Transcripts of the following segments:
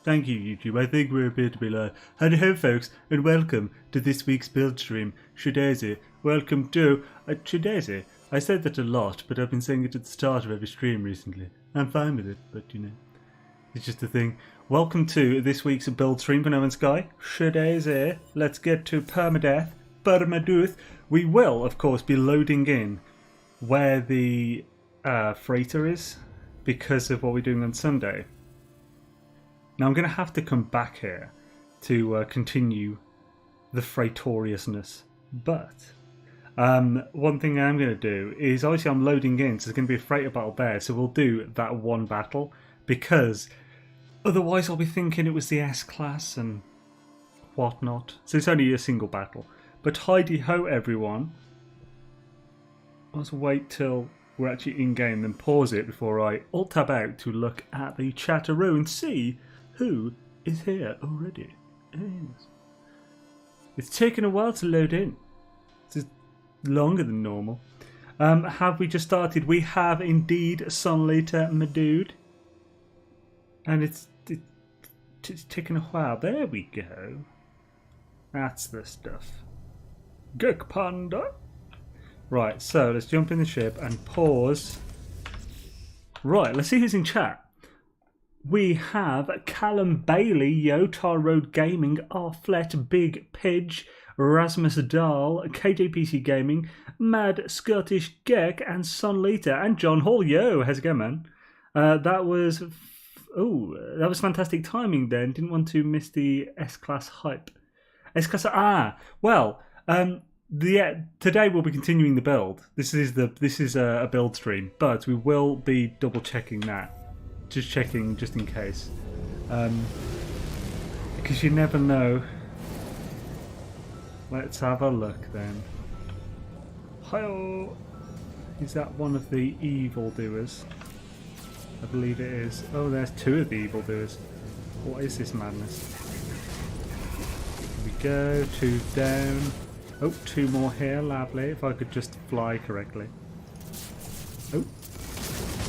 Thank you, YouTube. I think we're appear to be live. Hello, folks, and welcome to this week's build stream. Shudeze. Welcome to Shudeze. I said that a lot, but I've been saying it at the start of every stream recently. I'm fine with it, but you know, it's just a thing. Welcome to this week's build stream for No Man's Sky. Shudeze. Let's get to Permadeath. Permadeath. We will, of course, be loading in where the freighter is because of what we're doing on Sunday. Now I'm going to have to come back here to continue the freightoriousness, but one thing I'm going to do is, obviously I'm loading in, so there's going to be a freighter battle there, so we'll do that one battle, because otherwise I'll be thinking it was the S-class and whatnot, so it's only a single battle. But Heidi-ho everyone, let's wait till we're actually in-game, then pause it before I alt-tab out to look at the chatteroo and see who is here already. Yes. It's taken a while to load in. It's longer than normal. Have we just started? We have indeed, Sunlater, my dude. And it's taken a while. There we go. That's the stuff. Gek Panda. Right, so let's jump in the ship and pause. Right, let's see who's in chat. We have Callum Bailey, Yotar Road Gaming, Arflet, Big Pidge, Rasmus Dahl, KJPC Gaming, Mad Scottish Gek, and Sunlita, and John Hall. Yo, how's it going, man? That was fantastic timing then. Didn't want to miss the S-Class hype. S-Class, well, today we'll be continuing the build. This is a build stream, but we will be double checking that. Just checking, just in case, because you never know. Let's have a look then. Hi-oh! Is that one of the evildoers? I believe it is. Oh, there's two of the evildoers. What is this madness? Here we go, two down. Oh, two more here, lovely. If I could just fly correctly. Oh,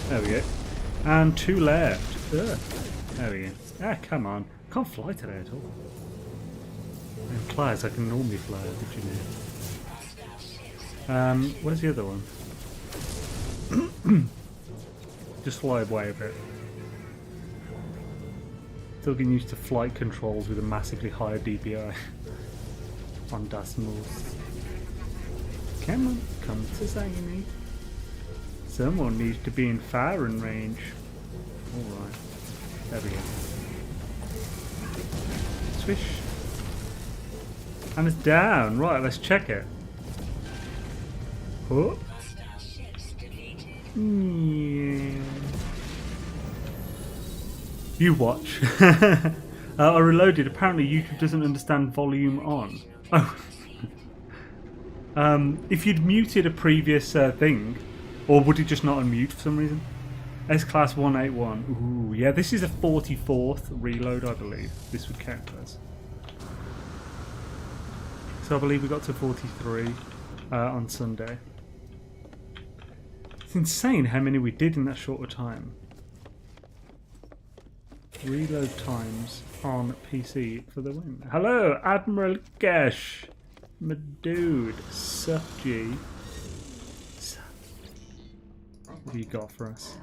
there we go. And two left. Ugh. There we go. Come on. Can't fly today at all. And fly as I can normally fly, did you know? Where's the other one? Just fly away a bit. Still getting used to flight controls with a massively higher DPI. On decimals. Come on, come to Xaine. Someone needs to be in firing range. Alright. There we go. Swish. And it's down. Right, let's check it. Oh. Yeah. You watch. I reloaded. Apparently YouTube doesn't understand volume on. Oh. If you'd muted a previous thing, or would it just not unmute for some reason? S-Class 181. Ooh, yeah, this is a 44th reload, I believe. This would count as. So I believe we got to 43 on Sunday. It's insane how many we did in that short a time. Reload times on PC for the win. Hello, Admiral Gesh. My dude. Sup, G. What have you got for us?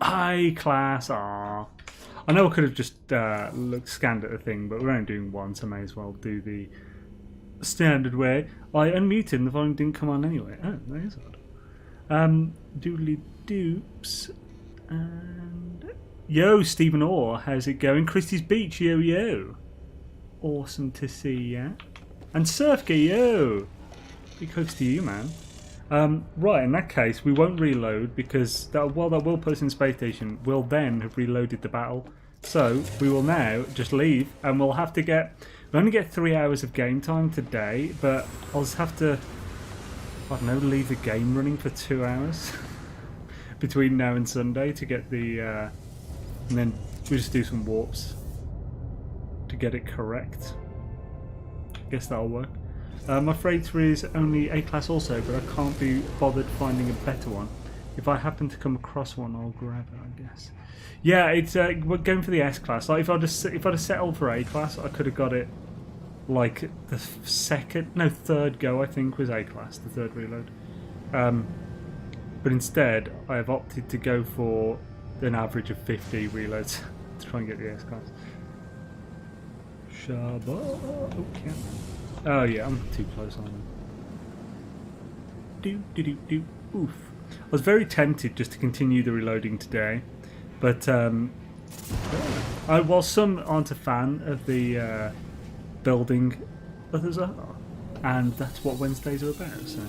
High class. I know I could have just scanned at the thing, but we're only doing one, so I may as well do the standard way. I unmuted and the volume didn't come on anyway. Oh, that is odd. Doodly doops. And yo, Stephen Orr, how's it going? Christie's Beach, yo yo. Awesome to see ya. And Surfgear, yo. Big hugs to you, man. Right, in that case, we won't reload because while that will put us in space station, we'll then have reloaded the battle. So we will now just leave, and we'll have to we only get 3 hours of game time today, but I'll just have to, I don't know, leave the game running for 2 hours between now and Sunday to get the, and then we just do some warps to get it correct. Guess that'll work. My freighter is only A-class also, but I can't be bothered finding a better one. If I happen to come across one, I'll grab it, I guess. Yeah, it's we're going for the S class. Like if I'd have settled for A class, I could have got it like the third go. I think was A class, the third reload. But instead, I have opted to go for an average of 50 reloads to try and get the S class. Okay. Oh yeah, I'm too close on them. Oof. I was very tempted just to continue the reloading today, but while some aren't a fan of the building, others are, and that's what Wednesdays are about. So,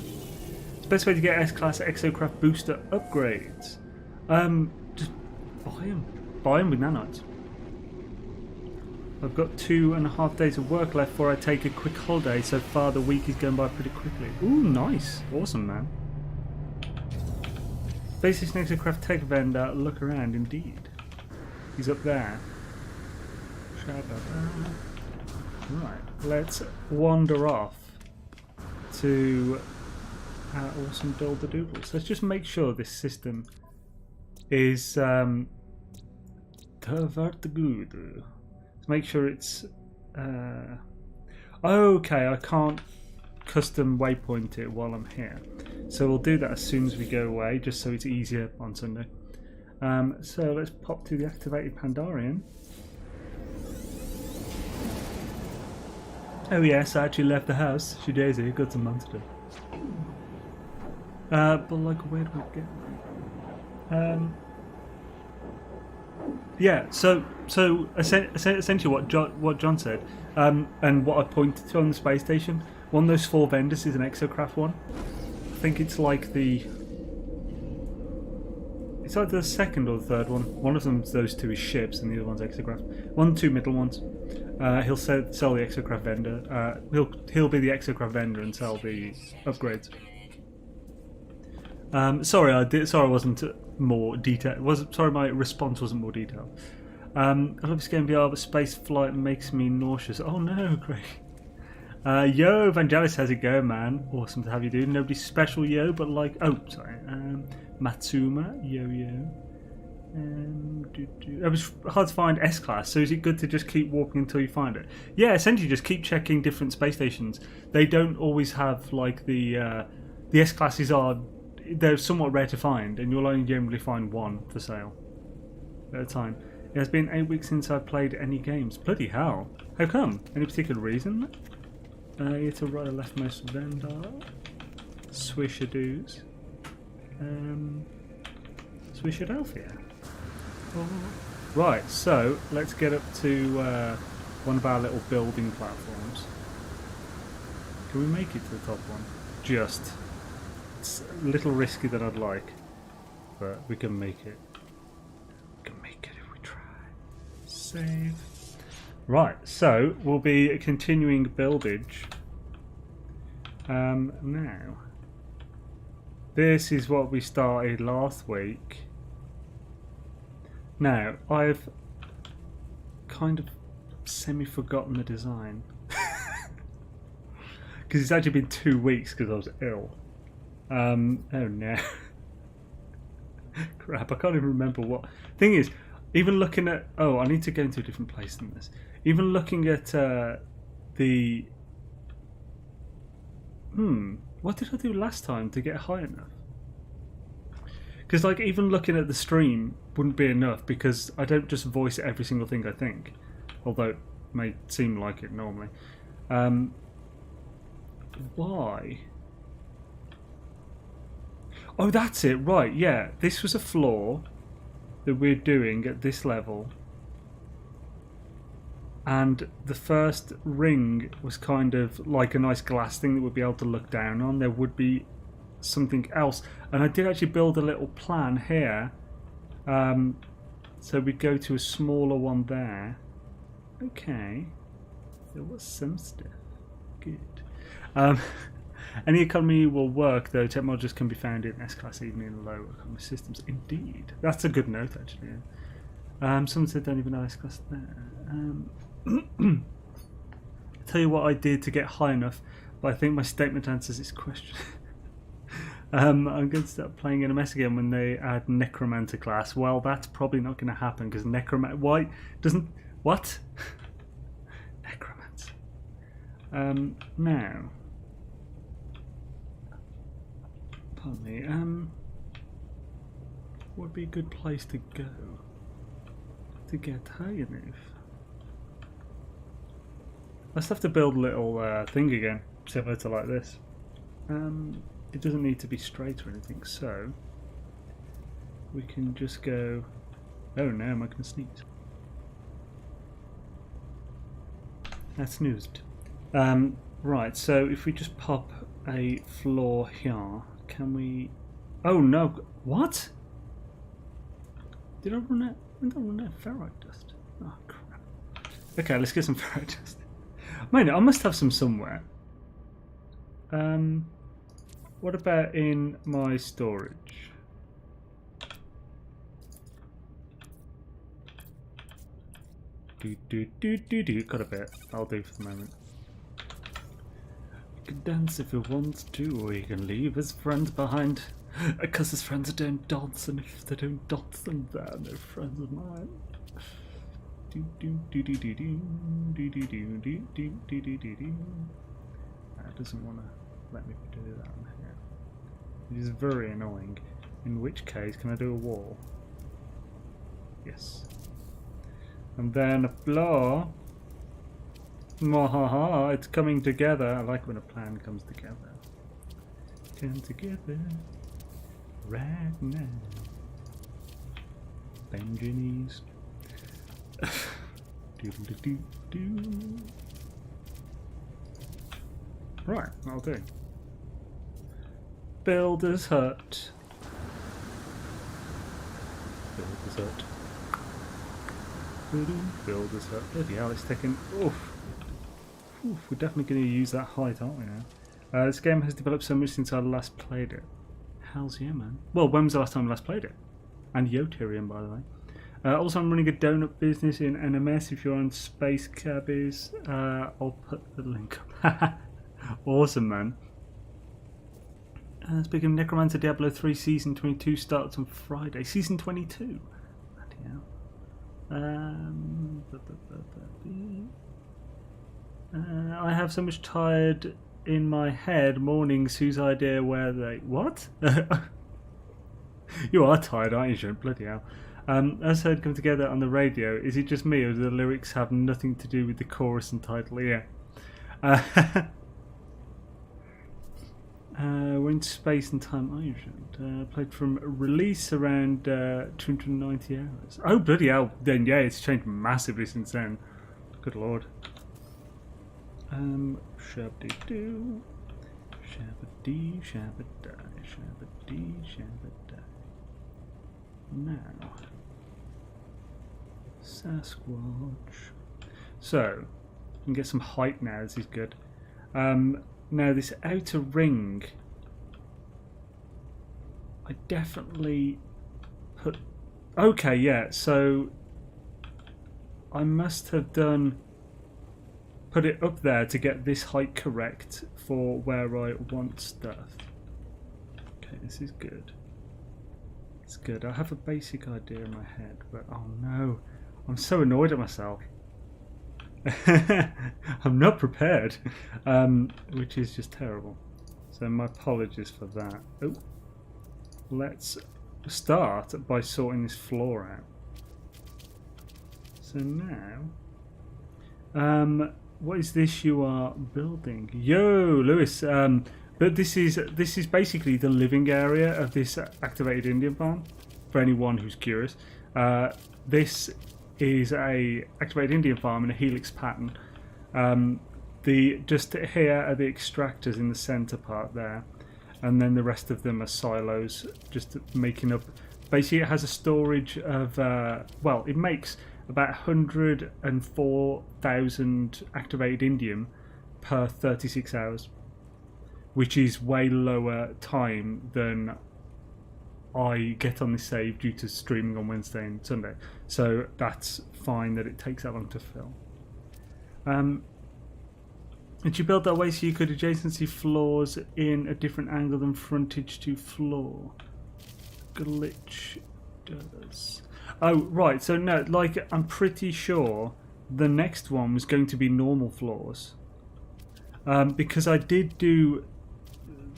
it's the best way to get S-Class Exocraft booster upgrades. Just buy them with nanites. I've got 2.5 days of work left before I take a quick holiday. So far, the week is going by pretty quickly. Ooh, nice, awesome, man. Basic Exocraft Tech Vendor, look around, indeed. He's up there. Right, let's wander off to our awesome Build-A-Doodles. Let's just make sure this system is good. Let's make sure it's okay. I can't custom waypoint it while I'm here, so we'll do that as soon as we go away, just so it's easier on Sunday. So let's pop to the Activated Pandarian. Oh yes, I actually left the house. She daisy, got some monster. But like, where do we get? Yeah. So essentially, what John said, and what I pointed to on the space station. One of those 4 vendors is an Exocraft one. I think it's like the second or the third one. One of them, those 2 is ships, and the other one's Exocraft. 1, 2 middle ones. He'll sell the Exocraft vendor. He'll be the Exocraft vendor and sell the upgrades. Sorry, I wasn't more detailed. Sorry, my response wasn't more detailed. I love this game VR, but space flight makes me nauseous. Oh no, Craig. Yo, Vangelis, how's it going, man? Awesome to have you, dude. Nobody special, yo, but like, oh, sorry. Matsuma, yo. It was hard to find S-Class, so is it good to just keep walking until you find it? Yeah, essentially just keep checking different space stations. They don't always have, like, the S-Classes they're somewhat rare to find, and you'll only generally find one for sale at a time. It has been 8 weeks since I've played any games. Bloody hell. How come? Any particular reason? It's a right or leftmost vendor. Swishadoos. Swishadelphia. Oh. Right, so let's get up to one of our little building platforms. Can we make it to the top one? Just. It's a little risky than I'd like, but we can make it. We can make it if we try. Save. Right, so we'll be continuing buildage. Now, this is what we started last week. Now, I've kind of semi-forgotten the design. Because it's actually been 2 weeks because I was ill. Oh no. Crap, I can't even remember what. Thing is, even looking at... Oh, I need to go into a different place than this. Even looking at the... What did I do last time to get high enough? Because, like, even looking at the stream wouldn't be enough because I don't just voice every single thing I think. Although it may seem like it normally. Why? Oh, that's it. Right, yeah. This was a floor that we're doing at this level. And the first ring was kind of like a nice glass thing that we'd be able to look down on. There would be something else. And I did actually build a little plan here. So we'd go to a smaller one there. Okay. There was some stuff. Good. Any economy will work, though technologies can be found in S-Class even in low economy systems. Indeed. That's a good note, actually. Yeah. Someone said don't even know S-Class there. I'll tell you what I did to get high enough, but I think my statement answers this question. I'm going to start playing NMS again when they add Necromancer class. Well, that's probably not going to happen because Why doesn't what? Necromancer. Now, pardon me. What would be a good place to go to get Hagenoof? Let's have to build a little thing again, similar to like this. It doesn't need to be straight or anything, so we can just go. Oh no, am I going to sneeze? I snoozed. Right, so if we just pop a floor here, can we? Oh no! What? Did I run out? When did I run out of ferrite dust? Oh crap! Okay, let's get some ferrite dust. Mind you, I must have some somewhere. What about in my storage? Got a bit. I'll do for the moment. You can dance if you want to, or you can leave his friends behind. Because his friends don't dance, and if they don't dance, then they're no friends of mine. That doesn't want to let me do that on here. It is very annoying. In which case, can I do a wall? Yes. And then a floor. Mwahaha, it's coming together. I like when a plan comes together. Come together right now. Bend your knees. Doodle-doo-doo-doo. Right, I'll do. Builder's hut. Builder's hut. Builder's hut. Bloody hell, it's taking. Oof. Oof, we're definitely going to use that height, aren't we now? This game has developed so much since I last played it. Hell's yeah, man. Well, when was the last time I last played it? And Yotirium, by the way. Also, I'm running a donut business in NMS. If you're on Space Cabbies, I'll put the link up. Awesome, man. Speaking of Necromancer, Diablo 3 Season 22 starts on Friday. Season 22. Bloody hell. I have so much tired in my head mornings. Whose idea were they? What? You are tired, aren't you, Sean? Bloody hell. As heard come together on the radio, is it just me or do the lyrics have nothing to do with the chorus and title? Yeah. We're in space and time Agent. Played from release around 290 hours. Oh, bloody hell. Then, yeah, it's changed massively since then. Good lord. Shabba-dee-doo. Shabba-dee, shabba-die, shabba-dee, shabba-die. Now. Sasquatch. So, we can get some height now. This is good. Now, this outer ring, I definitely put. Okay, yeah. So I must have put it up there to get this height correct for where I want stuff. Okay, this is good. It's good. I have a basic idea in my head, but oh no, I'm so annoyed at myself. I'm not prepared, which is just terrible. So my apologies for that. Oh, let's start by sorting this floor out. So now, what is this you are building? Yo, Lewis. But this is basically the living area of this activated Indium farm. For anyone who's curious, this is a activated Indium farm in a helix pattern. Just here are the extractors in the center part there, and then the rest of them are silos, just making up. Basically, it has a storage of well, it makes about 104,000 activated indium per 36 hours, which is way lower time than I get on this save due to streaming on Wednesday and Sunday. So that's fine that it takes that long to fill. Did you build that way so you could adjacency floors in a different angle than frontage to floor? Glitch does. Oh, right. So no, like I'm pretty sure the next one was going to be normal floors. Because I did do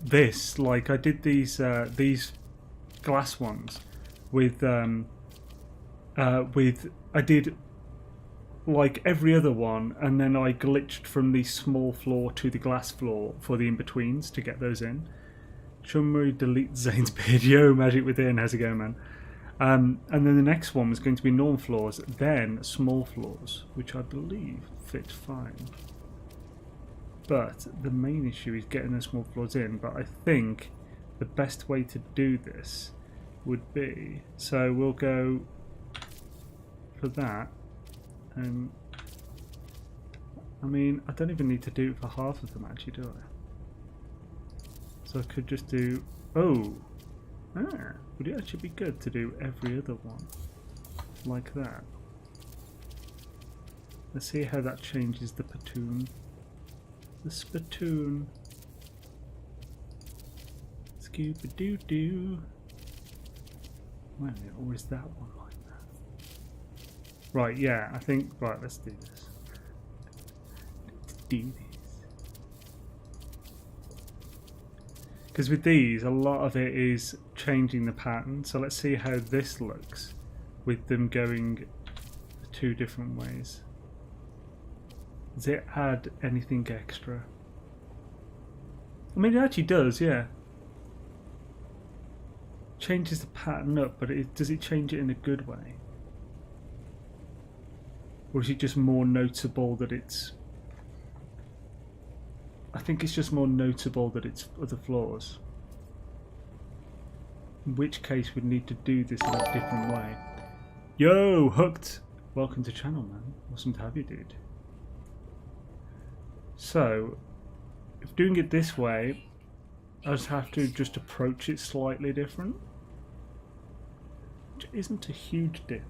this, like I did these glass ones with I did like every other one, and then I glitched from the small floor to the glass floor for the in-betweens to get those in. Chumri delete Zaine's beard. Yo, Magic Within, how's it going, man? And then the next one was going to be normal floors, then small floors, which I believe fit fine. But the main issue is getting the small floors in, but I think the best way to do this would be, so we'll go for that. I mean, I don't even need to do it for half of them actually, do I? So I could just do, would it actually be good to do every other one like that? Let's see how that changes the platoon. The spittoon. Scooby-doo-doo. Wait a minute, or is that one like that? Right, yeah, I think, right, let's do this. Let's do this. Because with these, a lot of it is changing the pattern. So let's see how this looks with them going two different ways. Does it add anything extra? I mean, it actually does, yeah. Changes the pattern up, but does it change it in a good way? Or is it just more noticeable that it's... I think it's just more notable that it's other floors. In which case we'd need to do this in a different way. Yo, Hooked! Welcome to channel, man. Awesome to have you, dude. So, if doing it this way, I just have to just approach it slightly different. Which isn't a huge deal.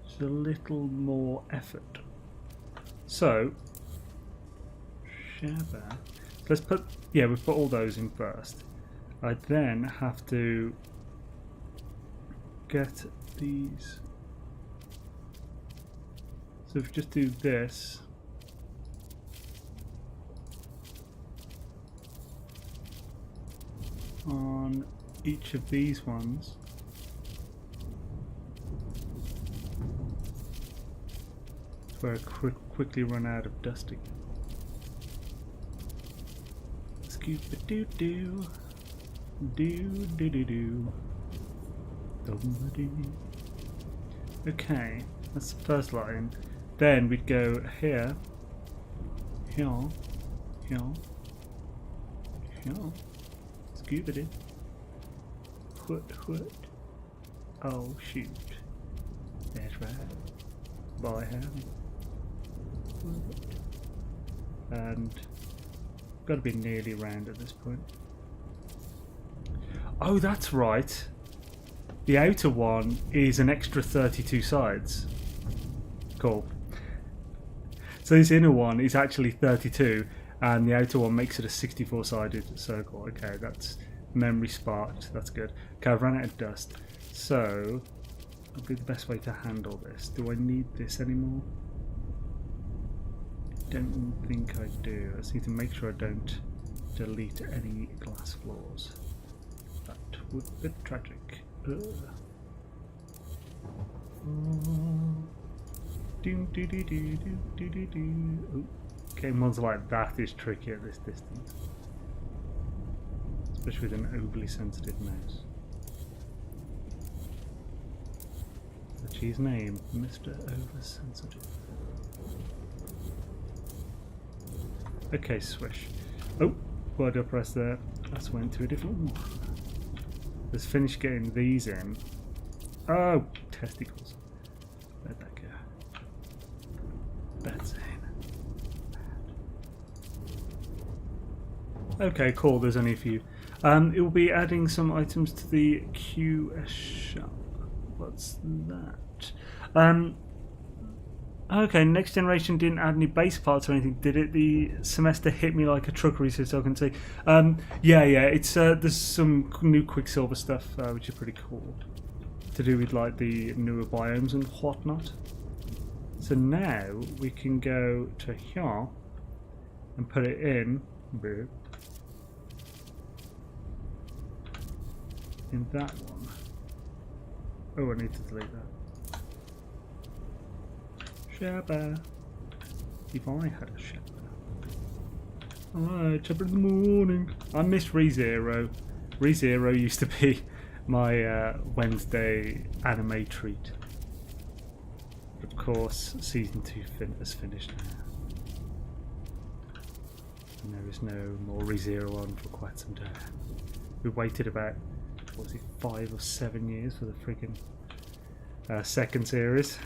Just a little more effort. So, Shabba. Let's put, yeah, we've put all those in first. I then have to get these. So if we just do this. On each of these ones, where I quickly run out of dust again. Scoop-a-doo-doo, do-do-do-do, dum-a-doo. Okay, that's the first line. Then we'd go here, here, here, here. Scoop-a-doo. What? Oh shoot. That's right. Boy, howdy. And got to be nearly round at this point. Oh, that's right. The outer one is an extra 32 sides. Cool. So this inner one is actually 32, and the outer one makes it a 64-sided circle. Okay, that's memory sparked. That's good. Okay, I've run out of dust. So, that'll be the best way to handle this. Do I need this anymore? Don't think I do. I just need to make sure I don't delete any glass floors. That would be tragic. Game ones like that is tricky at this distance. Especially with an overly sensitive mouse. That's his name, Mr. Oversensitive. Okay, swish. Oh, what did I press there? That's went to a different one. Let's finish getting these in. Oh, testicles. Let that go. That's in. Okay, cool. There's only a few. It will be adding some items to the QS shop. What's that? Okay, Next Generation didn't add any base parts or anything, did it? The semester hit me like a truck recess, so I can see. Yeah, it's there's some new Quicksilver stuff, which is pretty cool, to do with like the newer biomes and whatnot. So now we can go to here and put it in that one. Oh, I need to delete that. Shabba. If I had a shabba. Alright, shabba in the morning. I miss ReZero. ReZero used to be my Wednesday anime treat. Of course, season 2 has finished now. And there is no more ReZero on for quite some time. We waited about, what was it, 5 or 7 years for the freaking second series.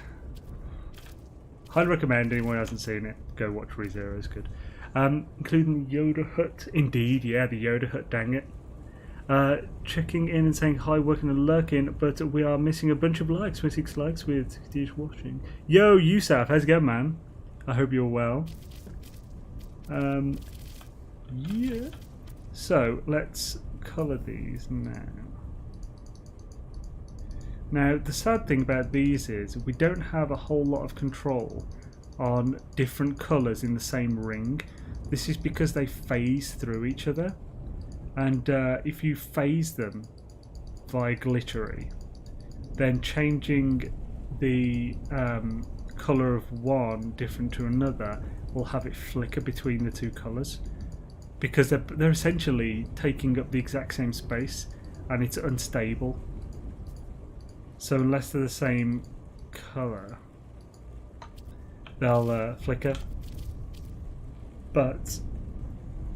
Highly recommend anyone who hasn't seen it, go watch ReZero, it's good. Including the Yoda Hut. Indeed, yeah, the Yoda Hut, dang it. Checking in and saying hi, working and lurking, but we are missing a bunch of likes. We're 6 likes with 60-ish watching. Yo, Yusuf, how's it going, man? I hope you're well. Yeah. So, let's colour these now. Now, the sad thing about these is we don't have a whole lot of control on different colours in the same ring. This is because they phase through each other. And if you phase them via glittery, then changing the colour of one different to another will have it flicker between the two colours. Because they're essentially taking up the exact same space and it's unstable. So unless they're the same colour, they'll flicker. But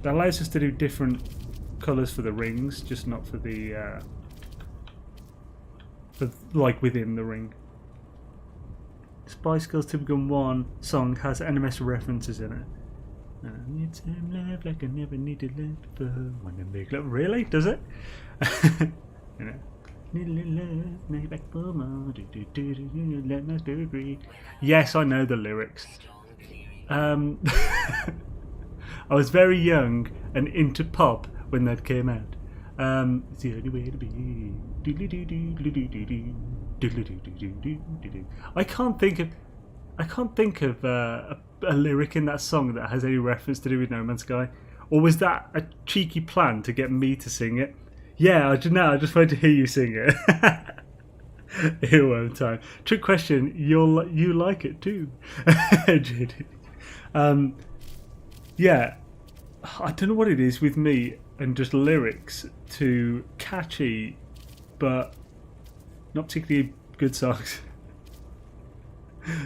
that allows us to do different colours for the rings, just not for the like within the ring. Spice Girls Typical 1 song has NMS references in it. Need some love like I never needed love before. When I make love, really? Does it? You know. Yes, I know the lyrics. I was very young and into pop when that came out. It's the only way to be. I can't think of a lyric in that song that has any reference to do with No Man's Sky. Or was that a cheeky plan to get me to sing it? Yeah, I don't know. I just wanted to hear you sing it. Earworm time. Trick question. You like it too, JD. Yeah, I don't know what it is with me and just lyrics to catchy, but not particularly good songs.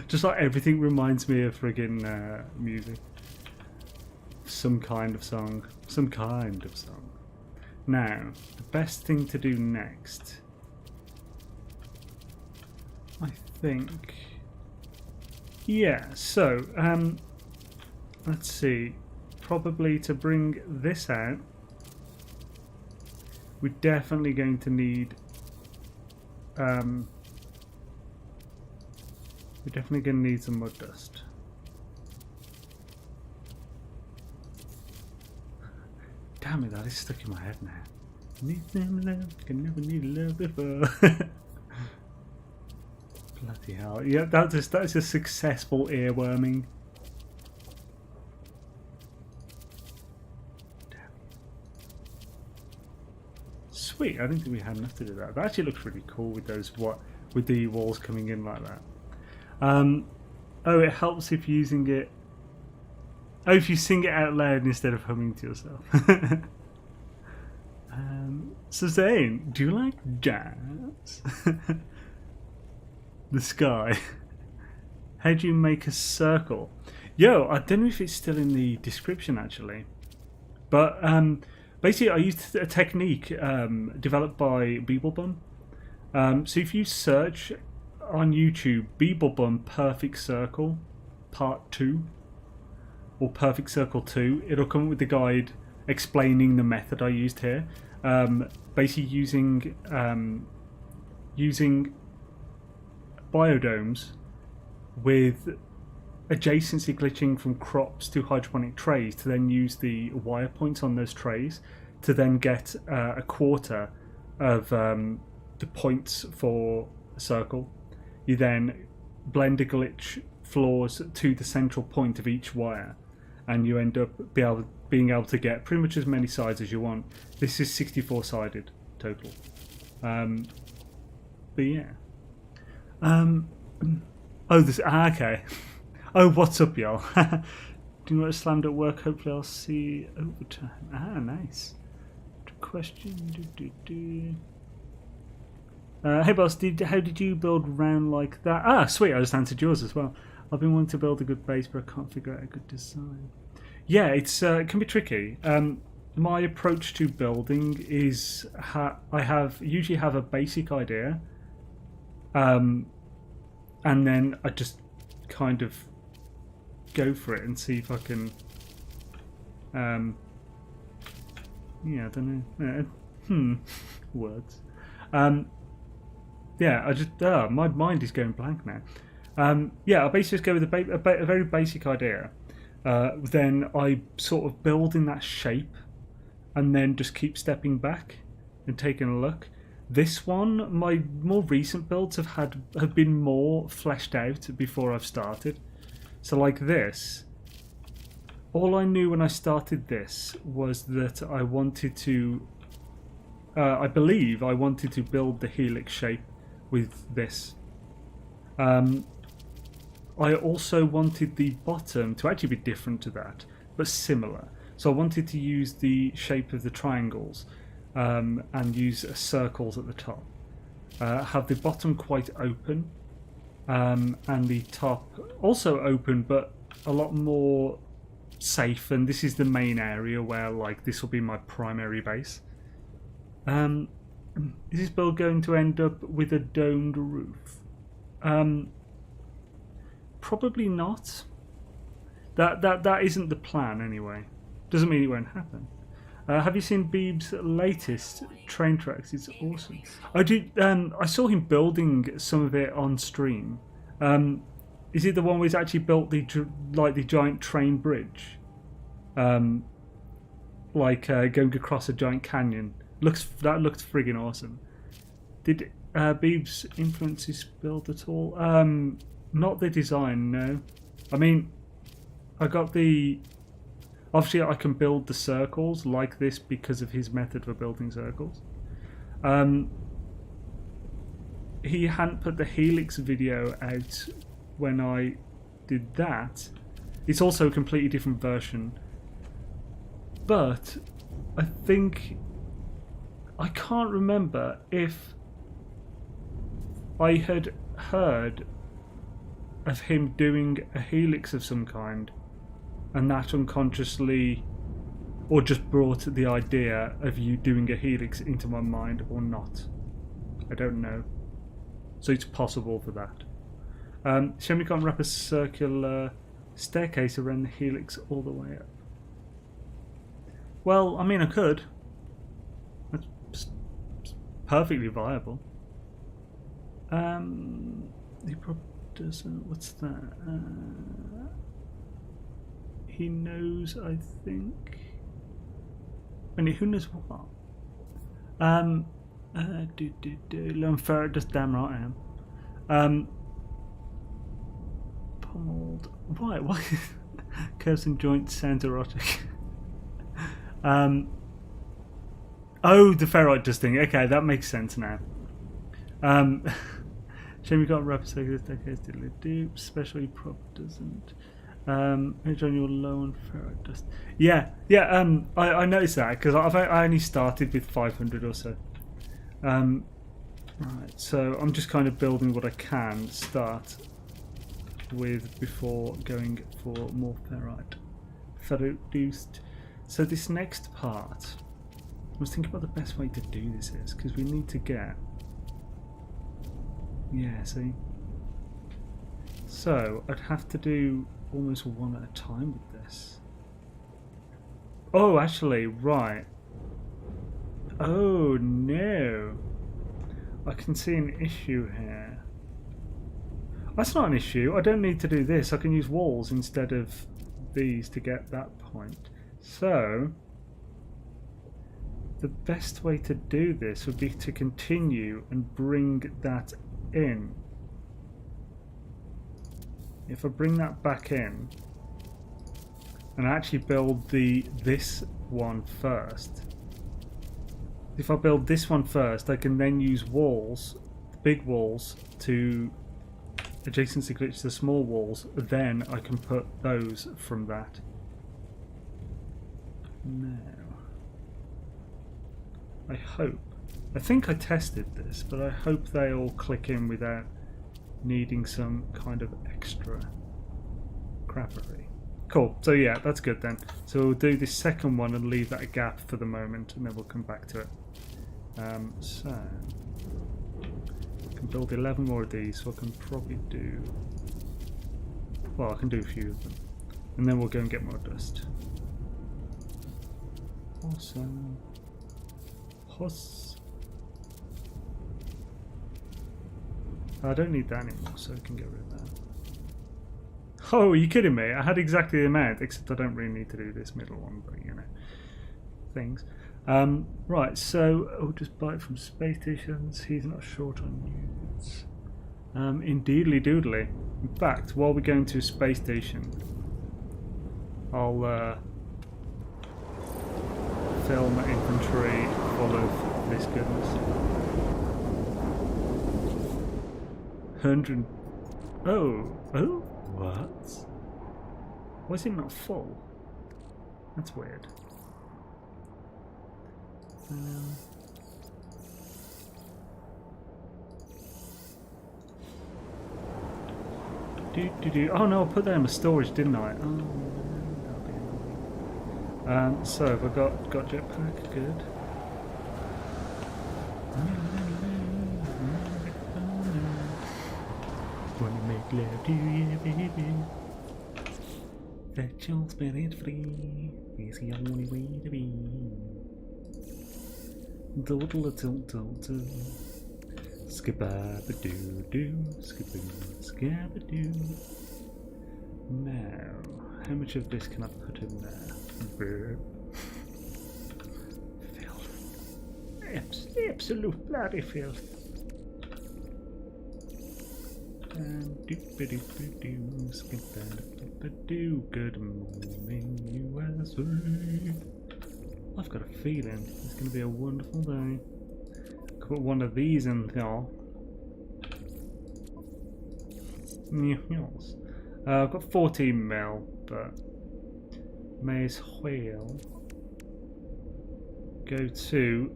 Just like everything reminds me of friggin' music. Some kind of song. Now, the best thing to do next, I think, yeah, so, let's see, probably to bring this out, we're definitely going to need, some mud dust. Damn it, that is stuck in my head now. Need some love, can never need love before. Bloody hell. Yeah, that is a successful earworming. Damn. Sweet, I didn't think we had enough to do that. That actually looks really cool with those with the walls coming in like that. Oh, it helps if using it. Oh, if you sing it out loud instead of humming to yourself. So Xaine, do you like jazz? The sky. How do you make a circle? Yo, I don't know if it's still in the description actually. But basically I used a technique developed by Beeblebum. So if you search on YouTube Beeblebum Perfect Circle Part 2 or Perfect Circle 2, it'll come with the guide explaining the method I used here. Basically using biodomes with adjacency glitching from crops to hydroponic trays to then use the wire points on those trays to then get a quarter of the points for a circle. You then blend a glitch floors to the central point of each wire, and you end up being able to get pretty much as many sides as you want. This is 64 sided total. But yeah. Oh, this. Okay. Oh, what's up, y'all? Do you want to slammed at work? Hopefully, I'll see overtime. Nice. Question. Hey, boss. How did you build round like that? Sweet. I just answered yours as well. I've been wanting to build a good base, but I can't figure out a good design. Yeah, it can be tricky. My approach to building is I usually have a basic idea, and then I just kind of go for it and see if I can. Yeah, I don't know. Words. Yeah, I just my mind is going blank now. Yeah, I basically just go with a very basic idea. Then I sort of build in that shape, and then just keep stepping back and taking a look. This one, my more recent builds have been more fleshed out before I've started. So like this, all I knew when I started this was that I wanted to, I believe I wanted to build the helix shape with this. I also wanted the bottom to actually be different to that, but similar. So I wanted to use the shape of the triangles and use circles at the top. Have the bottom quite open and the top also open, but a lot more safe. And this is the main area where like this will be my primary base. Is this build going to end up with a domed roof? Probably not. That isn't the plan anyway. Doesn't mean it won't happen. Have you seen Beeb's latest train tracks? It's awesome. I did. I saw him building some of it on stream. Is it the one where he's actually built the giant train bridge? Going across a giant canyon. That looks friggin' awesome. Did Beeb's influence his build at all? Not the design, no. I mean, I got the. Obviously, I can build the circles like this because of his method for building circles. He hadn't put the helix video out when I did that. It's also a completely different version. But I think I can't remember if I had heard of him doing a helix of some kind, and that unconsciously, or just brought the idea of you doing a helix into my mind or not. I don't know. So it's possible for that. Shame we can't wrap a circular staircase around the helix all the way up. Well, I mean, I could. That's perfectly viable. He probably doesn't. What's that? He knows, I think. I mean, who knows what? Lone ferret, just damn right I am. Pummeled. Right, what? Curves and joints sounds erotic. Oh, the ferrite dust thing. Okay, that makes sense now. Shame you got rapid circular staircase. Diddly-doo. Especially prop doesn't. Edge on your low on ferrite dust. Yeah. I noticed that because I only started with 500 or so. Right, so I'm just kind of building what I can start with before going for more ferrite. Ferrite. So this next part, I was thinking about the best way to do this is because we need to get. Yeah, see. So I'd have to do almost one at a time with this. Oh, actually, right. Oh no. I can see an issue here. That's not an issue. I don't need to do this. I can use walls instead of these to get that point. So the best way to do this would be to continue and bring that in. If I bring that back in and actually build this one first. If I build this one first, I can then use walls, big walls, to adjacency glitch the small walls. Then I can put those from that. Now, I think I tested this, but I hope they all click in without needing some kind of extra crappery. Cool, so yeah, that's good then. So we'll do this second one and leave that a gap for the moment, and then we'll come back to it. So I can build 11 more of these, so I can probably do, well, I can do a few of them, and then we'll go and get more dust. Awesome. I don't need that anymore, so I can get rid of that. Oh, are you kidding me? I had exactly the amount, except I don't really need to do this middle one, but you know, things. Right, so I'll just buy it from space stations. He's not short on units. Indeedly doodly. In fact, while we're going to a space station, I'll fill my inventory full of this goodness. 100. Oh, what? Why is it not full? That's weird. Oh no, I put that in my storage, didn't I? Oh, that'll be annoying. So have I got jetpack? Good. Wanna make love to you, baby. Let your spirit free. It's the only way to be. Do. Skip-a-ba-doo-doo. Skip-a-skip-a-doo. Now, how much of this can I put in there? Filth. Absolute bloody filth. Do-ba-doo-ba-doo. Skip-a-ba-doo. Good morning, USA. I've got a feeling it's going to be a wonderful day. Put one of these in there. Yes. I've got 14 mil, but may as well go to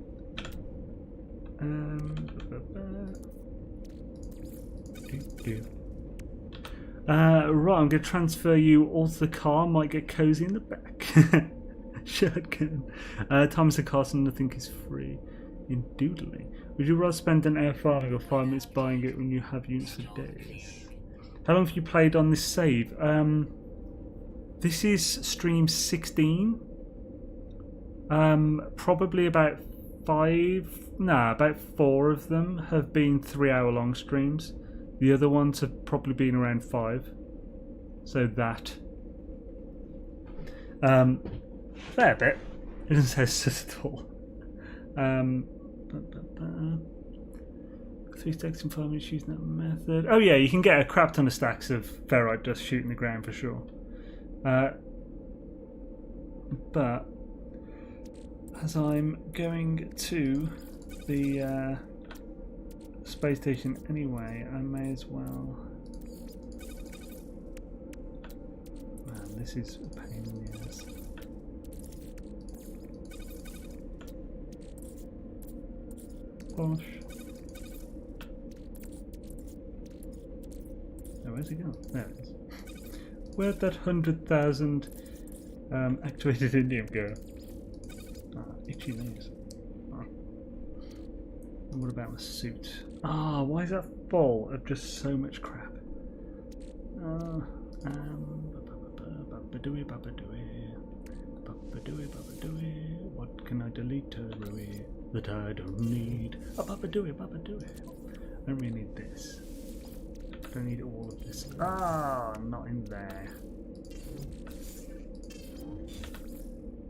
right, I'm going to transfer you all to the car. Might get cozy in the back. Shotgun. Thomas and Carson, I think, is free. In doodling. Would you rather spend an hour farming or 5 minutes buying it when you have units for days? How long have you played on this save? This is stream 16. Probably about 4 of them have been 3-hour-long streams. The other ones have probably been around 5. So that. Fair bit. It doesn't say sus at all. 3 stacks in 5 minutes using that method. Oh yeah, you can get a crap ton of stacks of ferrite dust shooting the ground for sure. But as I'm going to the space station anyway, I may as well. Man, this is a pain in the ass. Bosh. Oh, where's he gone? There it is. Where'd that 100,000 activated indium go? Ah, itchy knees. Ah. And what about my suit? Ah, why is that full of just so much crap? What can I delete that I don't need? I don't really need this. but I need all of this. Ah, not in there.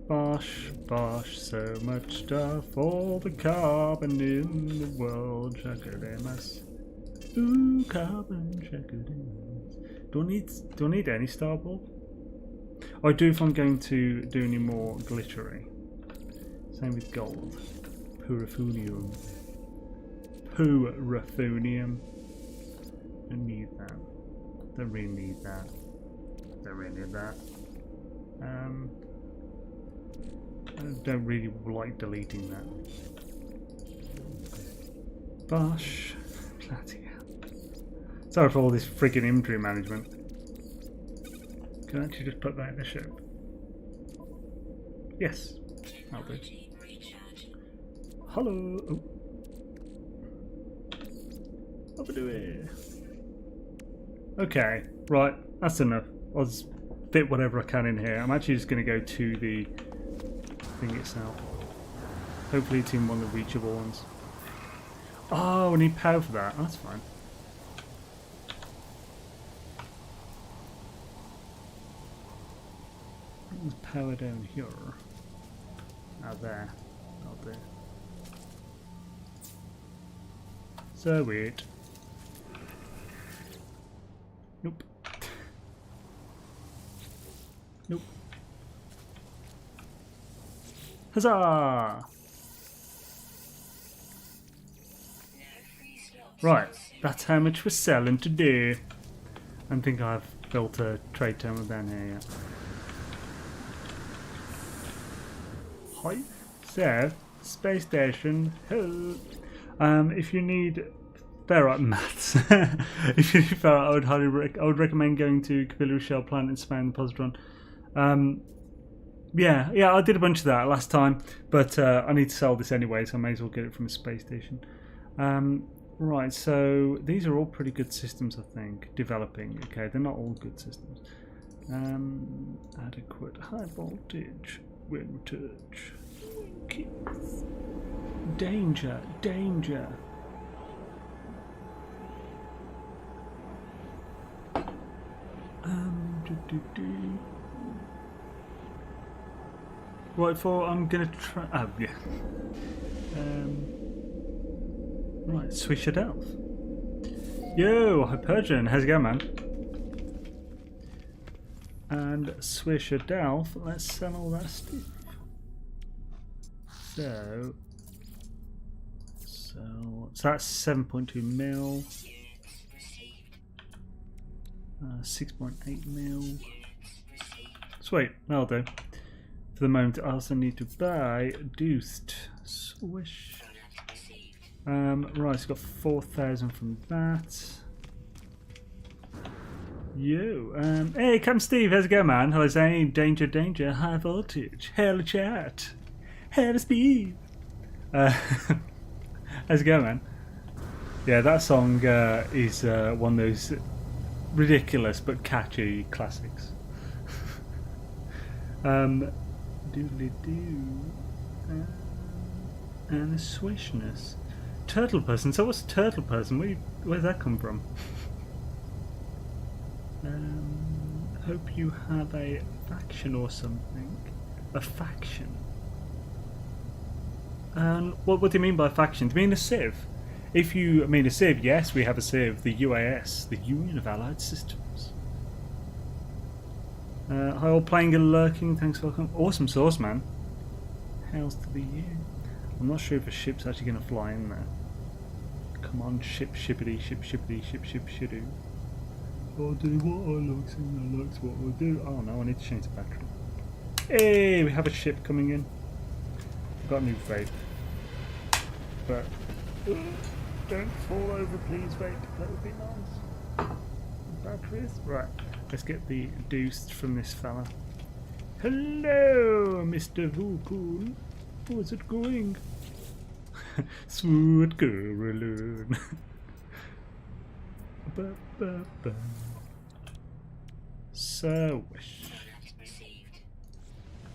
Bosh, bosh, so much stuff, all the carbon in the world, chakademas. Ooh, carbon, chakademas. Do I need any star bulb? I do if I'm going to do any more glittery. Same with gold. Purifunium. Purifunium. Don't need that. Don't really need that. Don't really need that. I don't really like deleting that. Bosh. Bloody hell. Sorry for all this friggin' inventory management. Can I actually just put that in the ship? Yes. I'll do. Hello. Oh. What do we do? Okay. Right. That's enough. I'll just fit whatever I can in here. I'm actually just going to go to the thing itself. Hopefully it's in one of the reachable ones. Oh, we need power for that. That's fine. There's power down here. Out there. Out there. So weird. Nope. Nope. Huzzah! Right, that's how much we're selling today. I think I've built a trade terminal down here yet. Hi. So, space station. Hello. If you need ferrite maths, if you need ferrite, I would recommend going to Capillary Shell Planet and spamming the positron. Yeah, I did a bunch of that last time, but I need to sell this anyway, so I may as well get it from a space station. Right, so these are all pretty good systems, I think. Developing, okay, they're not all good systems. Adequate high voltage, wind touch. Danger, danger. Right, I'm gonna try. Oh, yeah. Right, Swisher Delph. Yo, Hypergen, how's it going, man? And Swisher Delph, let's sell all that stuff. So that's 7.2 mil. 6.8 mil. Sweet, that'll do. For the moment, I also need to buy Deuced. Swish. Right, it's got 4,000 from that. Yo, hey, come Steve, how's it going, man? Hello, Xaine. Danger, danger, high voltage. Hell chat. Hell speed. How's it going, man? Yeah, that song is one of those ridiculous but catchy classics. Doodly doo. And the swishness. Turtle person. So what's turtle person? Where's that come from? Hope you have a faction or something. A faction. What do you mean by faction? Do you mean a civ? If you mean a civ, yes, we have a civ. The UAS, the Union of Allied Systems. Hi all, playing and lurking. Thanks for welcome. Awesome sauce, man. Hails to the you. I'm not sure if a ship's actually going to fly in there. Come on, shippity, ship-shidoo. I'll do what I like, and I likes what I do. Oh no, I need to change the battery. Hey, we have a ship coming in. I've got a new vape. But don't fall over, please, vape. That would be nice. Batteries? Right, let's get the deuced from this fella. Hello, Mr. Vulcan. How's it going? Sweet girl alone. So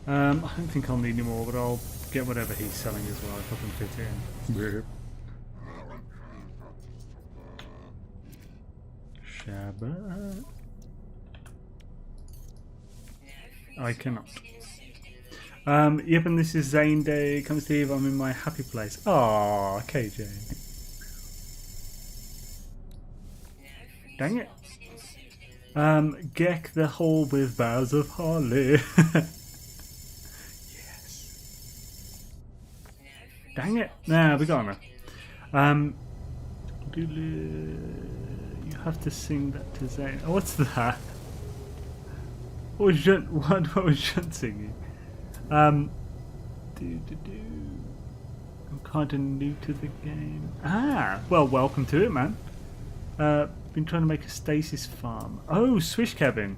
I don't think I'll need any more, but I'll get whatever he's selling as well if I can fit in. but I cannot. Yep, and this is Xaine Day. Come Steve, I'm in my happy place. Aww, KJ. Dang it. Gek the hole with boughs of holly. Yes. Dang it. Nah, we got enough. You have to sing that to Xaine. Oh, what's that? What was Shunt singing? I'm kind of new to the game. Ah, well, welcome to it, man. Been trying to make a stasis farm. Oh, Swish Cabin.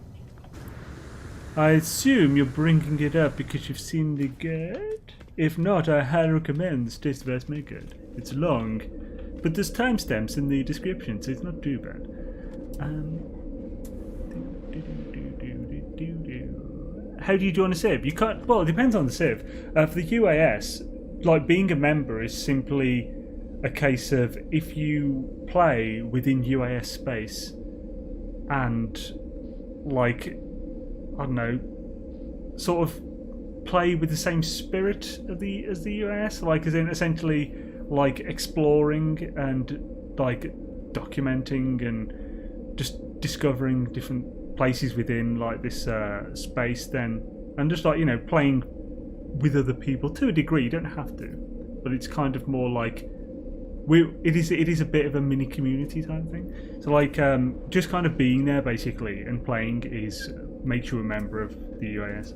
I assume you're bringing it up because you've seen the guide? If not, I highly recommend the Stasis vs. Guide. It's long, but there's timestamps in the description, so it's not too bad. How do you join a civ? You can't. Well, it depends on the civ. For the UAS, like being a member is simply a case of if you play within UAS space and, like, I don't know, sort of play with the same spirit of as the UAS, like as in essentially like exploring and like documenting and just discovering different places within like this space, then, and just like, you know, playing with other people to a degree. You don't have to, but it's kind of more like it is a bit of a mini community type thing. So like just kind of being there basically and playing makes you a member of the UAS.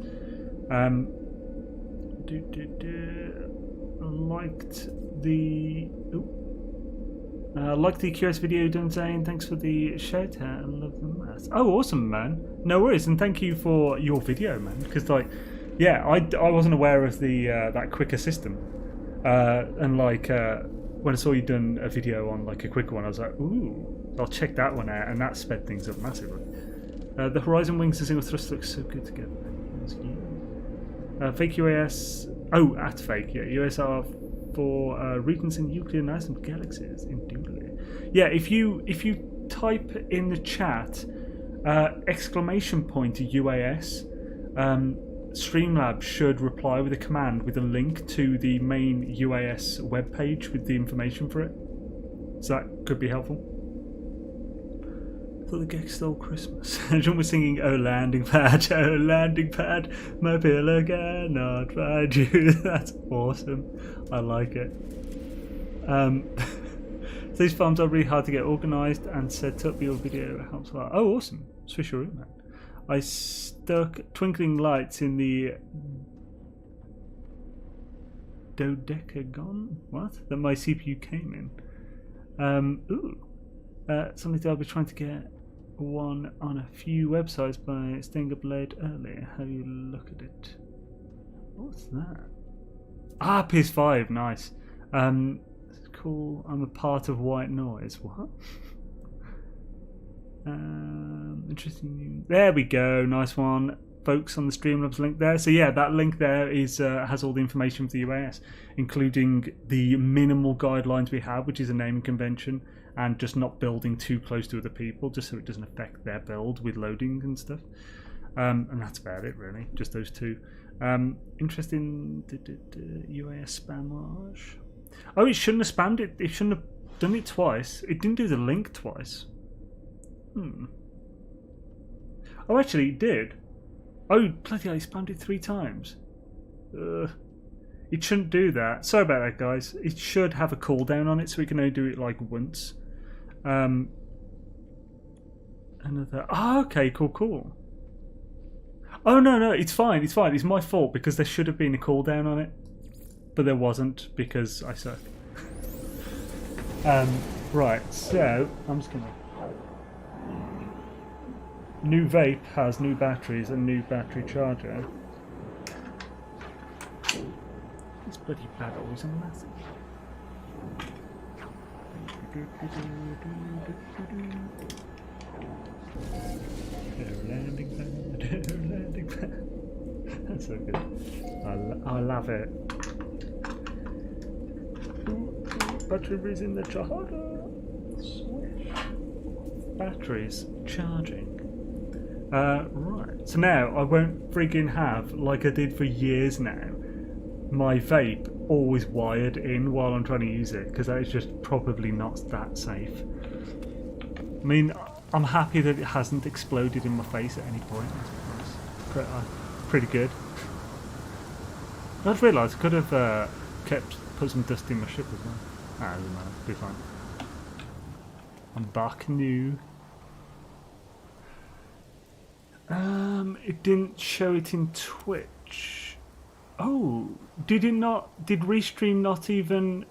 Liked the QS video done, Xaine. Thanks for the shout out. I love the maths. Oh, awesome, man. No worries, and thank you for your video, man. Because like, yeah, I wasn't aware of the that quicker system, and like when I saw you done a video on like a quicker one, I was like, ooh, I'll check that one out, and that sped things up massively. The Horizon Wings and single thrust looks so good together. Fake UAS. Oh, at fake, yeah. USR for regions in nuclear nice galaxies, indubitably. Yeah, if you type in the chat !UAS, Streamlabs should reply with a command with a link to the main UAS webpage with the information for it. So that could be helpful. I thought the Gek stole Christmas. John was singing "Oh landing pad, oh landing pad, my pillow cannot find you." That's awesome. I like it. These farms are really hard to get organised and set up. Your video helps a lot. Oh, awesome. Swisheroo, man. I stuck twinkling lights in the dodecagon. What? That my CPU came in. Something I'll be trying to get one on a few websites by staying up late early. How do you look at it? What's that? Ah, PS5. Nice. It's cool. I'm a part of White Noise. What? Interesting. There we go. Nice one, folks, on the Streamlabs link there. So yeah, that link there is has all the information for the UAS, including the minimal guidelines we have, which is a naming convention and just not building too close to other people, just so it doesn't affect their build with loading and stuff. And that's about it, really. Just those two. Interesting. UAS spammage. Oh, it shouldn't have spammed it. It shouldn't have done it twice. It didn't do the link twice. Oh, actually, it did. Oh, bloody hell, he spammed it 3 times. It shouldn't do that. Sorry about that, guys. It should have a cooldown on it, so we can only do it like once. Another. Oh, okay, cool. Oh, no, it's fine. It's fine. It's my fault because there should have been a cooldown on it, but there wasn't because I suck. Right, so I'm just gonna. New vape has new batteries and new battery charger. These bloody batteries are massive. Landing pad. That's so good. I love it. Batteries in the charger. Swish. batteries charging. Right, so now I won't friggin' have, like I did for years now, my vape always wired in while I'm trying to use it, because that is just probably not that safe. I mean, I'm happy that it hasn't exploded in my face at any point. That's pretty good. I just realised I could have put some dust in my ship as well. Ah, doesn't matter, be fine. I'm back new. It didn't show it in Twitch. Oh, did it not? Did Restream not even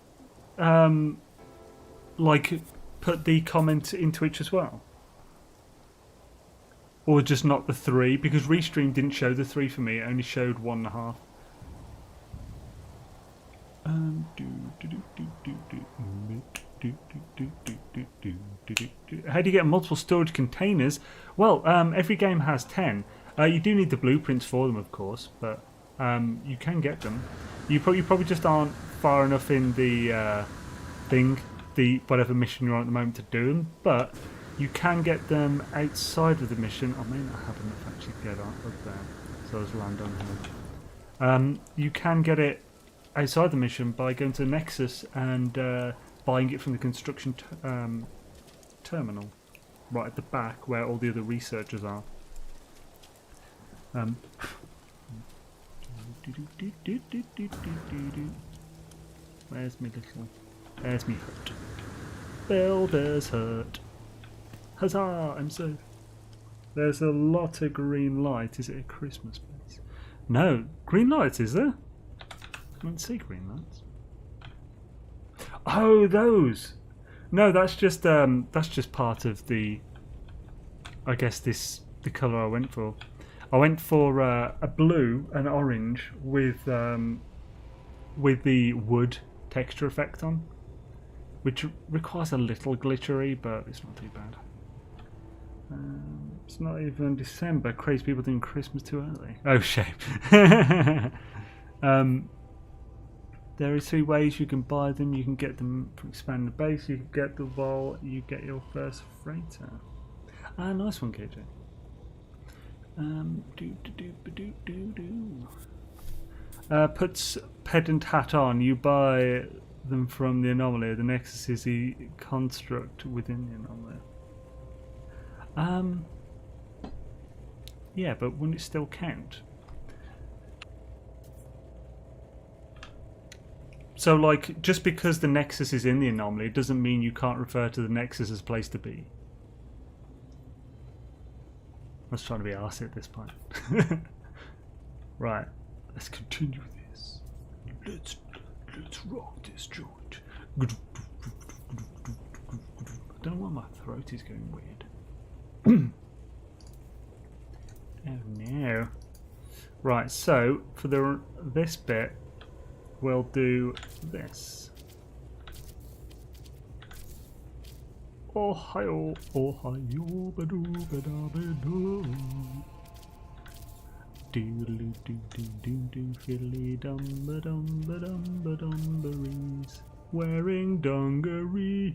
like put the comment in Twitch as well? Or just not the 3? Because Restream didn't show the 3 for me, it only showed 1.5. How do you get multiple storage containers? Well, every game has 10. You do need the blueprints for them, of course, but you can get them. You probably just aren't far enough in the whatever mission you're on at the moment to do them, but you can get them outside of the mission. I may not have enough actually to get up there, so I'll just land on here. You can get it outside the mission by going to the Nexus and buying it from the construction terminal right at the back where all the other researchers are. Where's me little? There's me hut. Builder's hut. Huzzah! I'm safe. There's a lot of green light. Is it a Christmas place? No, green lights. Is there? I don't see green lights. Oh, those. No, that's just part of the. I guess the colour I went for. I went for a blue and orange with the wood texture effect on, which requires a little glittery, but it's not too bad. It's not even December. Crazy people doing Christmas too early. Oh, shame. There are 2 ways you can buy them. You can get them from expanding the base. You can get the vol. You get your first freighter. Ah, nice one, KJ. Puts pedant hat on. You buy them from the anomaly. The Nexus is the construct within the anomaly. Yeah, but wouldn't it still count? So, like, just because the Nexus is in the anomaly doesn't mean you can't refer to the Nexus as place to be. I was trying to be arsey at this point. Right, let's continue this. Let's rock this joint. I don't know why my throat is going weird. Oh no. Right, so for this bit, we'll do this. Ohio, Ohio, badoo, badoo, badoo. Doodle doo doo doo doo, fiddly dum ba dum ba dum ba dum berries. Wearing dungarees.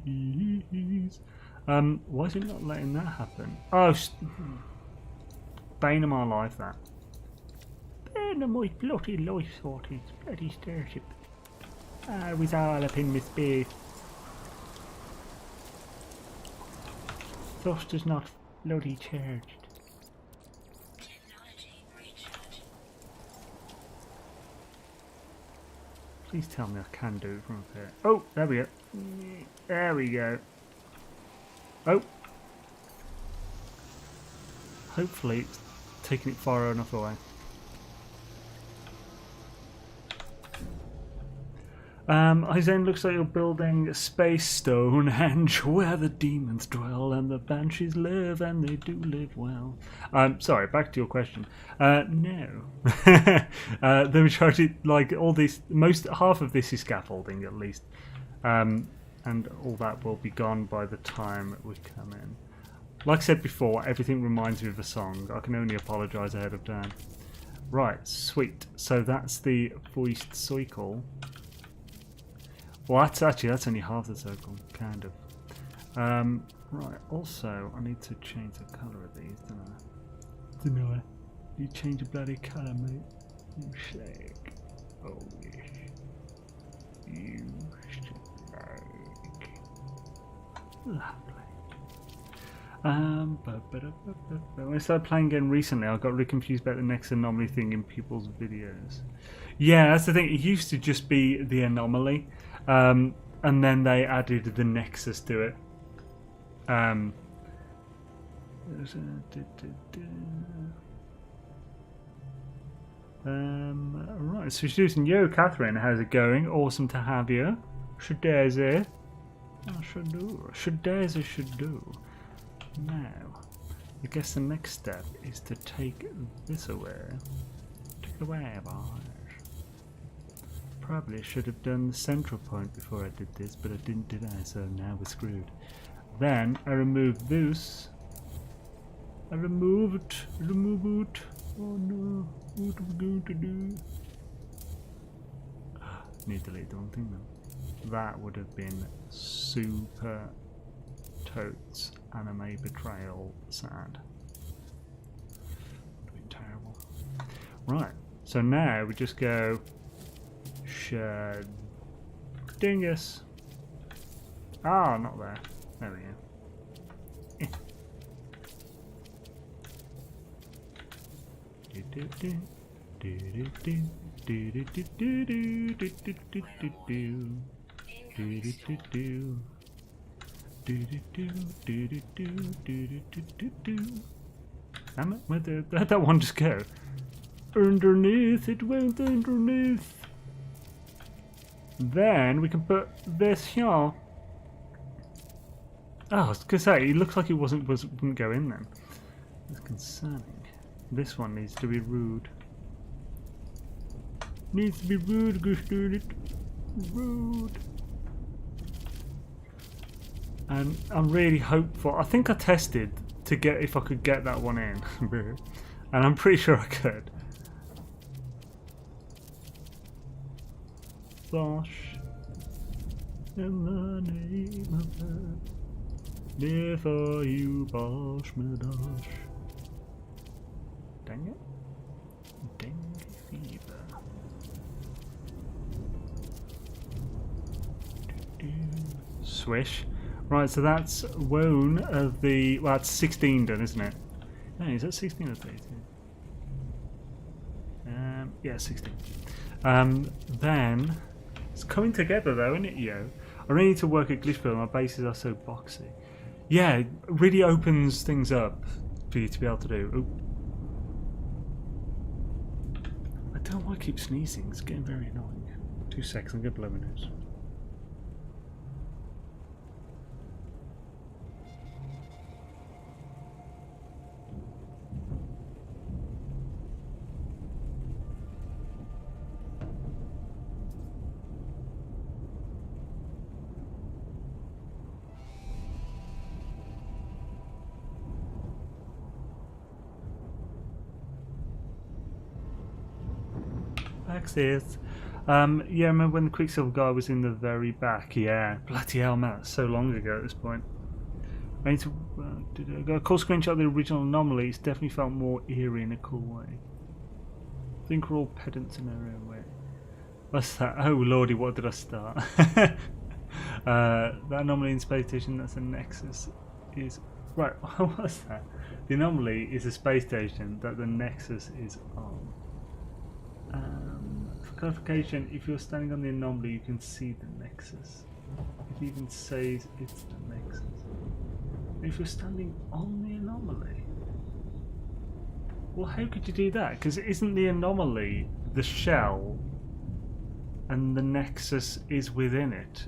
Why is it not letting that happen? Oh, bane of my life, that. Bane of my bloody life, sorted. Bloody starship. I was all up in my space. Thruster's not bloody charged. Please tell me I can do it from up here. Oh, there we go. There we go. Oh. Hopefully it's taking it far enough away. Xaine, looks like you're building a space Stonehenge where the demons dwell and the banshees live, and they do live well. Sorry, back to your question. No. The majority, like all this, half of this is scaffolding at least, and all that will be gone by the time we come in. Like I said before, everything reminds me of a song. I can only apologise ahead of time. Right, sweet. So that's the voiced cycle. Well, that's only half the circle, kind of. Right, also, I need to change the colour of these, don't I? Don't I? You change the bloody colour, mate. You slag. Oh, yes. You slag. Lovely. When I started playing again recently, I got really confused about the next anomaly thing in people's videos. Yeah, that's the thing. It used to just be the anomaly, and then they added the nexus to it. Right, so she's using Yo, Catherine. How's it going? Awesome to have you. Shadazy. Shadazy should do. Now, I guess the next step is to take this away. Take it away, boys. Probably should have done the central point before I did this, but I didn't, did I? So now we're screwed. Then I remove this. I remove it. Oh no, what are we going to do? Need to delete the wrong thing though. That would have been super totes anime betrayal sad. Would have been terrible. Right, so now we just go dingus. Ah, not there. There we go. Damn it, where'd that one just go? Underneath, it went underneath. Then we can put this here. Oh, I was gonna say, it looks like it wouldn't go in then. That's concerning. This one needs to be rude. Needs to be rude, gosh darn it. Rude. And I'm really hopeful. I think I tested to get if I could get that one in. And I'm pretty sure I could. Bosh. In the name of God. Before you bosh me dosh. Dang it. Dengue fever. Swish. Right, so that's one of the... Well, that's 16 done, isn't it? No, is that 16 or 13? Yeah, 16. Then... It's coming together though, isn't it, yo? I really need to work at glitch build. My bases are so boxy. Yeah, it really opens things up for you to be able to do. Ooh. I don't know why I keep sneezing. It's getting very annoying. 2 seconds, I'm going to blow my nose. Access. Yeah, remember when the Quicksilver guy was in the very back? Yeah, bloody hell, man, that's so long ago at this point. I need to go a cool screenshot of the original anomaly. It's definitely felt more eerie in a cool way. I think we're all pedants in our own way. What's that? Oh lordy, what did I start? That anomaly in space station, that's a nexus, is right. What's that? The anomaly is a space station that the nexus is on. For clarification, if you're standing on the anomaly, you can see the nexus. It even says it's the nexus. If you're standing on the anomaly, well, how could you do that? Because isn't the anomaly the shell, and the nexus is within it,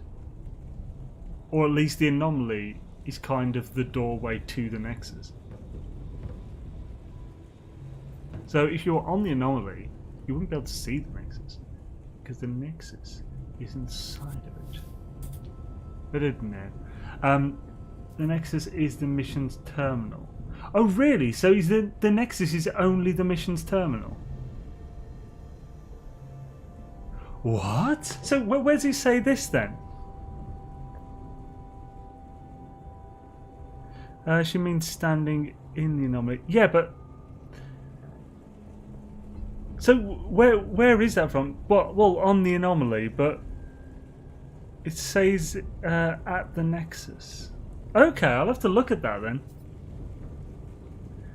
or at least the anomaly is kind of the doorway to the nexus. So if you're on the anomaly, you wouldn't be able to see the nexus, because the nexus is inside of it. I didn't know. The nexus is the mission's terminal. Oh really? So is the nexus is only the mission's terminal? What? So where does he say this then? She means standing in the anomaly. Yeah, but... So, where is that from? Well, on the anomaly, but... It says at the Nexus. Okay, I'll have to look at that then.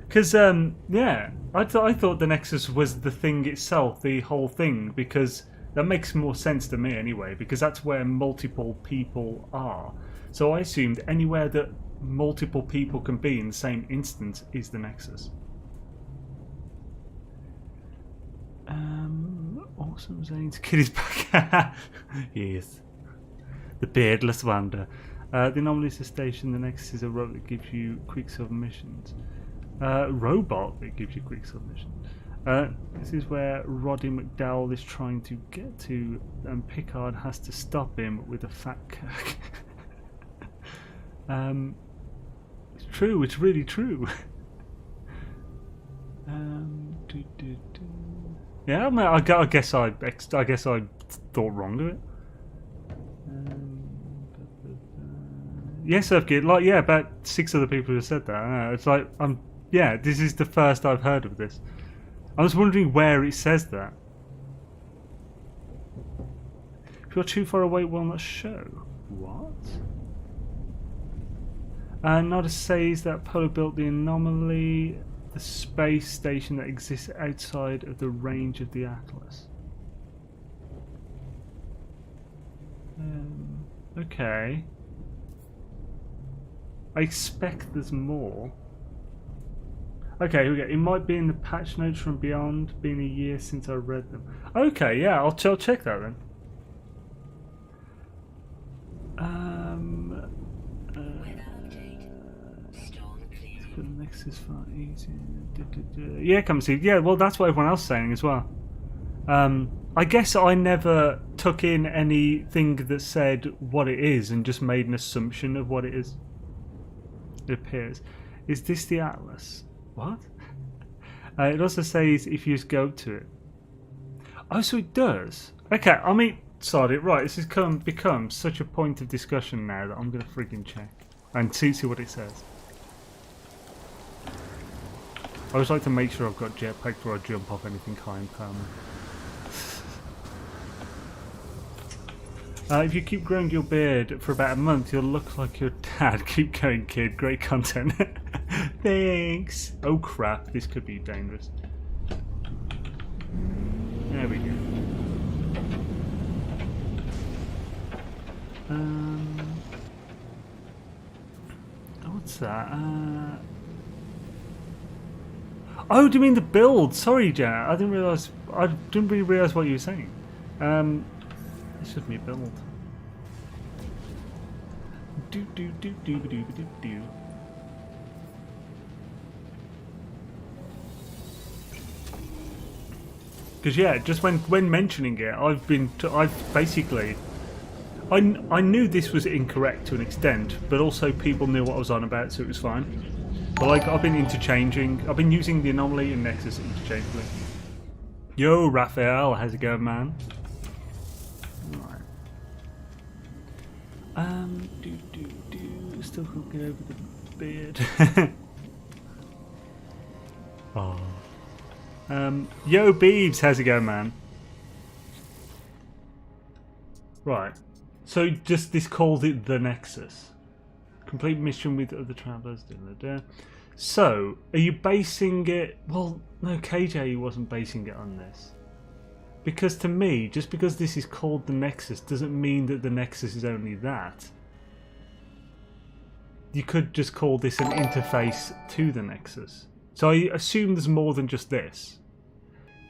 Because, yeah, I thought the Nexus was the thing itself, the whole thing, because that makes more sense to me anyway, because that's where multiple people are. So I assumed anywhere that multiple people can be in the same instance is the Nexus. Awesome, Xaine's kid is back. Yes. The beardless wander. The anomaly is a station, the Nexus is a robot that gives you Quicksilver missions. Robot that gives you Quicksilver missions. This is where Roddy McDowell is trying to get to, and Picard has to stop him with a fat kirk. It's true, it's really true. Yeah, I guess I thought wrong of it. Yes, I've get like about 6 other people have said that. It's like yeah, this is the first I've heard of this. I was wondering where it says that. If you're too far away, will not show. What? Nada says that Polo built the anomaly, the space station that exists outside of the range of the Atlas. Okay. I expect there's more. Okay, here we go. It might be in the patch notes from Beyond, been a year since I read them. Okay, yeah, I'll check that then. The next is far easier. Yeah, come see. Yeah, well, that's what everyone else is saying as well. I guess I never took in anything that said what it is and just made an assumption of what it is. It appears. Is this the Atlas? What? It also says if you just go to it. Oh, so it does. Okay, I mean, sorry, right. This has become such a point of discussion now that I'm gonna freaking check and see what it says. I always like to make sure I've got jetpack before I jump off anything high and permanent. If you keep growing your beard for about a month, you'll look like your dad. Keep going, kid. Great content. Thanks. Oh crap, this could be dangerous. There we go. What's that? Oh, do you mean the build? Sorry, Janet. I didn't really realise what you were saying. This should be a build. Do. Because yeah, just when mentioning it, I've basically, I knew this was incorrect to an extent, but also people knew what I was on about, so it was fine. But like, I've been using the anomaly and Nexus interchangeably. Yo, Raphael, how's it going, man? Right. Still can't get over the beard. Oh. Yo, Beebs, how's it going, man? Right. So just this calls it the Nexus. Complete mission with other travellers. So, are you basing it... Well, no, KJ wasn't basing it on this. Because to me, just because this is called the Nexus doesn't mean that the Nexus is only that. You could just call this an interface to the Nexus. So I assume there's more than just this.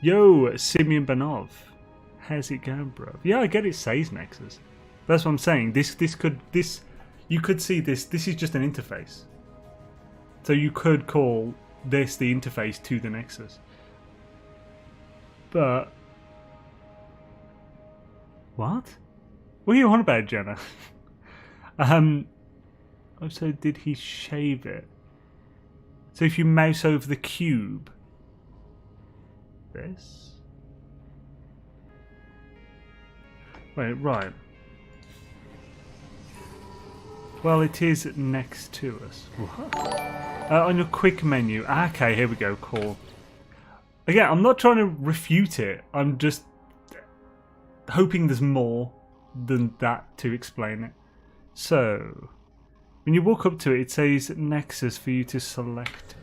Yo, Simeon Banov. How's it going, bro? Yeah, I get it says Nexus. That's what I'm saying. You could see this is just an interface. So you could call this the interface to the Nexus. But... What? What are you on about, Jenna? So did he shave it? So if you mouse over the cube... This? Wait, right. Well, it is next to us. What? On your quick menu. Okay, here we go. Cool. Again, I'm not trying to refute it. I'm just hoping there's more than that to explain it. So, when you walk up to it, it says Nexus for you to select.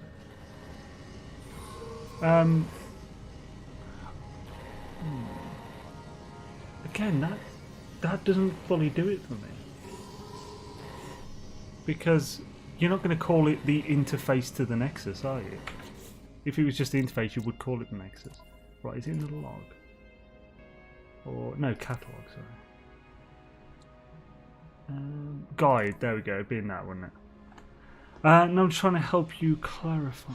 Again, that doesn't fully do it for me. Because you're not going to call it the interface to the Nexus, are you? If it was just the interface, you would call it the Nexus. Right, is it in the log? Or, no, catalog, sorry. Guide, there we go, it'd be in that, wouldn't it? Now I'm trying to help you clarify.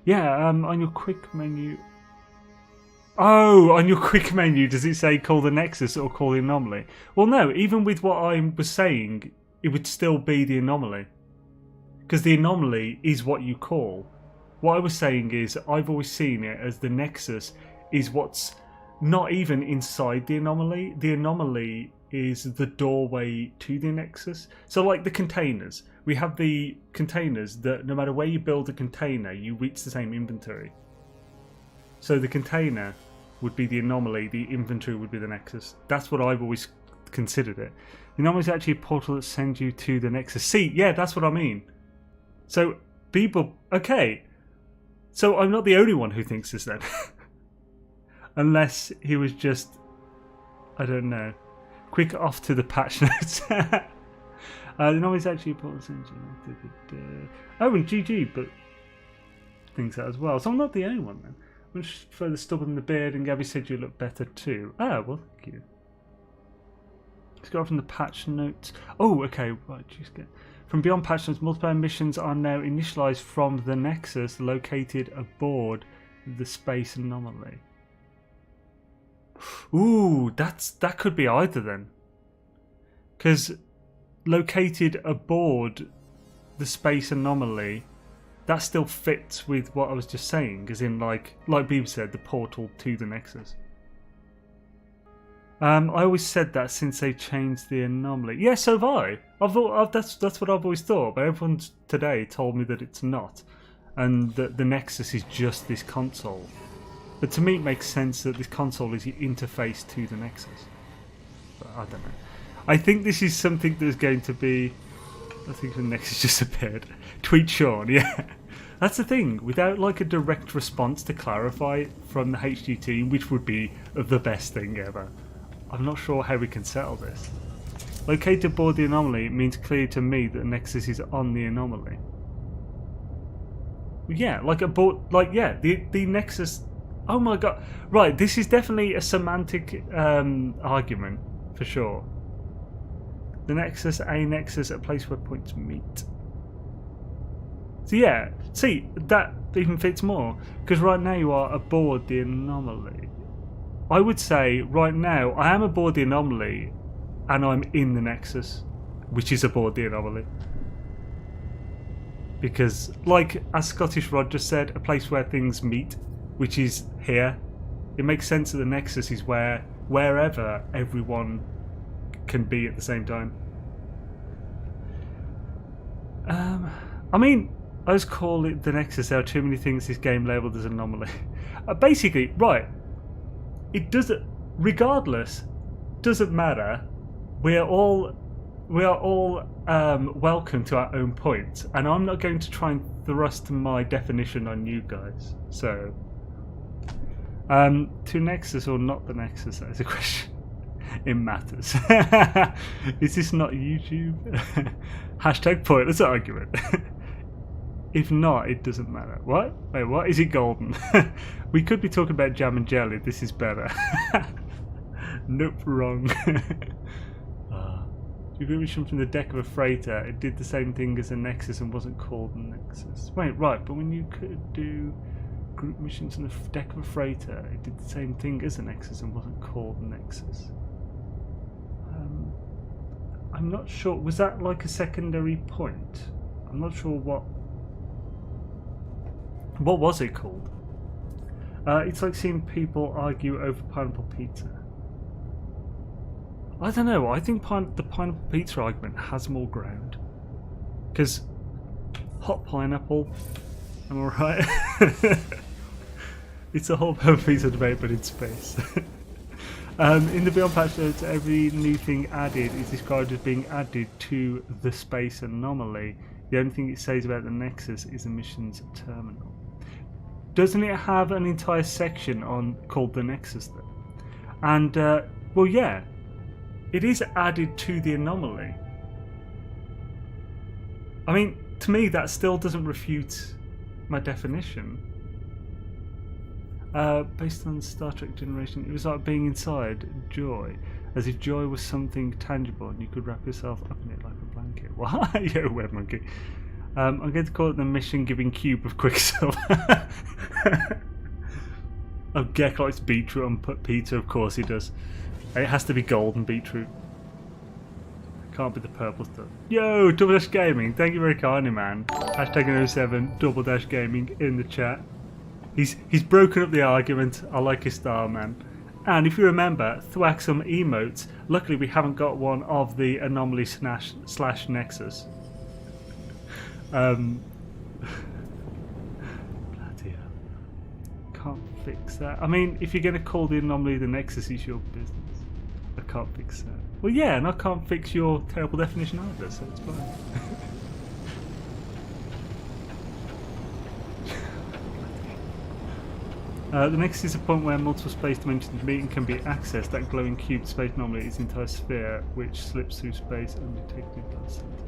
Yeah, on your quick menu... Oh, on your quick menu, does it say call the Nexus or call the anomaly? Well, no, even with what I was saying, it would still be the anomaly. Because the anomaly is what you call. What I was saying is, I've always seen it as the Nexus is what's not even inside the anomaly. The anomaly is the doorway to the Nexus. So like the containers. We have the containers that no matter where you build a container, you reach the same inventory. So the container would be the anomaly, the inventory would be the Nexus. That's what I've always considered it. The anomaly is actually a portal that sends you to the Nexus. See, yeah, that's what I mean. So people, okay. So I'm not the only one who thinks this then. Unless he was just, I don't know. Quick off to the patch notes. The anomaly is actually a portal that sends you. Oh, and GG, but thinks that as well. So I'm not the only one then. Much further stubble in the beard, and Gabby said you look better too. Oh, well, thank you. Let's go from the patch notes. Oh, okay, right, just get... From beyond patch notes, multiple missions are now initialized from the Nexus located aboard the space anomaly. Ooh, that could be either then. Because located aboard the space anomaly, that still fits with what I was just saying, as in like Beaver said, the portal to the Nexus. I always said that since they changed the anomaly. Yeah, so have I. That's what I've always thought, but everyone today told me that it's not, and that the Nexus is just this console. But to me, it makes sense that this console is the interface to the Nexus. But I don't know. I think this is something that's going to be. I think the Nexus just appeared. Tweet Sean, yeah. That's the thing. Without like a direct response to clarify from the HG team, which would be the best thing ever. I'm not sure how we can settle this. Located aboard the anomaly means clear to me that the Nexus is on the anomaly. Yeah, like aboard, like yeah, the Nexus. Oh my god! Right, this is definitely a semantic argument for sure. The Nexus, a Nexus, a place where points meet. So yeah, see that even fits more because right now you are aboard the anomaly. I would say right now I am aboard the anomaly and I'm in the Nexus, which is aboard the anomaly. Because, like as Scottish Rod just said, a place where things meet, which is here. It makes sense that the Nexus is wherever everyone can be at the same time. I mean, I just call it the Nexus. There are too many things this game labelled as an anomaly. Basically, right. It doesn't. Regardless, doesn't matter. We are all welcome to our own points, and I'm not going to try and thrust my definition on you guys. So, to Nexus or not the Nexus? That is a question. It matters. Is this not YouTube? Hashtag pointless argument. If not, it doesn't matter. What? Wait, what? Is it golden? We could be talking about jam and jelly. This is better. Nope, wrong. You group mission from the deck of a freighter. It did the same thing as a Nexus and wasn't called a Nexus. Wait, right, but when you could do group missions from the deck of a freighter, it did the same thing as a Nexus and wasn't called a Nexus. I'm not sure. Was that like a secondary point? I'm not sure what was it called? It's like seeing people argue over pineapple pizza. I don't know. I think the pineapple pizza argument has more ground. Because hot pineapple, am I right? It's a whole pizza debate, but in space. In the Beyond patch notes, every new thing added is described as being added to the space anomaly. The only thing it says about the Nexus is emissions terminal. Doesn't it have an entire section called the Nexus though? And well, yeah, it is added to the anomaly. I mean, to me, that still doesn't refute my definition. Based on Star Trek Generation, it was like being inside joy, as if joy was something tangible and you could wrap yourself up in it like a blanket. Why? Yo, web monkey. I'm going to call it the mission-giving cube of Quicksilver. Oh, Gek likes beetroot on pizza, of course he does. It has to be golden beetroot. It can't be the purple stuff. Yo, Double Dash Gaming, thank you very kindly, man. Hashtag 07 Double Dash Gaming in the chat. He's broken up the argument. I like his style, man. And if you remember, thwack some emotes. Luckily, we haven't got one of the anomaly slash Nexus. Bloody hell. Can't fix that. I mean, if you're going to call the anomaly the Nexus, it's your business. I can't fix that. Well, yeah, and I can't fix your terrible definition either, so it's fine. The Nexus is a point where multiple space dimensions meet and can be accessed. That glowing cube space anomaly is an entire sphere which slips through space undetected by the center.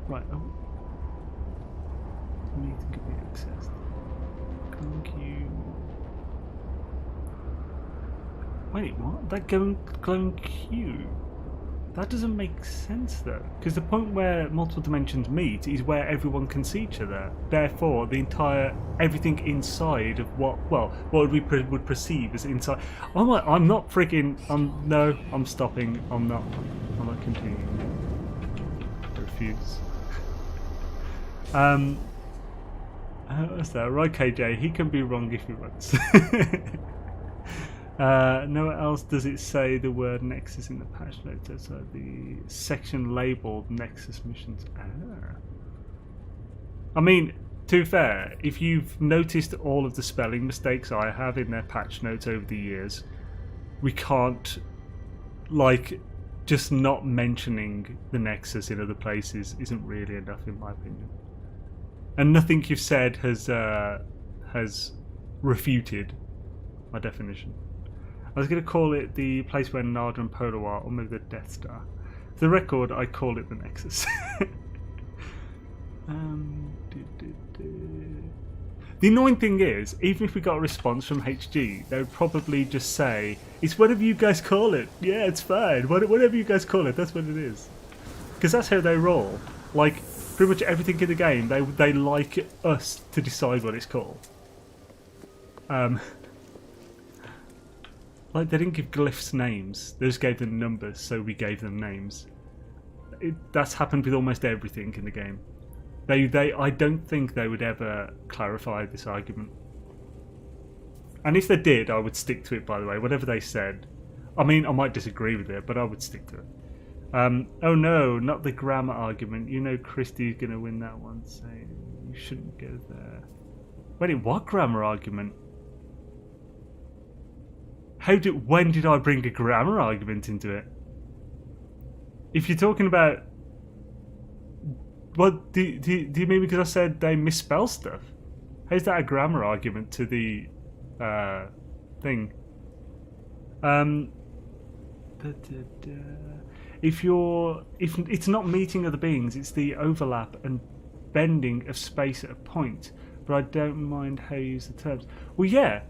Right, oh. Meet and can be accessed. Glowing cube. Wait, what? That glowing cube? That doesn't make sense though, because the point where multiple dimensions meet is where everyone can see each other. Therefore, everything inside of what we would perceive as inside. I'm not freaking. No, I'm stopping. I'm not continuing. I refuse. What's that? Right, KJ. He can be wrong if he wants. Nowhere else does it say the word Nexus in the patch notes outside the section labelled Nexus missions. I mean, to be fair, if you've noticed all of the spelling mistakes I have in their patch notes over the years, we can't, like, just not mentioning the Nexus in other places isn't really enough in my opinion. And nothing you've said has refuted my definition. I was going to call it the place where Nada and Polar are, or maybe the Death Star. For the record, I call it the Nexus. The annoying thing is, even if we got a response from HG, they would probably just say, it's whatever you guys call it. Yeah, it's fine. Whatever you guys call it, that's what it is. Because that's how they roll. Like, pretty much everything in the game, they like us to decide what it's called. Like, they didn't give glyphs names. They just gave them numbers, so we gave them names. That's happened with almost everything in the game. I don't think they would ever clarify this argument. And if they did, I would stick to it, by the way. Whatever they said. I mean, I might disagree with it, but I would stick to it. Oh no, not the grammar argument. You know Christie's going to win that one, so you shouldn't go there. Wait, what grammar argument? When did I bring a grammar argument into it? If you're talking about... What, do you mean because I said they misspell stuff? How's that a grammar argument to the thing? If it's not meeting other beings, it's the overlap and bending of space at a point. But I don't mind how you use the terms. Well, yeah.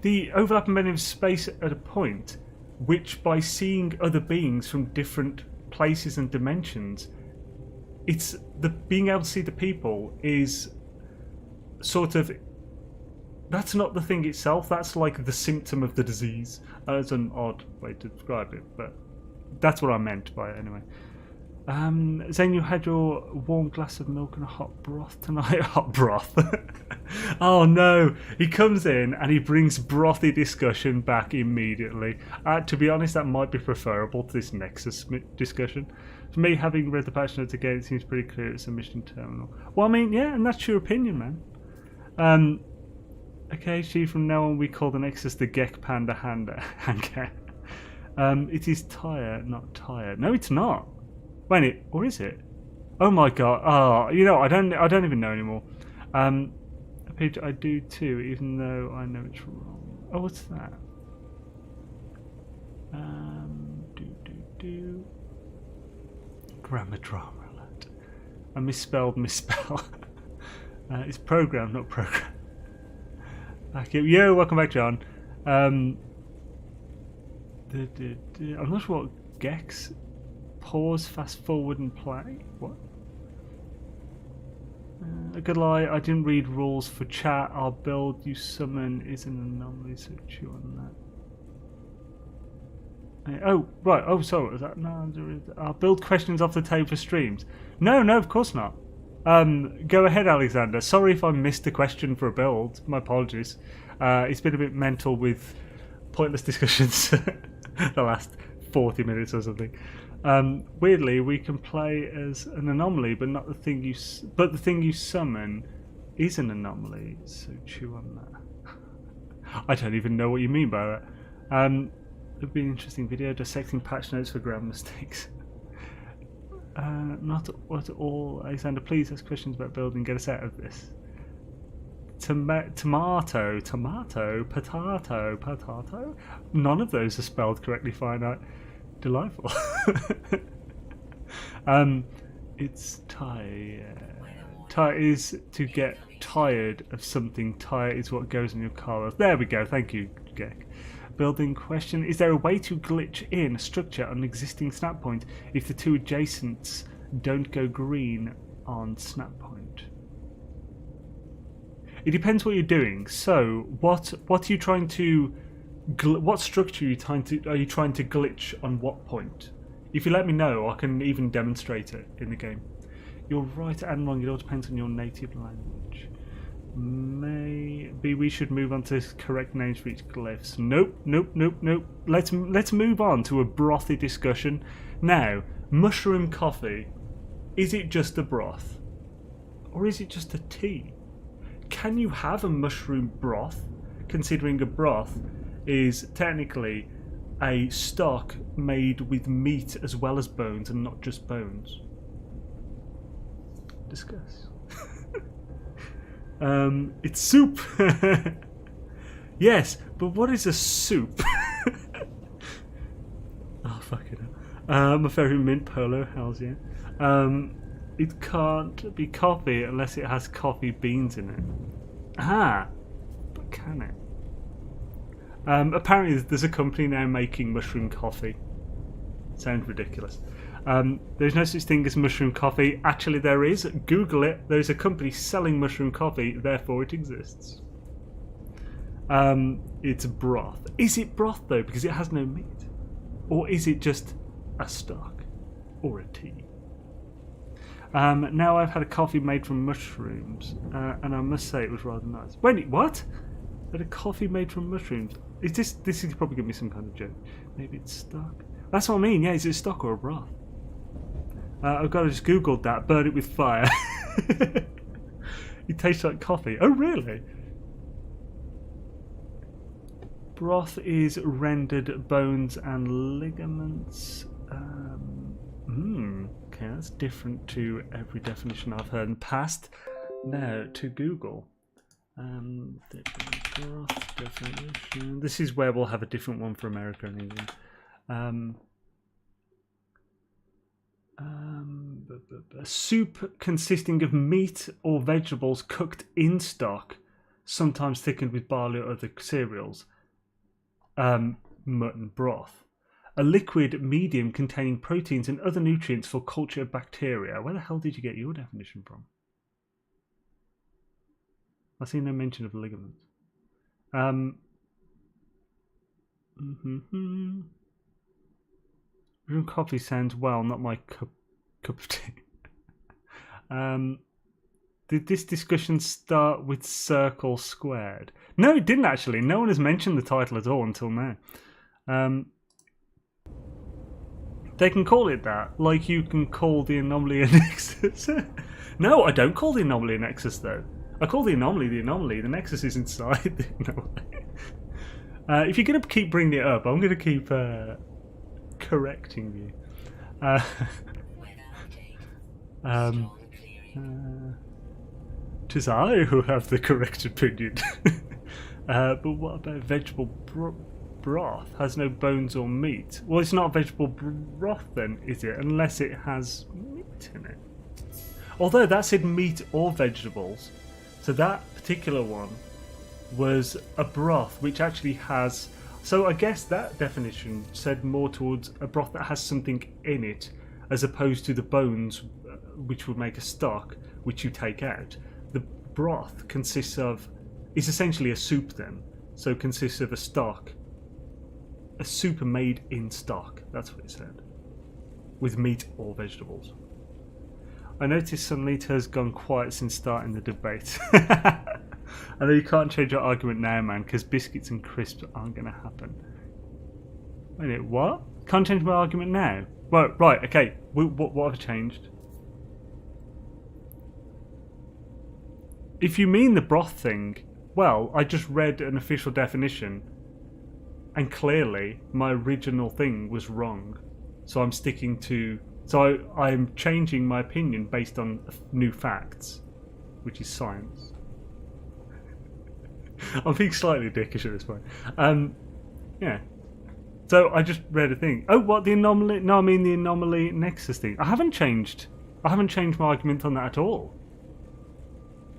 The overlap and bending of space at a point, which by seeing other beings from different places and dimensions, it's the being able to see the people is sort of, that's not the thing itself, that's like the symptom of the disease. That's an odd way to describe it, but that's what I meant by it anyway. Xaine, you had your warm glass of milk and a hot broth tonight. Hot broth. Oh no, he comes in and he brings brothy discussion back immediately. To be honest, that might be preferable to this Nexus discussion. For me, having read the patch notes again, it seems pretty clear it's a mission terminal. Well, I mean, yeah, and that's your opinion, man. Okay, she, from now on we call the Nexus the Gek Panda hangar. It is tire, not tired. No, it's not. Wait, or is it? Oh my god. Oh, you know, I don't even know anymore. A page I do too, even though I know it's wrong. Oh, what's that? Grammar drama alert. I misspell. It's program, not program. Okay, yo, welcome back, John. I'm not sure what Gex. Pause, fast forward, and play. What? A good lie. I didn't read rules for chat. Our build you summon is an anomaly, so chew on that. Oh, right. Oh, sorry. Was that no? Our build questions off the table for streams. No, of course not. Go ahead, Alexander. Sorry if I missed the question for a build. My apologies. It's been a bit mental with pointless discussions the last 40 minutes or something. Weirdly, we can play as an anomaly, but not the thing you. But the thing you summon is an anomaly. So chew on that. I don't even know what you mean by that. It'd be an interesting video dissecting patch notes for grammar mistakes. Not at all, Alexander. Please ask questions about building. Get us out of this. Tomato, potato. None of those are spelled correctly. Finite. Delightful. It's tired. Tired is to get tired of something. Tired is what goes in your car. There we go. Thank you, Gek. Building question: is there a way to glitch in a structure on an existing snap point if the two adjacents don't go green on snap point? It depends what you're doing. So, what are you trying to? What structure are you trying to glitch on what point? If you let me know, I can even demonstrate it in the game. You're right and wrong. It all depends on your native language. Maybe we should move on to correct names for each glyphs. Nope. Let's move on to a brothy discussion. Now, mushroom coffee. Is it just a broth? Or is it just a tea? Can you have a mushroom broth, considering a broth is technically a stock made with meat as well as bones and not just bones? Discuss. It's soup. Yes, but what is a soup? Oh, fucking hell. My favourite mint polo, hells yeah. It can't be coffee unless it has coffee beans in it. Ah, but can it? Apparently there's a company now making mushroom coffee. Sounds ridiculous. There's no such thing as mushroom coffee. Actually there is. Google it. There's a company selling mushroom coffee, therefore it exists. It's broth. Is it broth though, because it has no meat? Or is it just a stock? Or a tea? Now I've had a coffee made from mushrooms, and I must say it was rather nice. Wait, what? Had a coffee made from mushrooms? Is this is probably going to be some kind of joke. Maybe it's stock. That's what I mean. Yeah, is it stock or a broth? I've got to just Googled that. Burn it with fire. It tastes like coffee. Oh, really? Broth is rendered bones and ligaments. Okay, that's different to every definition I've heard in the past. Now to Google. Broth definition. This is where we'll have a different one for America and England. A soup consisting of meat or vegetables cooked in stock, sometimes thickened with barley or other cereals. Mutton broth. A liquid medium containing proteins and other nutrients for culture of bacteria. Where the hell did you get your definition from? I see no mention of ligaments. Room coffee sounds well, not my cup of tea. Did this discussion start with circle squared? No, it didn't actually. No one has mentioned the title at all until now. They can call it that, like you can call the anomaly a nexus. No, I don't call the anomaly a nexus though. I call the anomaly the anomaly. The nexus is inside the anomaly. If you're going to keep bringing it up, I'm going to keep correcting you. Tis I who have the correct opinion. But what about vegetable broth? Has no bones or meat. Well, it's not vegetable broth then, is it? Unless it has meat in it. Although that said meat or vegetables. So that particular one was a broth which actually has... So I guess that definition said more towards a broth that has something in it, as opposed to the bones, which would make a stock, which you take out. The broth consists of... It's essentially a soup then. So it consists of a stock. A soup made in stock. That's what it said. With meat or vegetables. I noticed Sunlita has gone quiet since starting the debate. I know you can't change your argument now, man, because biscuits and crisps aren't going to happen. Wait a minute, what? Can't change my argument now? Well, right, okay. What have I changed? If you mean the broth thing, well, I just read an official definition, and clearly my original thing was wrong. So I'm sticking to... So I'm changing my opinion based on new facts, which is science. I'm being slightly dickish at this point. Yeah. So I just read a thing. Oh, what, the anomaly? No, I mean the anomaly nexus thing. I haven't changed my argument on that at all.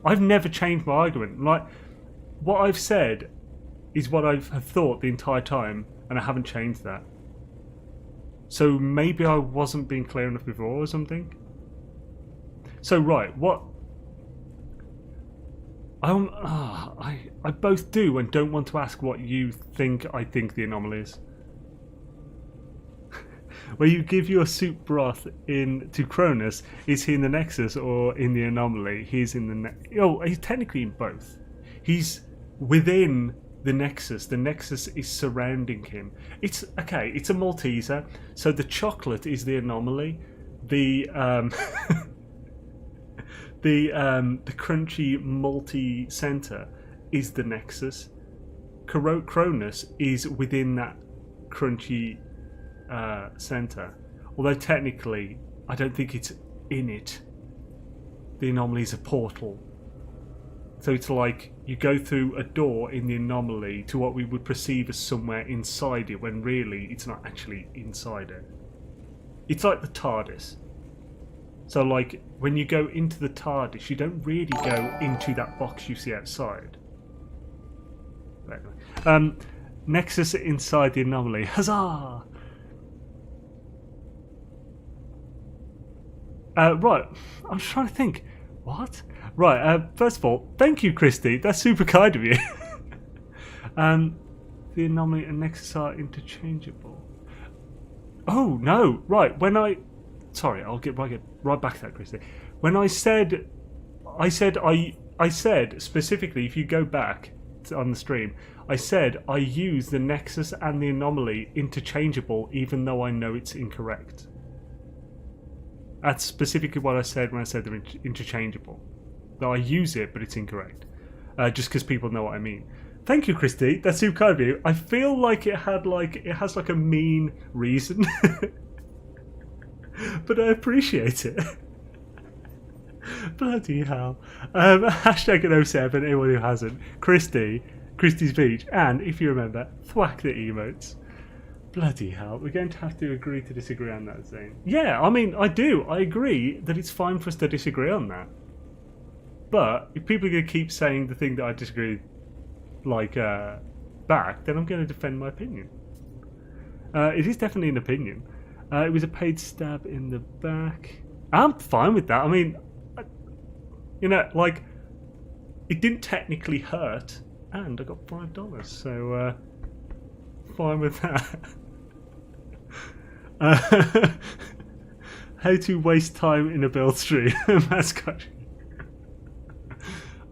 I've never changed my argument. Like, what I've said is what I've thought the entire time, and I haven't changed that. So maybe I wasn't being clear enough before or something. So right, what... I both do and don't want to ask what you think I think the anomaly is. Where you give your soup broth to Cronus, is he in the Nexus or in the anomaly? He's in the... Oh, he's technically in both. He's within the Nexus. The Nexus is surrounding him. It's okay, it's a Malteser. So the chocolate is the anomaly. The the crunchy malty center is the Nexus. Cronus is within that crunchy center. Although technically, I don't think it's in it. The anomaly is a portal. So it's like you go through a door in the anomaly to what we would perceive as somewhere inside it, when really it's not actually inside it. It's like the TARDIS. So like when you go into the TARDIS, you don't really go into that box you see outside. Anyway. Nexus inside the anomaly. Huzzah! Right, I'm just trying to think. What? Right, first of all, thank you, Christy. That's super kind of you. The anomaly and Nexus are interchangeable. Oh, no. Right, when I... Sorry, I'll get right back to that, Christy. When I said specifically, if you go back on the stream, I said I use the Nexus and the anomaly interchangeable, even though I know it's incorrect. That's specifically what I said when I said they're interchangeable. That I use it, but it's incorrect. Just because people know what I mean. Thank you, Christy. That's super kind of you. I feel like it has a mean reason, but I appreciate it. Bloody hell. Hashtag an 07, anyone who hasn't. Christy's Beach, and if you remember, thwack the emotes. Bloody hell, we're going to have to agree to disagree on that, Xaine. Yeah, I mean, I do. I agree that it's fine for us to disagree on that. But if people are going to keep saying the thing that I disagree, back, then I'm going to defend my opinion. It is definitely an opinion. It was a paid stab in the back. I'm fine with that. I mean, it didn't technically hurt, and I got $5, so fine with that. How to waste time in a build stream. Mascot.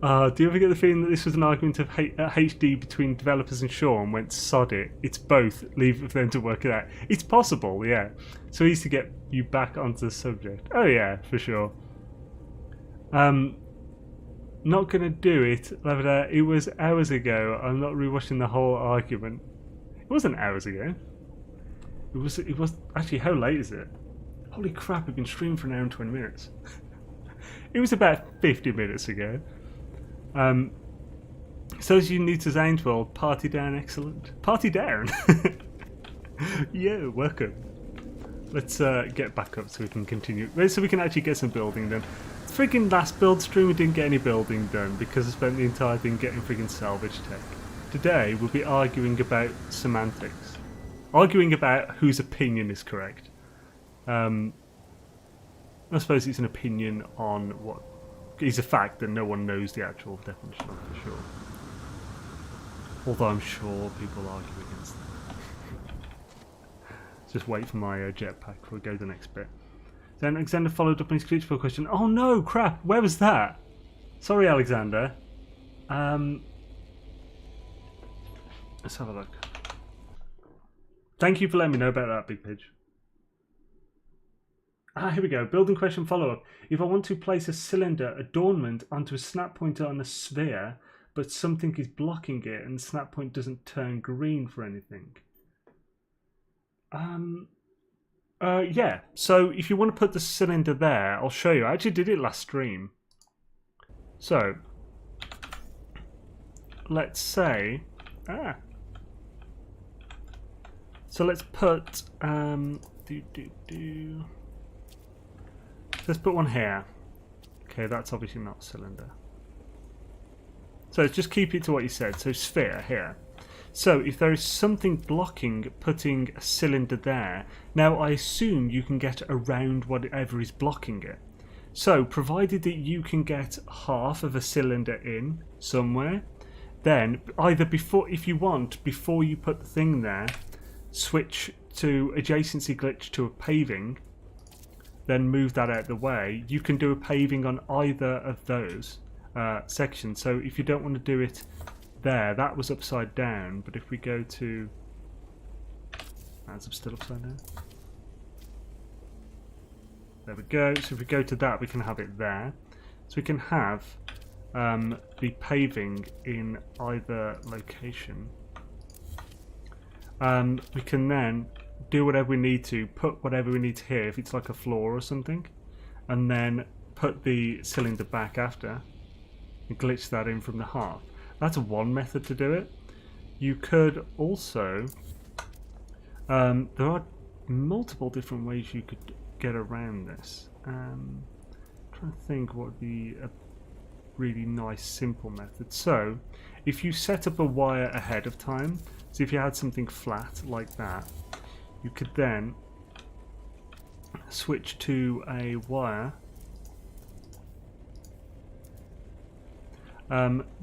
Do you ever get the feeling that this was an argument of HD between developers and Sean went sod it? It's both. Leave it for them to work it out. It's possible, yeah. So easy to get you back onto the subject. Oh yeah, for sure. Not gonna do it. It was hours ago. I'm not rewatching the whole argument. It wasn't hours ago. It was actually. How late is it? Holy crap! We've been streaming for an hour and 20 minutes. It was about 50 minutes ago. So as you new to Xaine's world, party down, excellent. Party down. Yeah, welcome. Let's get back up so we can continue. So we can actually get some building done. Friggin' last build stream we didn't get any building done because I spent the entire thing getting friggin' salvage tech. Today we'll be arguing about semantics. Arguing about whose opinion is correct. I suppose it's an opinion on what is a fact that no one knows the actual definition of for sure. Although I'm sure people argue against that. Just wait for my jetpack before we go to the next bit. Then Alexander followed up on his Glitchville question. Oh no, crap! Where was that? Sorry, Alexander. Let's have a look. Thank you for letting me know about that, Big Pidge. Here we go. Building question follow-up. If I want to place a cylinder adornment onto a snap pointer on a sphere, but something is blocking it and the snap point doesn't turn green for anything. Yeah. So if you want to put the cylinder there, I'll show you. I actually did it last stream. So let's say, so let's put let's put one here. Okay, that's obviously not a cylinder. So just keep it to what you said. So sphere here. So if there is something blocking putting a cylinder there, now I assume you can get around whatever is blocking it. So provided that you can get half of a cylinder in somewhere, then either before, if you want, before you put the thing there, switch to adjacency glitch to a paving, then move that out the way. You can do a paving on either of those sections. So if you don't want to do it there, that was upside down, but if we go to, that's still upside down. There we go. So if we go to that, we can have it there. So we can have the paving in either location. We can then do whatever we need to, put whatever we need to here, if it's like a floor or something, and then put the cylinder back after and glitch that in from the half. That's one method to do it. You could also, there are multiple different ways you could get around this. I'm trying to think what would be a really nice simple method. So if you set up a wire ahead of time, so if you had something flat like that, you could then switch to a wire,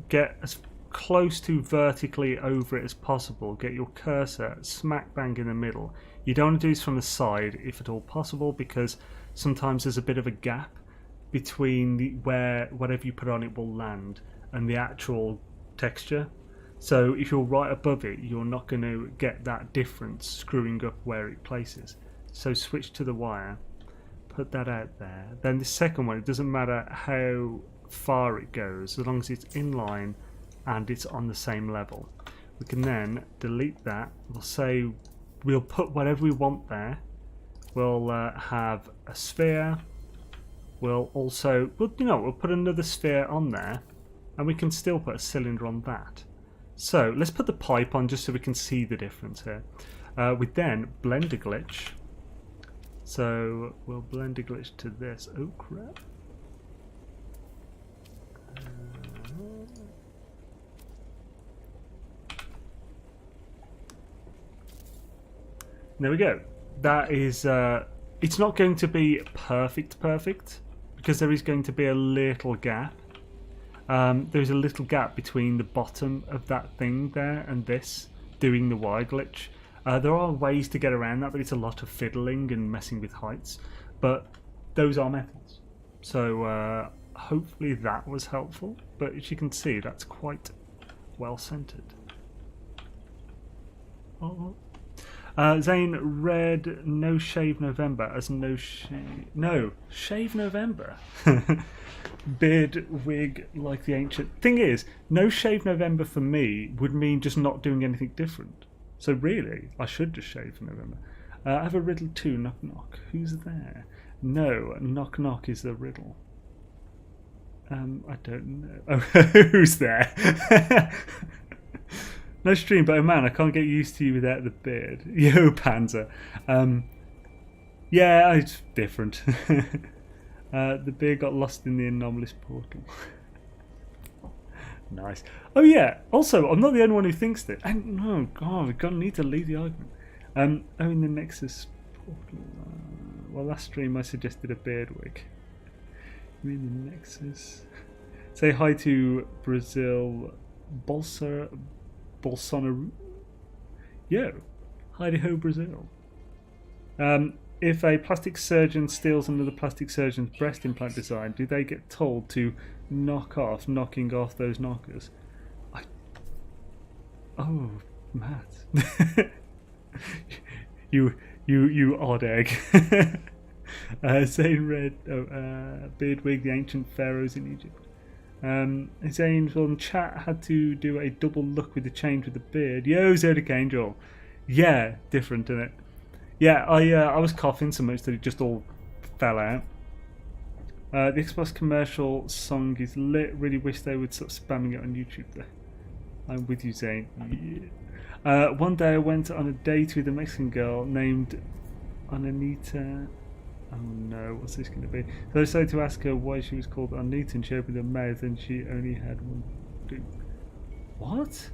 get as close to vertically over it as possible, get your cursor smack bang in the middle. You don't want to do this from the side if at all possible, because sometimes there's a bit of a gap between where whatever you put on it will land and the actual texture. So if you're right above it, you're not going to get that difference screwing up where it places. So switch to the wire, put that out there. Then the second one, it doesn't matter how far it goes, as long as it's in line and it's on the same level. We can then delete that. We'll say we'll put whatever we want there. We'll have a sphere. We'll also, we'll put another sphere on there, and we can still put a cylinder on that. So let's put the pipe on just so we can see the difference here. We then blend a glitch. So we'll blend a glitch to this. Oh crap. There we go. That is, it's not going to be perfect, because there is going to be a little gap. There's a little gap between the bottom of that thing there and this, doing the wire glitch. There are ways to get around that, but it's a lot of fiddling and messing with heights. but those are methods. So hopefully that was helpful. But as you can see, that's quite well centered. Oh. Xaine read No Shave November as Shave November. Beard wig like the ancient. Thing is, No Shave November for me would mean just not doing anything different. So really, I should just shave for November. I have a riddle too, knock knock. Who's there? No, knock knock is the riddle. I don't know. Oh, who's there? No stream, but oh man, I can't get used to you without the beard. Yo, Panzer. Yeah, it's different. The beard got lost in the anomalous portal. Nice. Oh yeah, also, I'm not the only one who thinks that. And no, God, we're going to need to leave the argument. In the Nexus portal. Well, last stream I suggested a beard wig. You mean the Nexus? Say hi to Brazil Bolsonaro. Yo, hi ho Brazil. If a plastic surgeon steals another plastic surgeon's breast implant design, do they get told to knocking off those knockers? Oh, Matt. you odd egg. Xaine read Beardwig, the ancient pharaohs in Egypt. Xaine from chat had to do a double look with the change with the beard. Yo, Zodiac Angel. Yeah, different, isn't it? Yeah, I was coughing so much that it just all fell out. The Xbox commercial song is lit. Really wish they would stop spamming it on YouTube there. I'm with you, Xaine. Yeah. One day I went on a date with a Mexican girl named Anita. Oh no, what's this going to be? So I decided to ask her why she was called Anita, and she opened her mouth and she only had one tooth. What?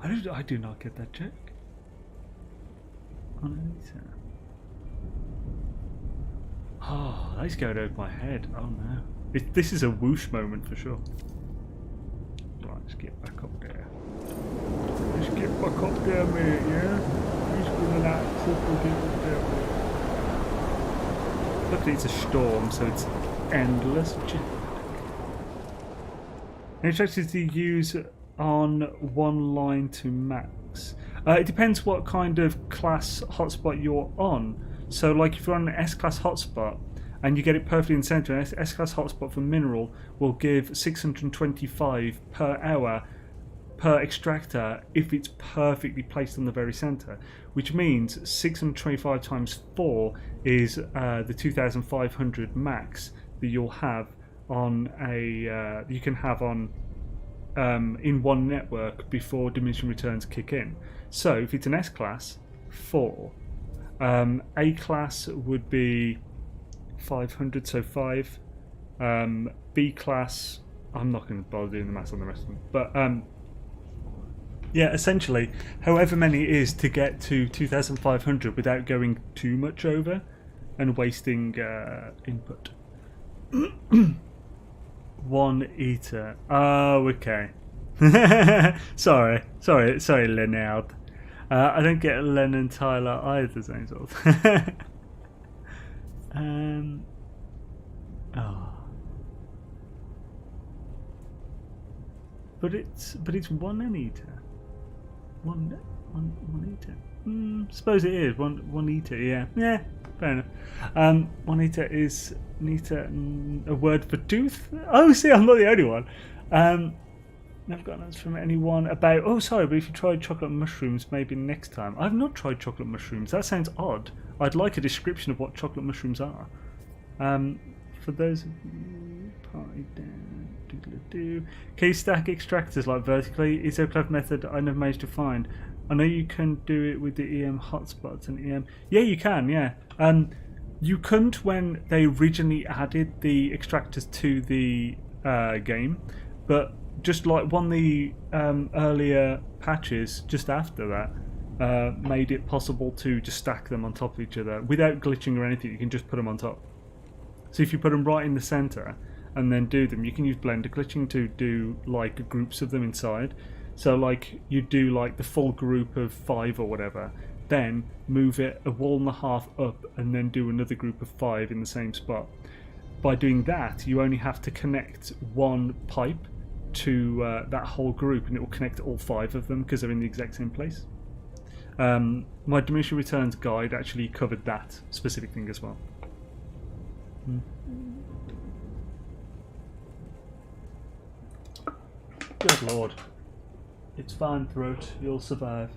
I do not get that joke. Anita. Oh, that's going over my head. Oh no. This is a whoosh moment for sure. Right, let's get back up there. Let's get back up there, mate, yeah? Who's gonna like proper get up there, mate? Luckily it's a storm, so it's endless. Instructions to use on one line to max. It depends what kind of class hotspot you're on. So like if you're on an S-class hotspot and you get it perfectly in the center, an S-class hotspot for mineral will give 625 per hour per extractor if it's perfectly placed on the very center, which means 625 times 4 is the 2500 max that you'll have on a you can have on in one network before diminishing returns kick in. So if it's an S class, 4. A class would be 500, so 5. B class, I'm not going to bother doing the maths on the rest of them, but yeah, essentially, however many it is to get to 2500 without going too much over and wasting input. One eater. Oh, okay. sorry, Leonard. I don't get Len and Tyler either, same sort of. Oh. But it's one Anita. One eater. Suppose it is one eater. Yeah, fair enough. One eater is Nita, a word for tooth. Oh, see, I'm not the only one. Never got an answer from anyone about. Oh, sorry, but if you tried chocolate mushrooms, maybe next time. I've not tried chocolate mushrooms. That sounds odd. I'd like a description of what chocolate mushrooms are. For those of you, party down. Can you stack extractors like vertically? Is there a clever method I never managed to find? I know you can do it with the EM hotspots and EM. Yeah, you can. Yeah. You couldn't when they originally added the extractors to the game, but just like one of the earlier patches just after that made it possible to just stack them on top of each other without glitching or anything. You can just put them on top. So if you put them right in the center and then do them, you can use blender glitching to do like groups of them inside. So like you do like the full group of 5 or whatever, then move it a wall and a half up and then do another group of 5 in the same spot. By doing that, you only have to connect one pipe to that whole group, and it will connect all 5 of them because they're in the exact same place. My diminishing returns guide actually covered that specific thing as well. Good lord. It's fine, throat. You'll survive.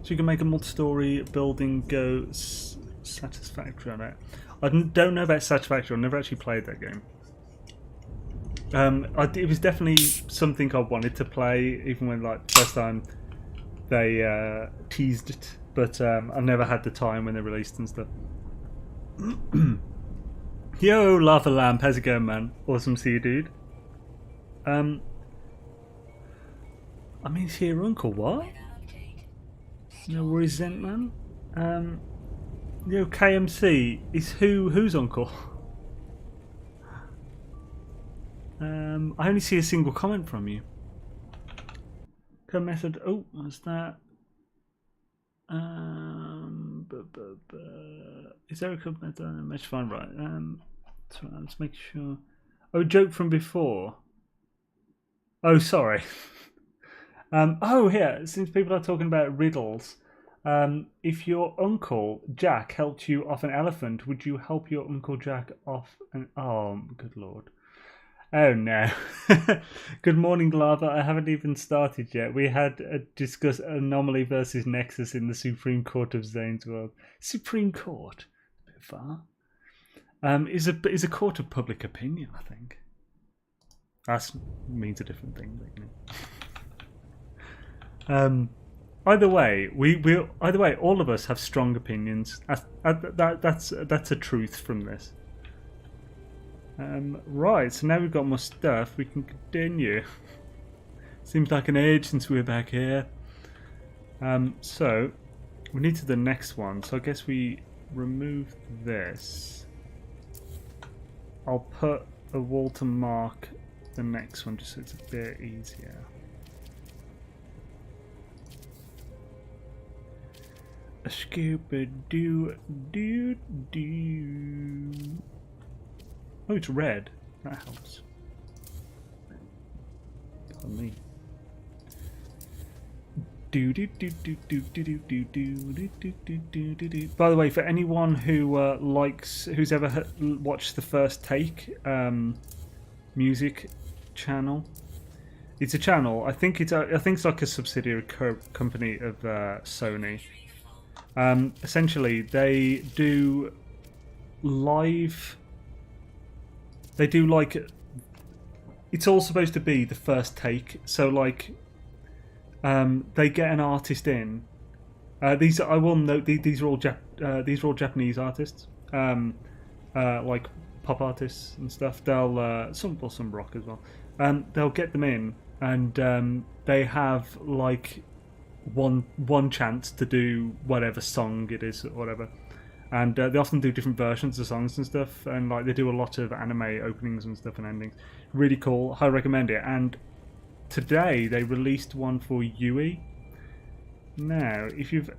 So you can make a multi-story building go satisfactory on it. I don't know about satisfactory. I've never actually played that game. It was definitely something I wanted to play, even when like the first time they teased it. But I've never had the time when they released and stuff. Yo, Lava Lamp, how's it going, man? Awesome to see you, dude. I mean, it's your uncle, what? No worries, Zentman. Yo, KMC, is whose uncle? I only see a single comment from you. Code method. Oh, what's that? Is there a code method? Mesh fine, right? So let's make sure. Oh, joke from before. Oh, sorry. Oh, here, since people are talking about riddles, if your Uncle Jack helped you off an elephant, would you help your Uncle Jack off an... Oh, good lord. Oh, no. Good morning, Lava. I haven't even started yet. We had discussed Anomaly versus Nexus in the Supreme Court of Xaine's world. Supreme Court? A bit far. Is a court of public opinion, I think. That means a different thing, but, you know. Either way, either way, all of us have strong opinions. That's a truth from this. Right, so now we've got more stuff. We can continue. Seems like an age since we were back here. So we need to the next one. So I guess we remove this. I'll put a wall to mark the next one just so it's a bit easier. A scuba doo doo doo. Oh, it's red. That helps. Pardon me. By the way, for anyone who who's ever watched the First Take music channel, it's a channel. I think it's like a subsidiary company of Sony. Essentially, they do live. They do like. It's all supposed to be the first take. So like. They get an artist in. These I will note. These are all Japanese artists, like pop artists and stuff. They'll some rock as well. They'll get them in, and they have like one chance to do whatever song it is or whatever. And they often do different versions of songs and stuff. And like they do a lot of anime openings and stuff and endings. Really cool. I recommend it. And today they released one for Yui. Now, if you've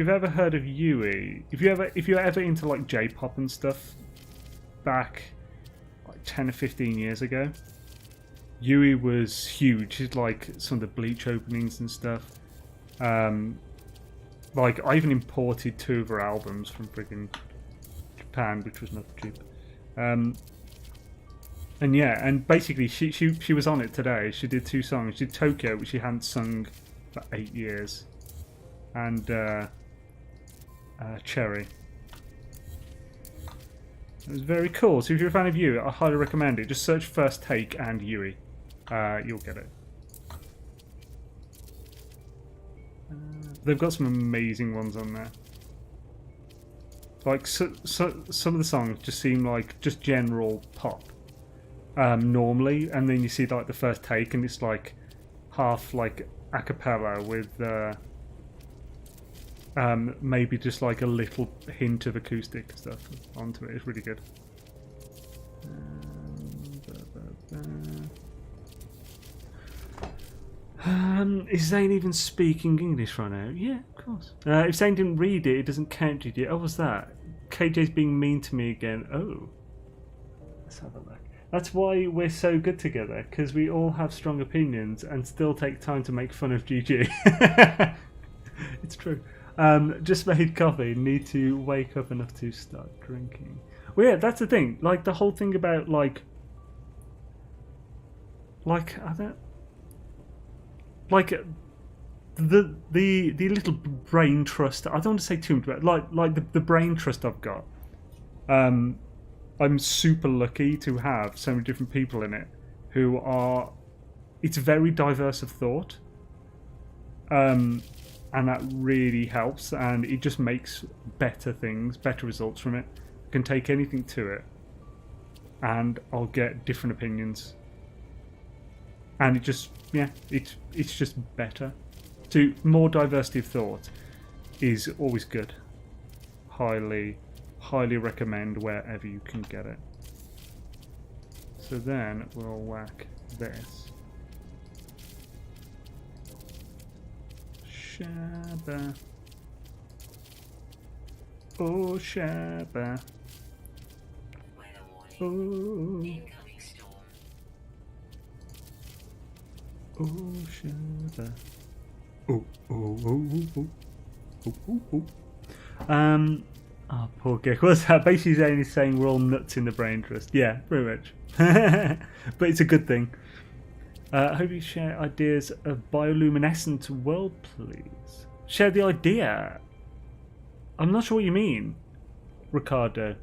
ever heard of Yui, if you're ever into like J-pop and stuff, back like 10 or 15 years ago, Yui was huge. It's like some of the Bleach openings and stuff. Like I even imported 2 of her albums from friggin' Japan, which was not cheap. And yeah, and basically she was on it today. She did 2 songs. She did Tokyo, which she hadn't sung for 8 years, and Cherry. It was very cool. So if you're a fan of Yui, I highly recommend it. Just search First Take and Yui. You'll get it. They've got some amazing ones on there. Like some of the songs just seem like just general pop. Normally, and then you see like the First Take and it's like half like a cappella with maybe just like a little hint of acoustic stuff onto it. It's really good. Is Xaine even speaking English right now? Yeah, of course. If Xaine didn't read it, it doesn't count, did you? Oh, what's that? KJ's being mean to me again. Oh. Let's have a look. That's why we're so good together, because we all have strong opinions and still take time to make fun of GG. It's true. Just made coffee. Need to wake up enough to start drinking. Well, yeah, that's the thing. Like, the whole thing about, like I don't... Like, the little brain trust... I don't want to say too much about it. Like the brain trust I've got. I'm super lucky to have so many different people in it who are... It's very diverse of thought. And that really helps, and it just makes better things, better results from it. I can take anything to it, and I'll get different opinions. And it just, yeah, it's just better. More diversity of thought is always good. Highly recommend wherever you can get it. So then we'll whack this. Shabba. Oh, Shabba. Oh. Oh, Shabba. Oh, oh, oh, oh, oh, oh, oh. Oh, poor Gek. What's that? Basically, Xaine is saying we're all nuts in the brain trust. Yeah, pretty much. But it's a good thing. I hope you share ideas of bioluminescent world, please. Share the idea. I'm not sure what you mean, Ricardo.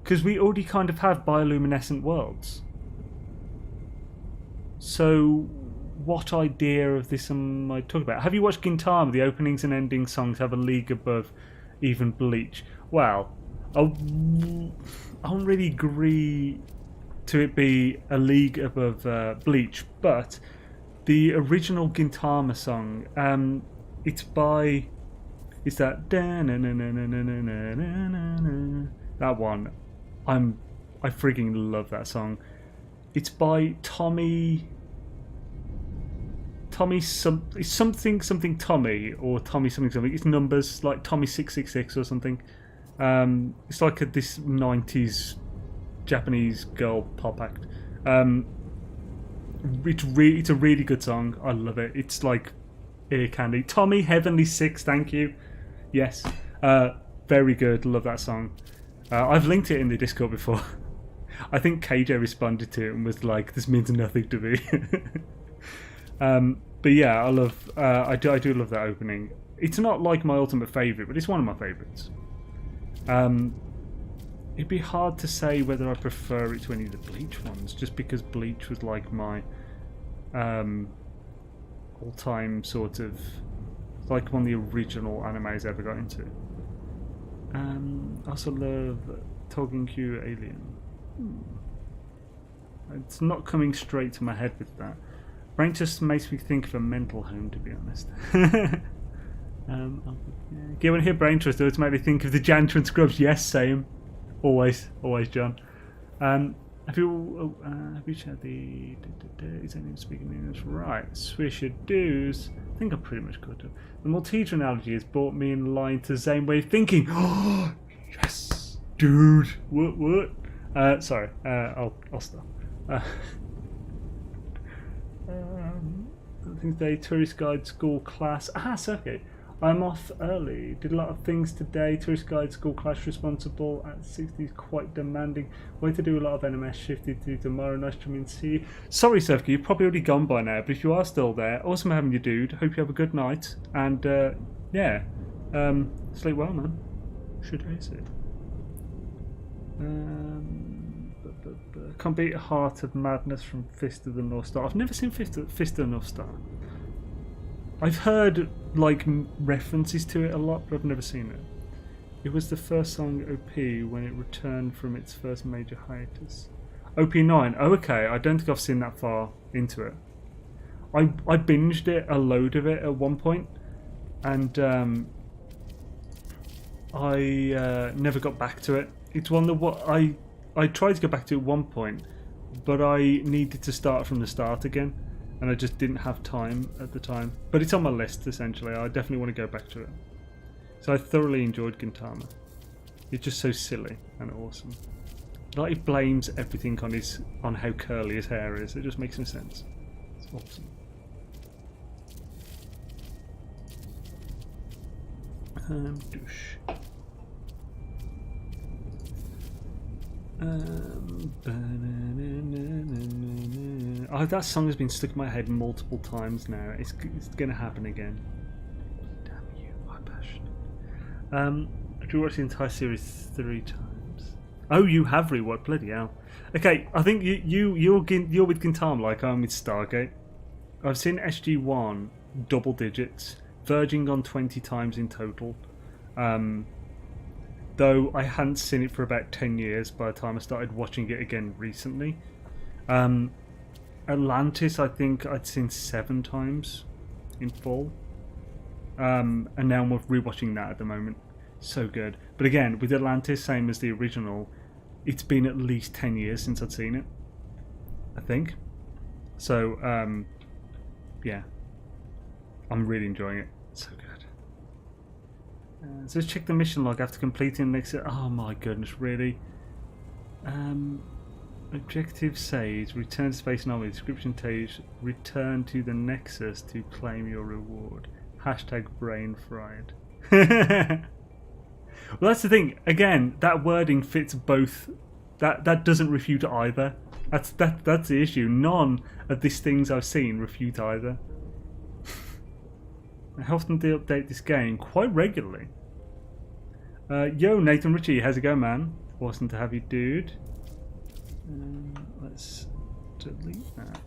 Because we already kind of have bioluminescent worlds. So, what idea of this am I talking about? Have you watched Gintama? The openings and ending songs have a league above even Bleach. Well, I won't really agree to it be a league above Bleach, but the original Gintama song, it's by... It's that... That one. I frigging love that song. It's by Tommy... It's something Tommy, or Tommy something. It's numbers, like Tommy 666 or something. It's like this 90s Japanese girl pop act. It's a really good song. I love it. It's like ear candy. Tommy Heavenly 6, thank you. Yes. Very good. Love that song. I've linked it in the Discord before. I think KJ responded to it and was like, this means nothing to me. But yeah, I do love that opening. It's not like my ultimate favourite, but it's one of my favourites. It'd be hard to say whether I prefer it to any of the Bleach ones, just because Bleach was like my all-time sort of, like one of the original animes I ever got into. I also love Togenkyu Alien. It's not coming straight to my head with that. Brain just makes me think of a mental home, to be honest. Yeah. When I hear Brain Trust, I automatically think of the janitor and Scrubs. Yes, same. Always, John. Have you shared the... Is anyone speaking English? Right, Swisher-doos. I think I'm pretty much caught up. The Malteser analogy has brought me in line to Xaine way of thinking. Oh, yes! Dude! What? Sorry, I'll stop. I think they tourist guide school class. So okay. I'm off early. Did a lot of things today. Tourist guide school class responsible at 60 is quite demanding. Way to do a lot of NMS shifted to tomorrow. Nice to meet and see you. Sorry, Sefka, you've probably already gone by now, but if you are still there, awesome having you, dude. Hope you have a good night. And yeah, sleep well, man. Should I say? Can't beat Heart of Madness from Fist of the North Star. I've never seen Fist of the North Star. I've heard like references to it a lot, but I've never seen it. It was the first song OP when it returned from its first major hiatus. OP9. Oh, okay. I don't think I've seen that far into it. I binged it, a load of it at one point, and I never got back to it. It's one that I tried to go back to at one point, but I needed to start from the start again. and I just didn't have time at the time. But it's on my list, essentially. I definitely want to go back to it. So I thoroughly enjoyed Gintama. It's just so silly and awesome. Like, he blames everything on how curly his hair is. It just makes no sense. It's awesome. Douche. Oh, that song has been stuck in my head multiple times now. It's going to happen again. Damn you, my passion. Do you watch the entire series 3 times? Oh, you have rewatched. Bloody hell. Okay, I think you're with Gintama like I'm with Stargate. I've seen SG1 double digits, verging on 20 times in total. Though I hadn't seen it for about 10 years by the time I started watching it again recently. Atlantis, I think I'd seen 7 times in full. And now I'm rewatching that at the moment. So good. But again, with Atlantis, same as the original, it's been at least 10 years since I'd seen it, I think. So, yeah. I'm really enjoying it. So good. So let's check the mission log after completing the next... Oh my goodness, really? Objective says, return to Space Anomaly. Description tells, return to the Nexus to claim your reward. Hashtag brain fried. Well, that's the thing. Again, that wording fits both. That doesn't refute either. That's the issue. None of these things I've seen refute either. How often do they update this game? Quite regularly. Yo, Nathan Ritchie, how's it going, man? Awesome to have you, dude. Let's delete that.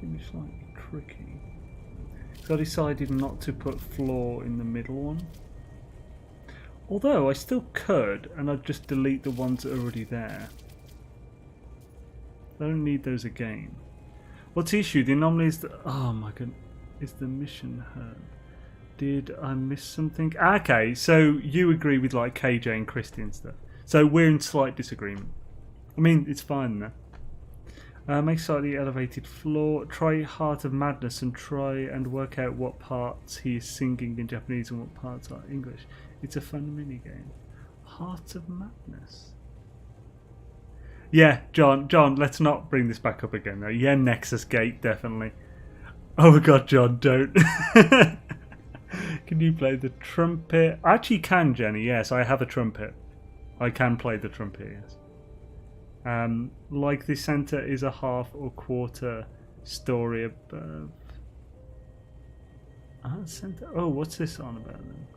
Maybe slightly tricky. So I decided not to put floor in the middle one. Although I still could, and I'd just delete the ones that are already there. I don't need those again. What's the issue? The anomaly is oh my god, is the mission heard? Did I miss something? Okay, so you agree with like KJ and Christy and stuff. So we're in slight disagreement. I mean, it's fine though. Make slightly elevated floor. Try Heart of Madness and try and work out what parts he is singing in Japanese and what parts are English. It's a fun minigame. Heart of Madness. Yeah, John, let's not bring this back up again though. Yeah, Nexus Gate, definitely. Oh my god, John, don't. Can you play the trumpet? I actually can, Jenny, yes, I have a trumpet. I can play the trumpet, yes. Like the centre is a half or quarter story above. Centre. Oh, what's this on about then?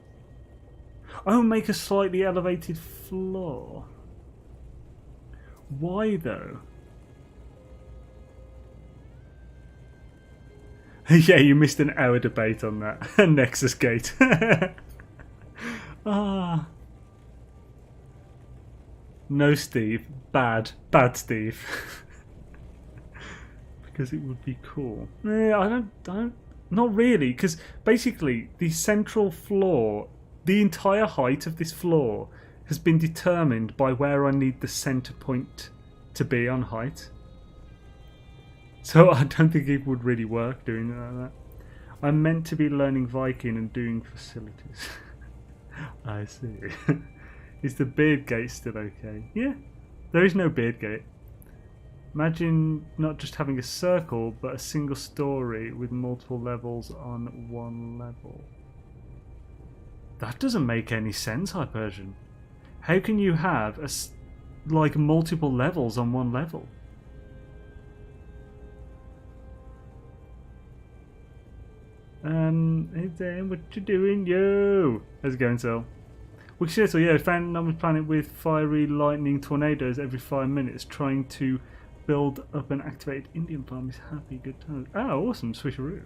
Oh, make a slightly elevated floor. Why though? Yeah, you missed an hour debate on that. Nexus Gate. No, Steve. Bad Steve. Because it would be cool. Yeah, I don't. Not really, because basically the central floor, the entire height of this floor, has been determined by where I need the center point to be on height. So I don't think it would really work doing it like that. I'm meant to be learning Viking and doing facilities. I see. Is the beard gate still okay? Yeah, there is no beard gate. Imagine not just having a circle, but a single story with multiple levels on one level. That doesn't make any sense, Hypersian. How can you have like multiple levels on one level? Hey Dan, what you doing? Yo! How's it going, Sal? Well, seriously, yeah, found an anomalous planet with fiery lightning tornadoes every 5 minutes, trying to build up an activated Indium farm. Is happy, good times. Oh, awesome, switcheroo.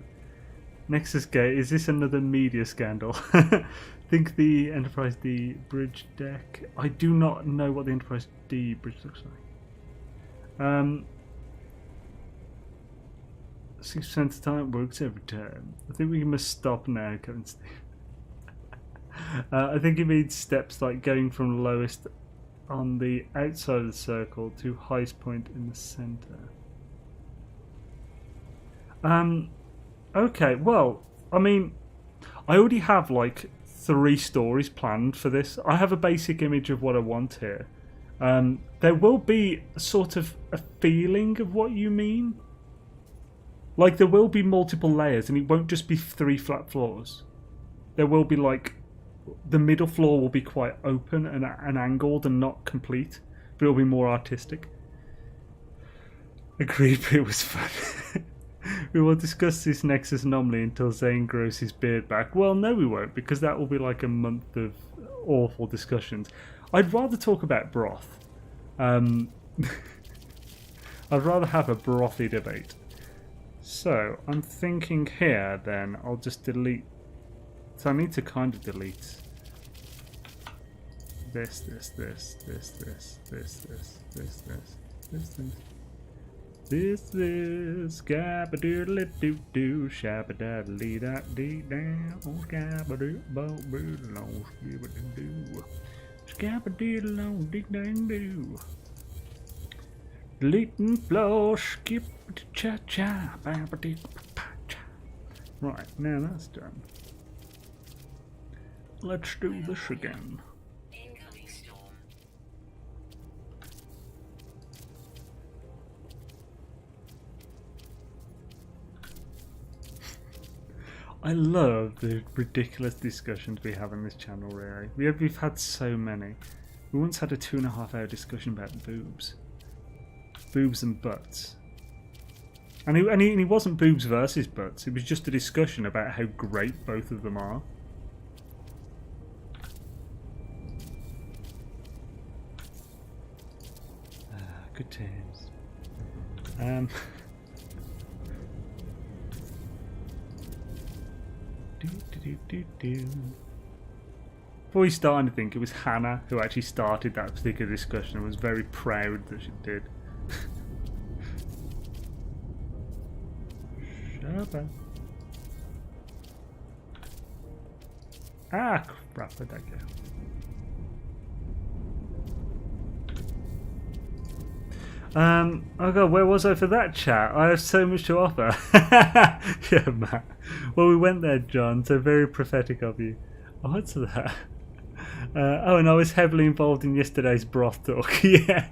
Nexus Gate, is this another media scandal? Think the Enterprise D bridge deck. I do not know what the Enterprise D bridge looks like. 6% of the time works every time. I think we must stop now, Kevin Steve. I think it means steps like going from lowest on the outside of the circle to highest point in the center. Okay, well, I mean, I already have like 3 stories planned for this. I have a basic image of what I want here. There will be sort of a feeling of what you mean. Like, there will be multiple layers, and it won't just be 3 flat floors. There will be, like, the middle floor will be quite open and angled and not complete, but it'll be more artistic. Agreed, but it was fun. We will discuss this Nexus anomaly until Xaine grows his beard back. Well, no we won't, because that will be like a month of awful discussions. I'd rather talk about broth. I'd rather have a brothy debate. So, I'm thinking here then, I'll just delete. So I need to kind of delete this, scabba-doodle-doo-doo, shabba-daddle-dee-da-dee-down, scabba-doo-bo-boo-long, skibba-doo-doo, scabba-doodle-doo-ding-dang-doo. Deleting floor, skip-cha-cha, ba-ba-dee-pa-cha. Right, now that's done. Let's do this again. I love the ridiculous discussions we have on this channel, really. We've had so many. We once had a 2.5-hour discussion about boobs. Boobs and butts. And it wasn't boobs versus butts, it was just a discussion about how great both of them are. Good times. Before we started, I think it was Hannah who actually started that particular discussion and was very proud that she did. Shut up. Ah, crap, where'd that go? Oh god, where was I for that chat? I have so much to offer. Yeah, Matt. Well, we went there, John, so very prophetic of you. Oh, what's that? Oh, and I was heavily involved in yesterday's broth talk. Yeah.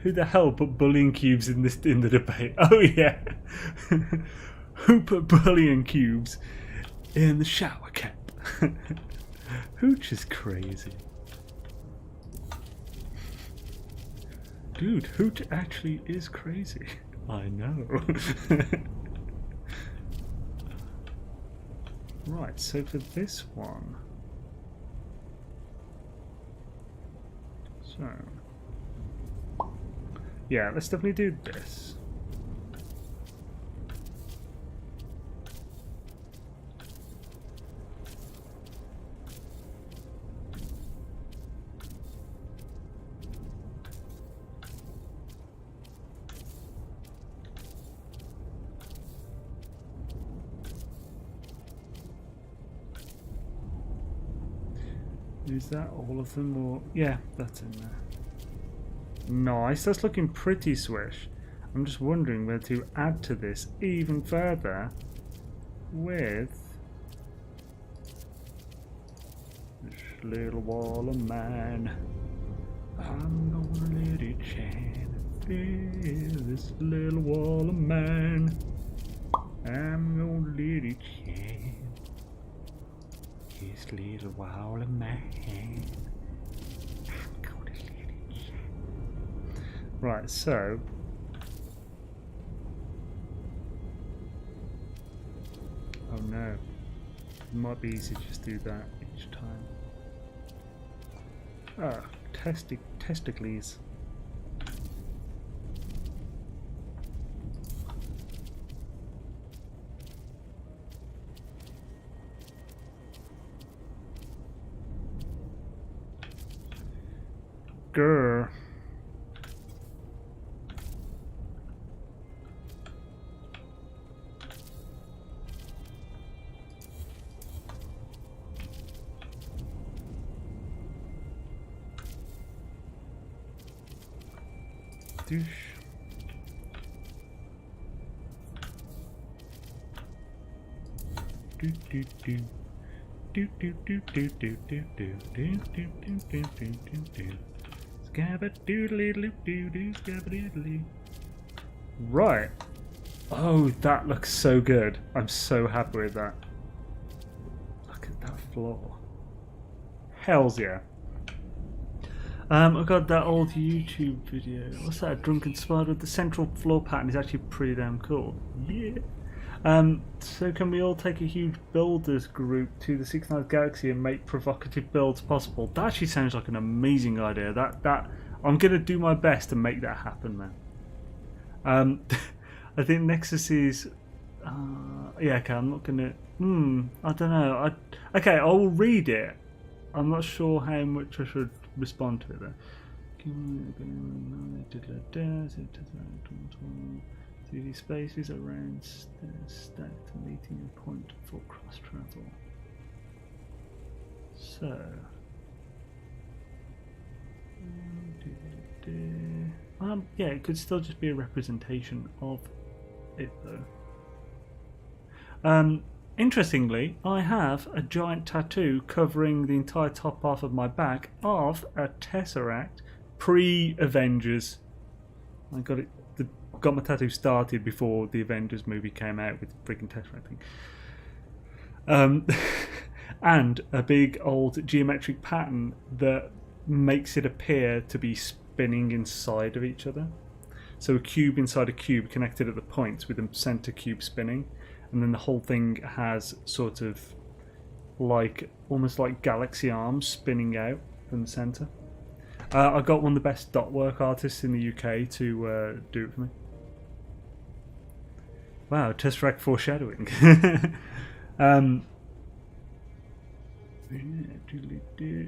Who the hell put bullying cubes in the debate? Oh, yeah. Who put bullying cubes in the shower cap? Hooch is crazy. Dude, Hooch actually is crazy. I know. Right, so for this one... So... Yeah, let's definitely do this. Is that all of them, or... Yeah, that's in there. Nice, that's looking pretty swish. I'm just wondering whether to add to this even further with this little wall of mine. I'm gonna let it shine. This little wall of mine. I'm gonna let it shine. This little wall of mine. I'm gonna let it shine. Right, so oh no. It might be easy to just do that each time. Ah, testicles. Grr. Doosh. Do do do. Do do do do do do do do do do do do do. Scabba-doodly-doo-doo-doo, scabba-doodly. Right. Oh, that looks so good. I'm so happy with that. Look at that floor. Hells yeah. I got that old YouTube video. What's that? A drunken spider. The central floor pattern is actually pretty damn cool. Yeah. So can we all take a huge builders group to the 69th galaxy and make provocative builds possible? That actually sounds like an amazing idea. That I'm gonna do my best to make that happen, man. I think Nexus is. Yeah, okay. I'm not gonna. I don't know. Okay, I will read it. I'm not sure how much I should respond to it though. 3D spaces around stacked meeting a point for cross travel. So yeah, it could still just be a representation of it though. Interestingly, I have a giant tattoo covering the entire top half of my back of a Tesseract pre-Avengers. I got my tattoo started before the Avengers movie came out with the freaking Tesseract thing. And a big old geometric pattern that makes it appear to be spinning inside of each other. So a cube inside a cube connected at the points with the center cube spinning. And then the whole thing has sort of like almost like galaxy arms spinning out from the center. I got one of the best dot work artists in the UK to do it for me. Wow, Tesseract foreshadowing.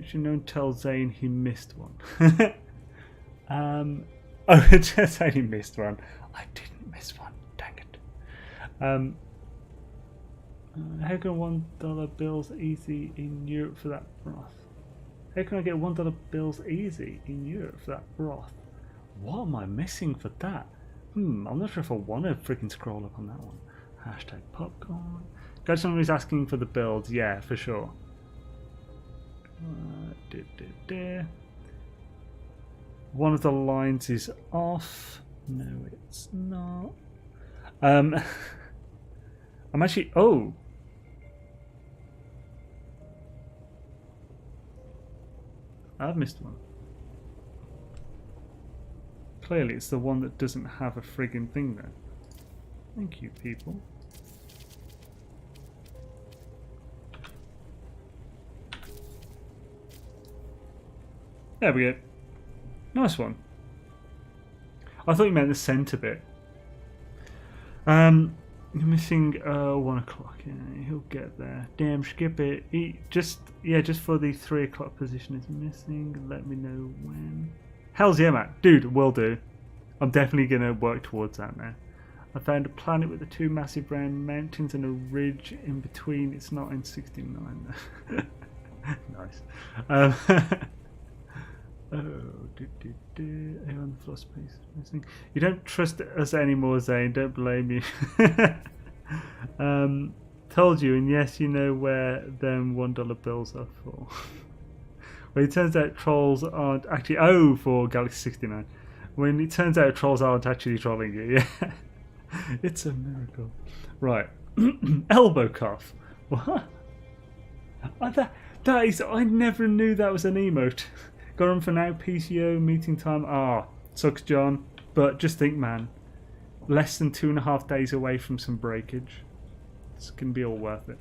Should no one tell Xaine he missed one? Oh, just only missed one. I didn't miss one. Dang it. How can $1 bills easy in Europe for that broth? How can I get $1 bills easy in Europe for that broth? What am I missing for that? I'm not sure if I want to freaking scroll up on that one. Hashtag popcorn. Got someone who's asking for the builds. Yeah, for sure. One of the lines is off. No, it's not. I'm actually. Oh. I've missed one. Clearly it's the one that doesn't have a friggin' thing there. Thank you, people. There we go. Nice one. I thought you meant the centre bit. You're missing 1 o'clock. Yeah, he'll get there. Damn, skip it. Just for the 3 o'clock position is missing. Let me know when. Hells yeah, Matt. Dude, will do. I'm definitely going to work towards that now. I found a planet with the 2 massive round mountains and a ridge in between. It's not in 69 though. Nice. On the floor space missing. You don't trust us anymore, Xaine. Don't blame you. Told you, and yes, you know where them $1 bills are for. Well, it turns out trolls aren't actually. Oh, for Galaxy 69. When it turns out trolls aren't actually trolling you, yeah. It's a miracle. Right. Elbow cuff. What? That is. I never knew that was an emote. Got on for now. PCO meeting time. Sucks, John. But just think, man. Less than 2.5 days away from some breakage. It's gonna be all worth it.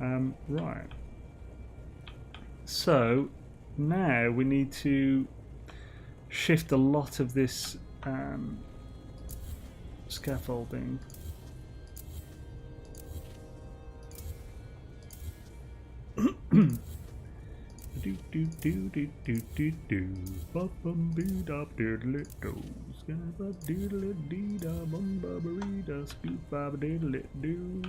Right. So now we need to shift a lot of this scaffolding. Do do do do do do do. Bum bum boo da doodle do. Scabba doodle dee da bum ba ba da scoop ba ba doodle do.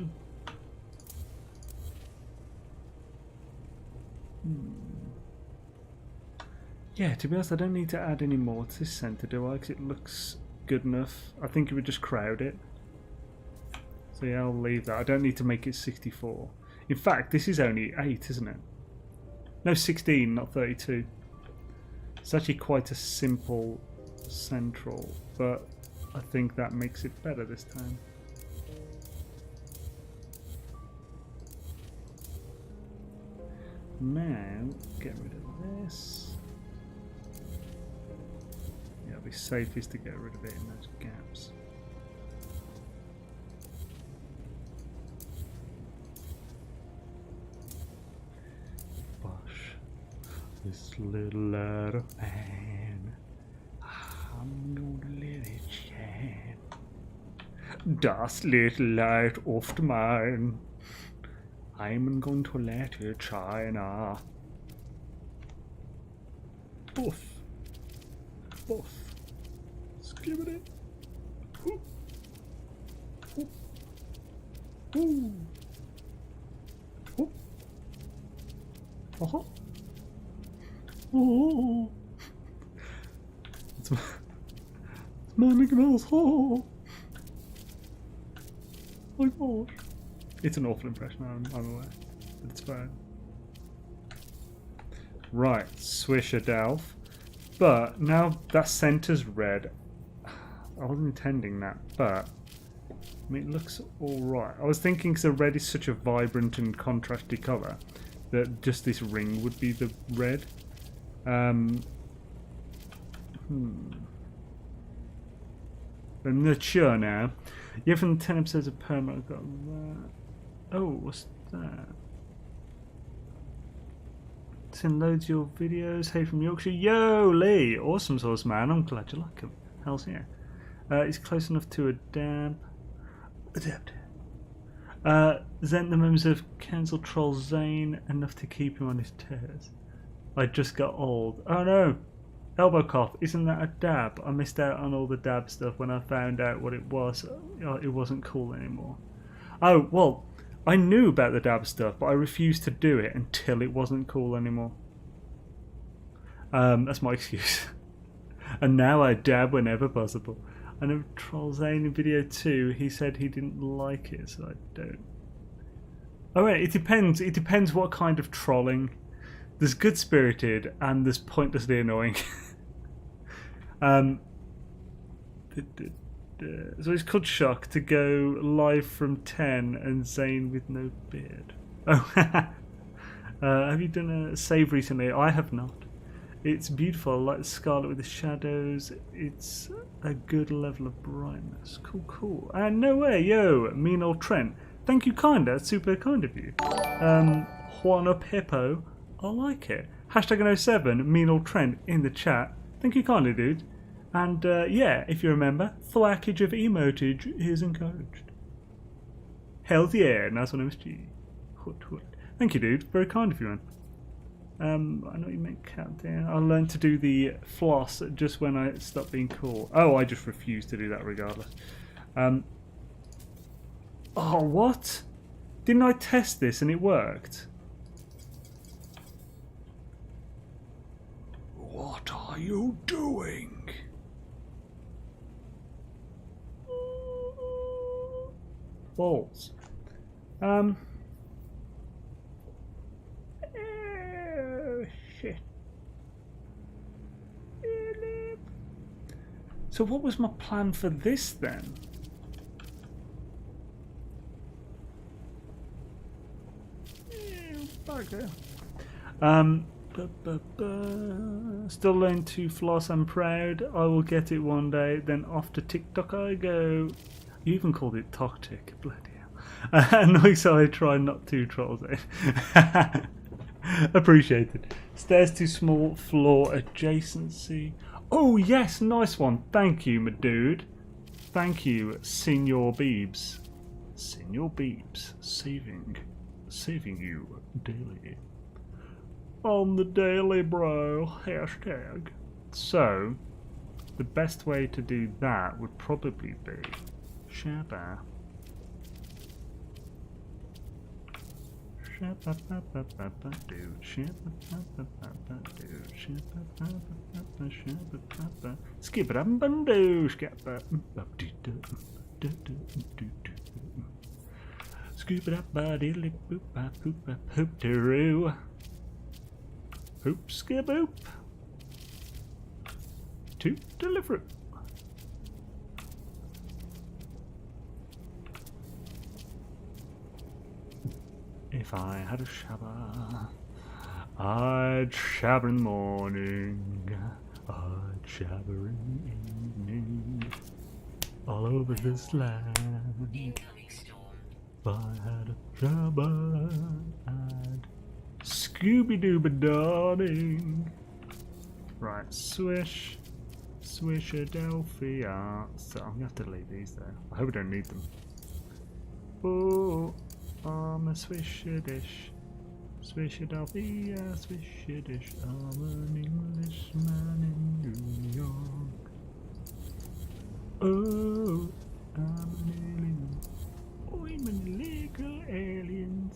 Yeah, to be honest, I don't need to add any more to this centre, do I? Because it looks good enough. I think it would just crowd it. So yeah, I'll leave that. I don't need to make it 64. In fact, this is only 8, isn't it? No, 16, not 32. It's actually quite a simple central, but I think that makes it better this time. Now, get rid of this. Yeah, it'll be safest to get rid of it in those gaps. Gosh, this little light of mine, I'm gonna let it shine. Das little light of mine, I'm going to let it shine. Boof. Boof. Skibbity. Ooh. Ooh. Ooh. Ooh. Uh-huh. Ooh. It's my Mickey Mouse. Oh my gosh. It's an awful impression, I'm aware, but it's fine. Right, Swisher Delph. But now that centre's red, I wasn't intending that, but I mean, it looks alright. I was thinking because the red is such a vibrant and contrasty colour that just this ring would be the red. I'm not sure now. Yeah, from the 10 episodes of Perma, I've got that. Oh, what's that? Send loads of your videos. Hey from Yorkshire. Yo, Lee! Awesome sauce, man. I'm glad you like him. Hell's yeah. He's close enough to a dab. Adapt. Xaine, the members of Council Troll Xaine, enough to keep him on his toes. I just got old. Oh no! Elbow cough. Isn't that a dab? I missed out on all the dab stuff when I found out what it was. It wasn't cool anymore. Oh, well, I knew about the dab stuff, but I refused to do it until it wasn't cool anymore. That's my excuse. And now I dab whenever possible. I know Troll Xaine in video 2, he said he didn't like it, so I don't. Oh wait, it depends. It depends what kind of trolling. There's good-spirited and there's pointlessly annoying. So it's called Shock to go live from 10 and Xaine with no beard. Oh, have you done a save recently? I have not. It's beautiful. I like the scarlet with the shadows. It's a good level of brightness. Cool, cool. And no way, yo, mean old Trent. Thank you, kinda. It's super kind of you. Juan Up Hippo. I like it. Hashtag 07, mean old Trent in the chat. Thank you kindly, dude. And yeah, if you remember, thwackage of emotage is encouraged. Hells yeah, nice one, MSG. Hoot, hoot. Thank you, dude. Very kind of you, man. I know you meant countdown. I learned to do the floss just when I stopped being cool. Oh, I just refused to do that regardless. Oh, what? Didn't I test this and it worked? What are you doing? Balls. Oh, shit. So what was my plan for this then? Bugger. Still learn to floss. I'm proud. I will get it one day. Then off to TikTok I go. You even called it Toktik. Bloody hell. Annoying, so I try not to troll it. Appreciated. Stairs too small. Floor adjacency. Oh yes, nice one. Thank you, my dude. Thank you, Senior Beebs. Senior Beebs, saving you daily. On the daily, bro. Hashtag. So, the best way to do that would probably be Shabba. Skip it up and do skip it. Scoop it up, buddy, lip boop, poop, hoop, doo. Hoop, skip, boop. To deliver. If I had a shabba, I'd shabber in the morning, I'd shabber in the evening, all over this land. If I had a shabba, I'd Scooby-Dooba-Darning. Right, swish, Swish-a-delphia. So I'm gonna have to delete these though. I hope I don't need them. Oh, I'm a swish-a-dish. Swish-a-delphia, swish-a-dish. I'm an Englishman in New York. Oh, I'm an alien. I'm an illegal aliens.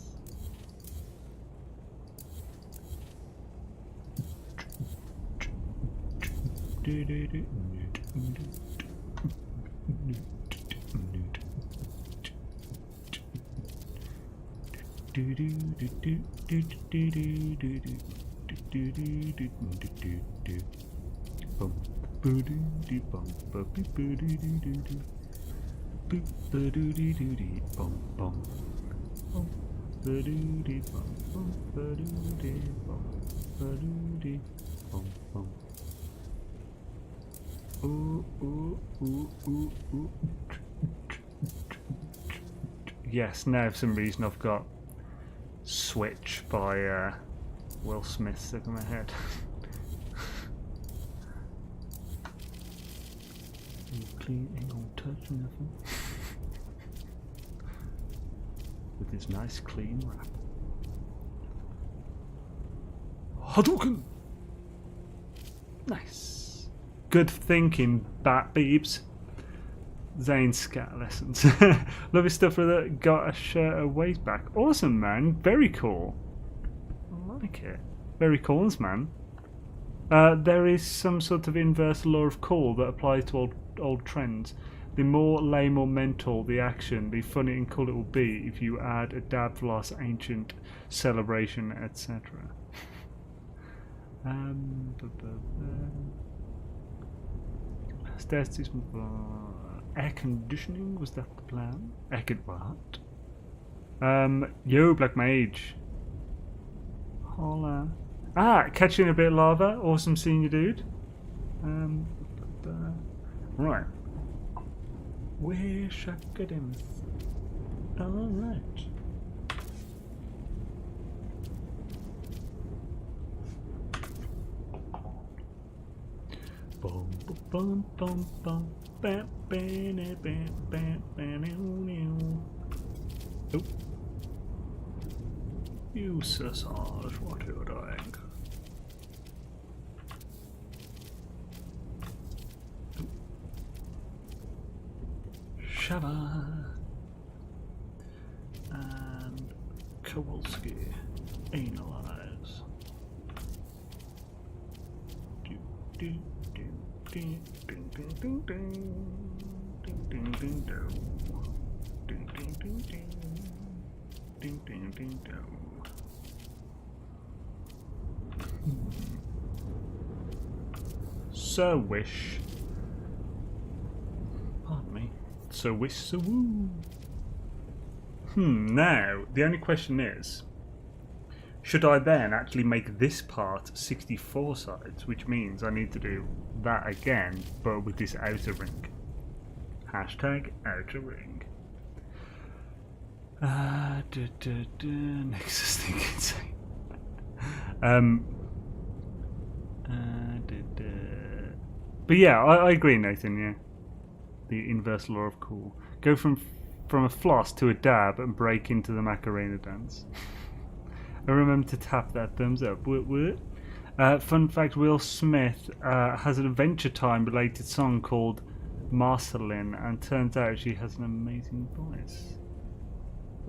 Yes, now for some reason I've got Switch by Will Smith stuck in my head. Clean, ain't gonna touch nothing. With this nice clean wrap. Hadouken! Nice. Good thinking, Bat Beebs. Xaine scat lessons. Love his stuff with it. Got a shirt a ways back. Awesome, man. Very cool. I like it. Very cool, man. There is some sort of inverse law of cool that applies to old trends. The more lame or mental the action, the funny and cool it will be if you add a dab floss, ancient celebration, etc. Air conditioning, was that the plan? What? Yo, Black Mage. Holla. Ah, catching a bit of lava. Awesome seeing you, dude. Right. Wish I could him. Alright. Bum bum bum bum bam bam bam bam bam. Oh. You sausage, what are you doing? Shava and Kowalski analyze. Do do do do ding ding ding ding ding ding ding ding ding ding ding ding ding ding ding. So wish. Pardon me. So wish, so woo. Now, the only question is, should I then actually make this part 64 sides, which means I need to do that again, but with this outer ring. Hashtag outer ring. Nexus thing insane. But yeah, I agree, Nathan, yeah. The inverse law of cool. Go from a floss to a dab and break into the Macarena dance. I remember to tap that thumbs up. Fun fact, Will Smith has an Adventure Time related song called Marceline, and turns out she has an amazing voice.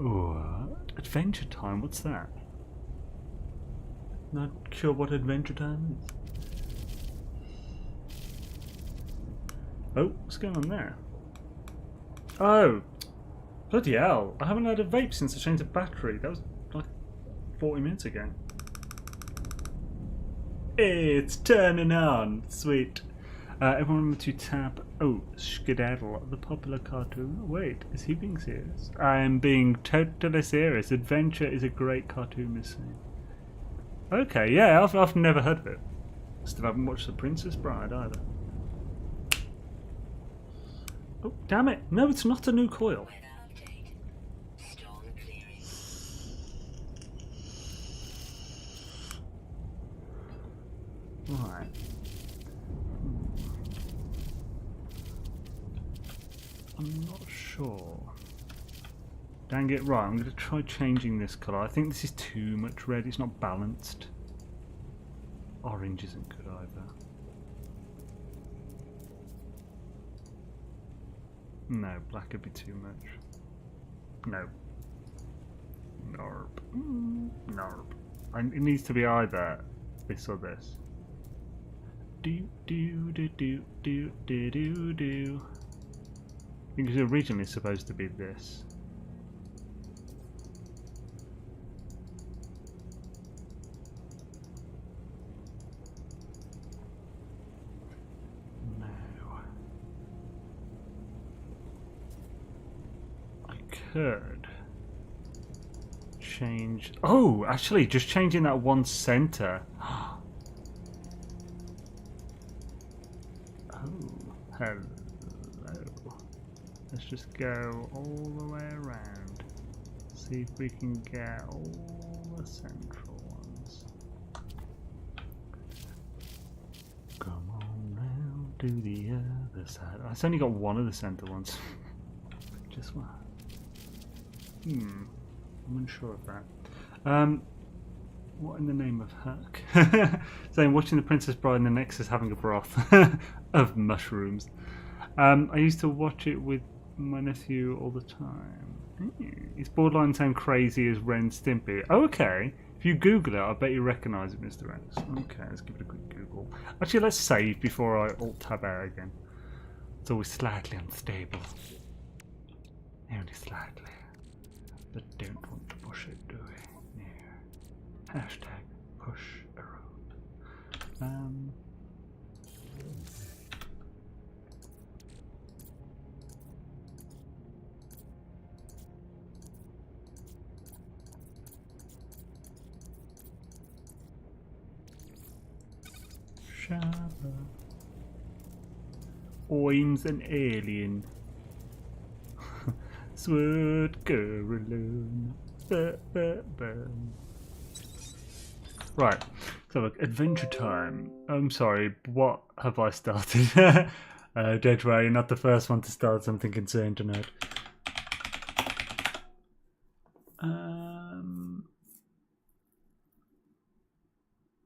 Oh, Adventure Time, what's that? Not sure what Adventure Time is. Oh, what's going on there? Oh, bloody hell. I haven't had a vape since I changed the battery. That was like 40 minutes ago. It's turning on. Sweet. Everyone remember to tap. Oh, Skedaddle, the popular cartoon. Wait, is he being serious? I am being totally serious. Adventure is a great cartoon, Miss Xaine. Okay, yeah, I've never heard of it. Still haven't watched The Princess Bride either. Oh, damn it. No, it's not a new coil. Right. I'm not sure. Dang it, right, I'm going to try changing this colour. I think this is too much red, it's not balanced. Orange isn't good either. No, black would be too much. No. Norp. Norp. It needs to be either this or this. Do do do do do do do do. I think it was originally supposed to be this. Could change. Oh, actually, just changing that one center. Oh, hello. Let's just go all the way around. See if we can get all the central ones. Come on now to the other side. I've only got one of the center ones. Just one. I'm unsure of that. What in the name of heck? Saying watching The Princess Bride and the Nexus having a broth of mushrooms. I used to watch it with my nephew all the time. It's borderline same crazy as Ren Stimpy. Oh, okay. If you Google it, I bet you recognise it, Mr. X. Okay, let's give it a quick Google. Actually, let's save before I alt-tab out again. It's always slightly unstable. Only slightly. But don't want to push it, do we? No. Hashtag push a road. Shabba. Oim's an alien. Sword girl alone. Right, so look, Adventure Time. I'm sorry, what have I started? Don't worry, you're not the first one to start something concerned tonight.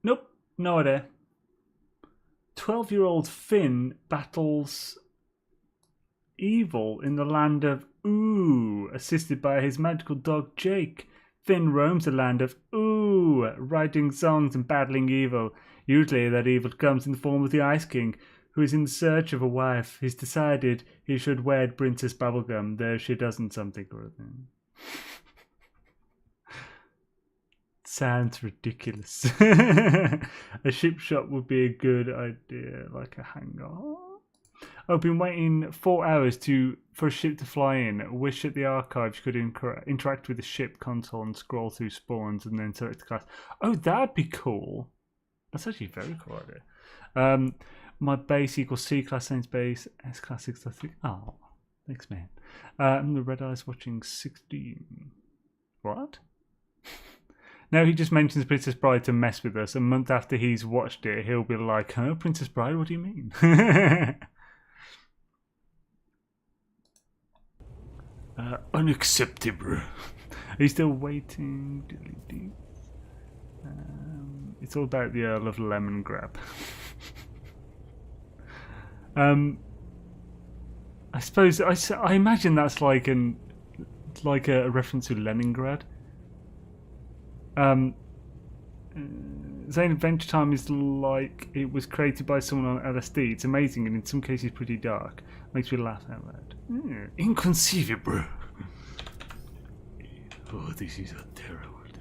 Nope, no idea. 12-year-old Finn battles evil in the land of Ooh, assisted by his magical dog Jake. Finn roams the land of Ooh, writing songs and battling evil. Usually that evil comes in the form of the Ice King, who is in search of a wife. He's decided he should wed Princess Bubblegum, though she doesn't something or other. Sounds ridiculous. A ship shop would be a good idea, like a hangar. I've been waiting 4 hours for a ship to fly in. Wish at the archives could interact with the ship console and scroll through spawns and then select the class. Oh, that'd be cool. That's actually a very cool idea. My base equals C class Saints base, S class 6. Oh, thanks, man. I'm the Red Eyes watching 16. What? Now he just mentions Princess Bride to mess with us. A month after he's watched it, he'll be like, huh, Princess Bride, what do you mean? Unacceptable. Are you still waiting? It's all about the Earl of Lemon Grab. I suppose I imagine that's like like a reference to Leningrad. Xaine Adventure Time is like it was created by someone on LSD. It's amazing and in some cases pretty dark. Makes me laugh out loud. Inconceivable. Oh, this is a terrible day.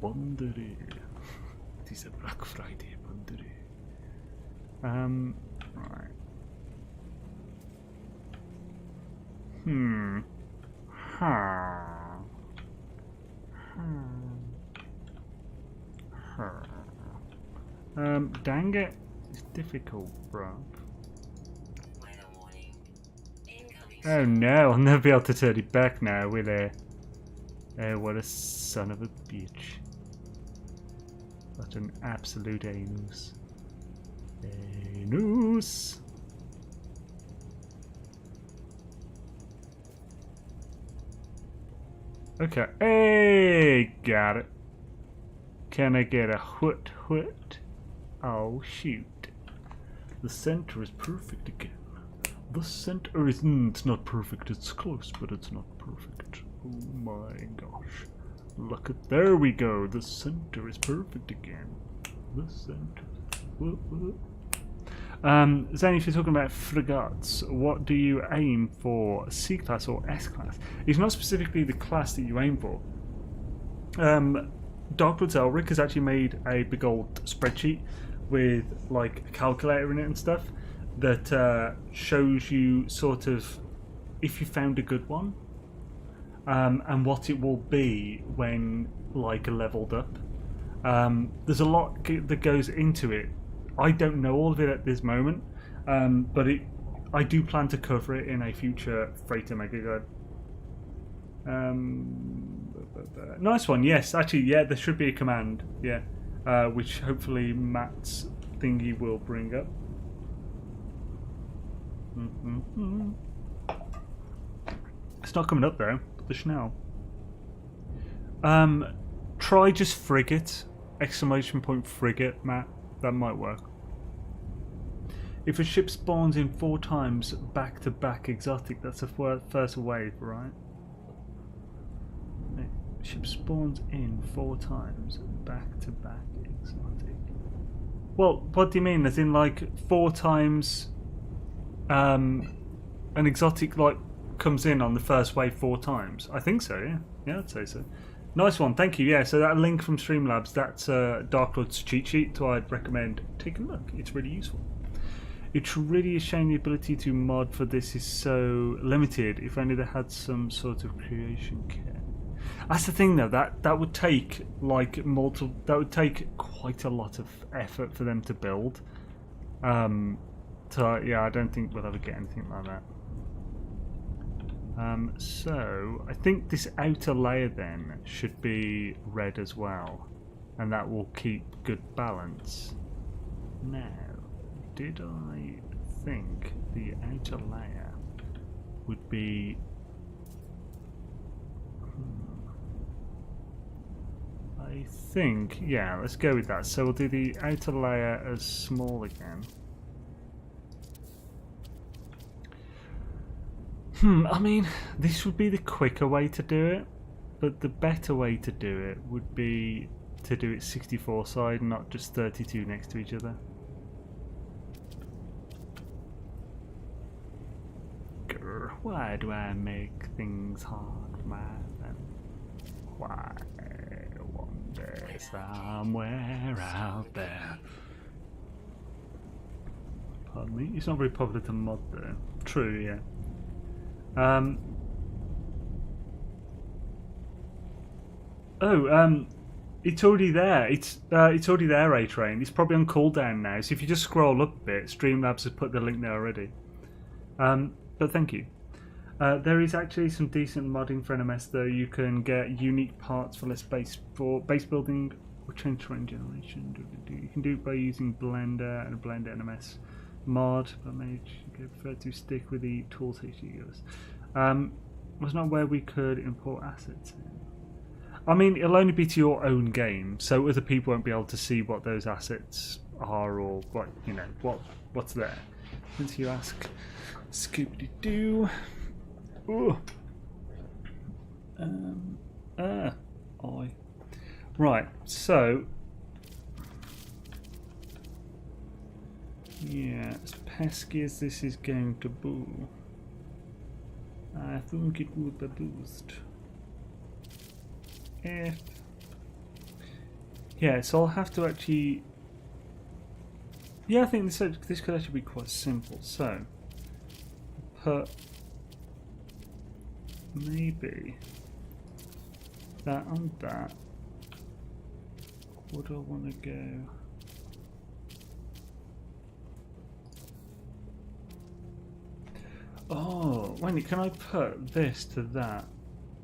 Bundary. It is a Black Friday bundary. Right. Dang it. It's difficult, bro. Oh no, I'll never be able to turn it back now, will I? Oh, what a son of a bitch. What an absolute anus. Anus! Okay, hey, got it. Can I get a hoot? Oh, shoot. The center is perfect again. The center isn't not perfect, it's close, but it's not perfect. Oh my gosh. Look at, there we go, the center is perfect again. The center. Xaine, if you're talking about frigates, what do you aim for, C-class or S-class? It's not specifically the class that you aim for. Darkblood's Elric has actually made a big old spreadsheet with like a calculator in it and stuff that shows you sort of if you found a good one and what it will be when like leveled up. There's a lot that goes into it. I don't know all of it at this moment, but I do plan to cover it in a future Freighter Mega Guide. Nice one, yes, actually, yeah, there should be a command, yeah, which hopefully Matt's thingy will bring up. It's not coming up though, the Schnell. Try just frigate, exclamation point frigate, Matt, that might work. If a ship spawns in 4 times back-to-back exotic, that's a first wave, right? Ship spawns in 4 times back-to-back exotic. Well, what do you mean? As in like 4 times an exotic like comes in on the first wave 4 times? I think so, yeah. Yeah, I'd say so. Nice one, thank you. Yeah, so that link from Streamlabs, that's Darklord's cheat sheet, so I'd recommend taking a look. It's really useful. It's really a shame the ability to mod for this is so limited. If only they had some sort of creation kit. That's the thing though, that would take like multiple, that would take quite a lot of effort for them to build. So yeah, I don't think we'll ever get anything like that. So I think this outer layer then should be red as well, and that will keep good balance. Now, did I think the outer layer would be I think, yeah, let's go with that. So we'll do the outer layer as small again. I mean, this would be the quicker way to do it, but the better way to do it would be to do it 64 side, not just 32 next to each other. Grr, why do I make things hard for myself? Why? One day somewhere out there. Pardon me, it's not very popular to mod though. True, yeah. It's already there. It's already there, A-Train. It's probably on cooldown now. So if you just scroll up a bit, Streamlabs has put the link there already. But thank you. There is actually some decent modding for NMS though. You can get unique parts for less base building or change terrain generation. You can do it by using Blender and a Blender NMS mod, but maybe you prefer to stick with the tools HD gives. Was not where we could import assets in. I mean, it'll only be to your own game, so other people won't be able to see what those assets are or what what's there. Since you ask, Scooby-Doo. Ooh. Right, so yeah, as pesky as this is going to be, I think it would be boost. If yeah, so I'll have to actually. Yeah, I think this could actually be quite simple. So put maybe that on that. Where do I want to go? Oh, wait, can I put this to that?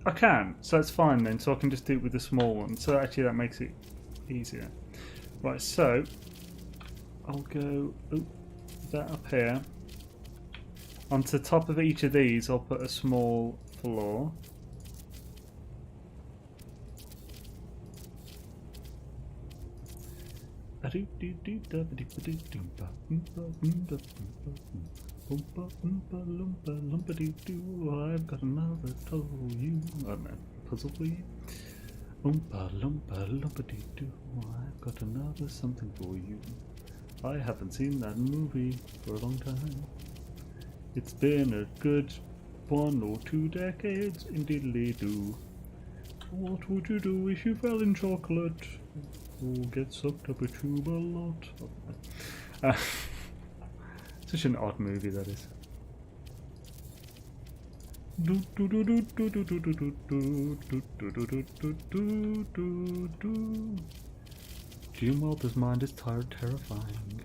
I can, so that's fine then, so I can just do it with the small one. So actually that makes it easier. Right, so I'll go that up here. Onto the top of each of these I'll put a small floor. I've got another toll you. Puzzle for you. I've got another something for you. I haven't seen that movie for a long time. It's been a good 1 or 2 decades in diddly-doo. What would you do if you fell in chocolate? Or get sucked up a tube a lot? Such an odd movie that is. Jim Walter's mind is terrifying.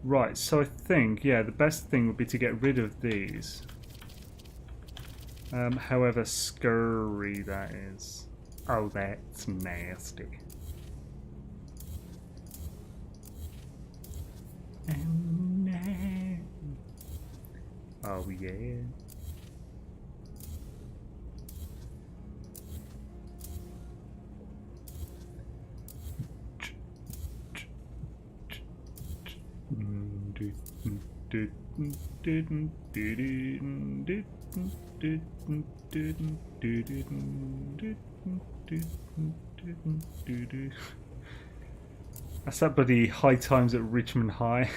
Right, so I think, yeah, the best thing would be to get rid of these. However scurry that is. Oh, that's nasty. Oh, yeah. That's that bloody High Times at Richmond High.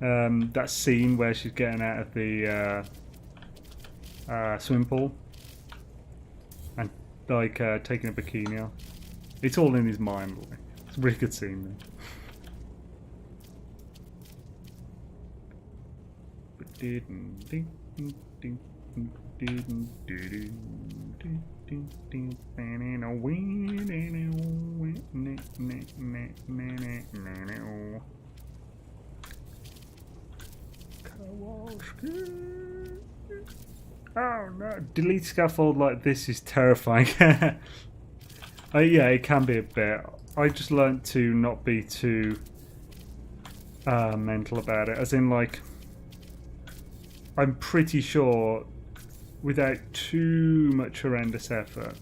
That scene where she's getting out of the swimming pool and like taking a bikini off. It's all in his mind. Like. It's a really good scene there. Oh no! Delete scaffold like this is terrifying. Yeah, it can be a bit. I just learnt to not be too mental about it. As in, like, I'm pretty sure without too much horrendous effort,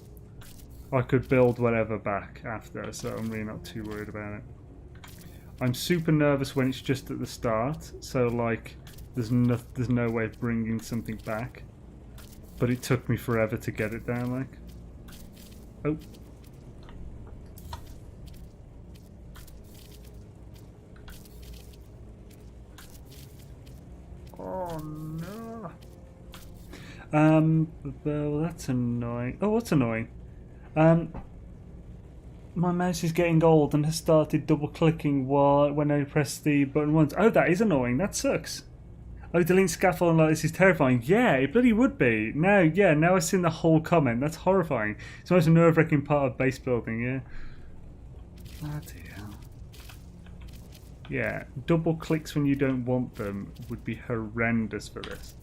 I could build whatever back after. So I'm really not too worried about it. I'm super nervous when it's just at the start. So like, there's no way of bringing something back. But it took me forever to get it down, like. Oh. Oh no. Well, that's annoying. Oh, what's annoying? My mouse is getting old and has started double clicking when I press the button once. Oh, that is annoying. That sucks. Oh, delete scaffolding like this is terrifying. Yeah, it bloody would be. Now I've seen the whole comment. That's horrifying. It's the most nerve-wracking part of base building, yeah. Bloody hell. Yeah, double clicks when you don't want them would be horrendous for this.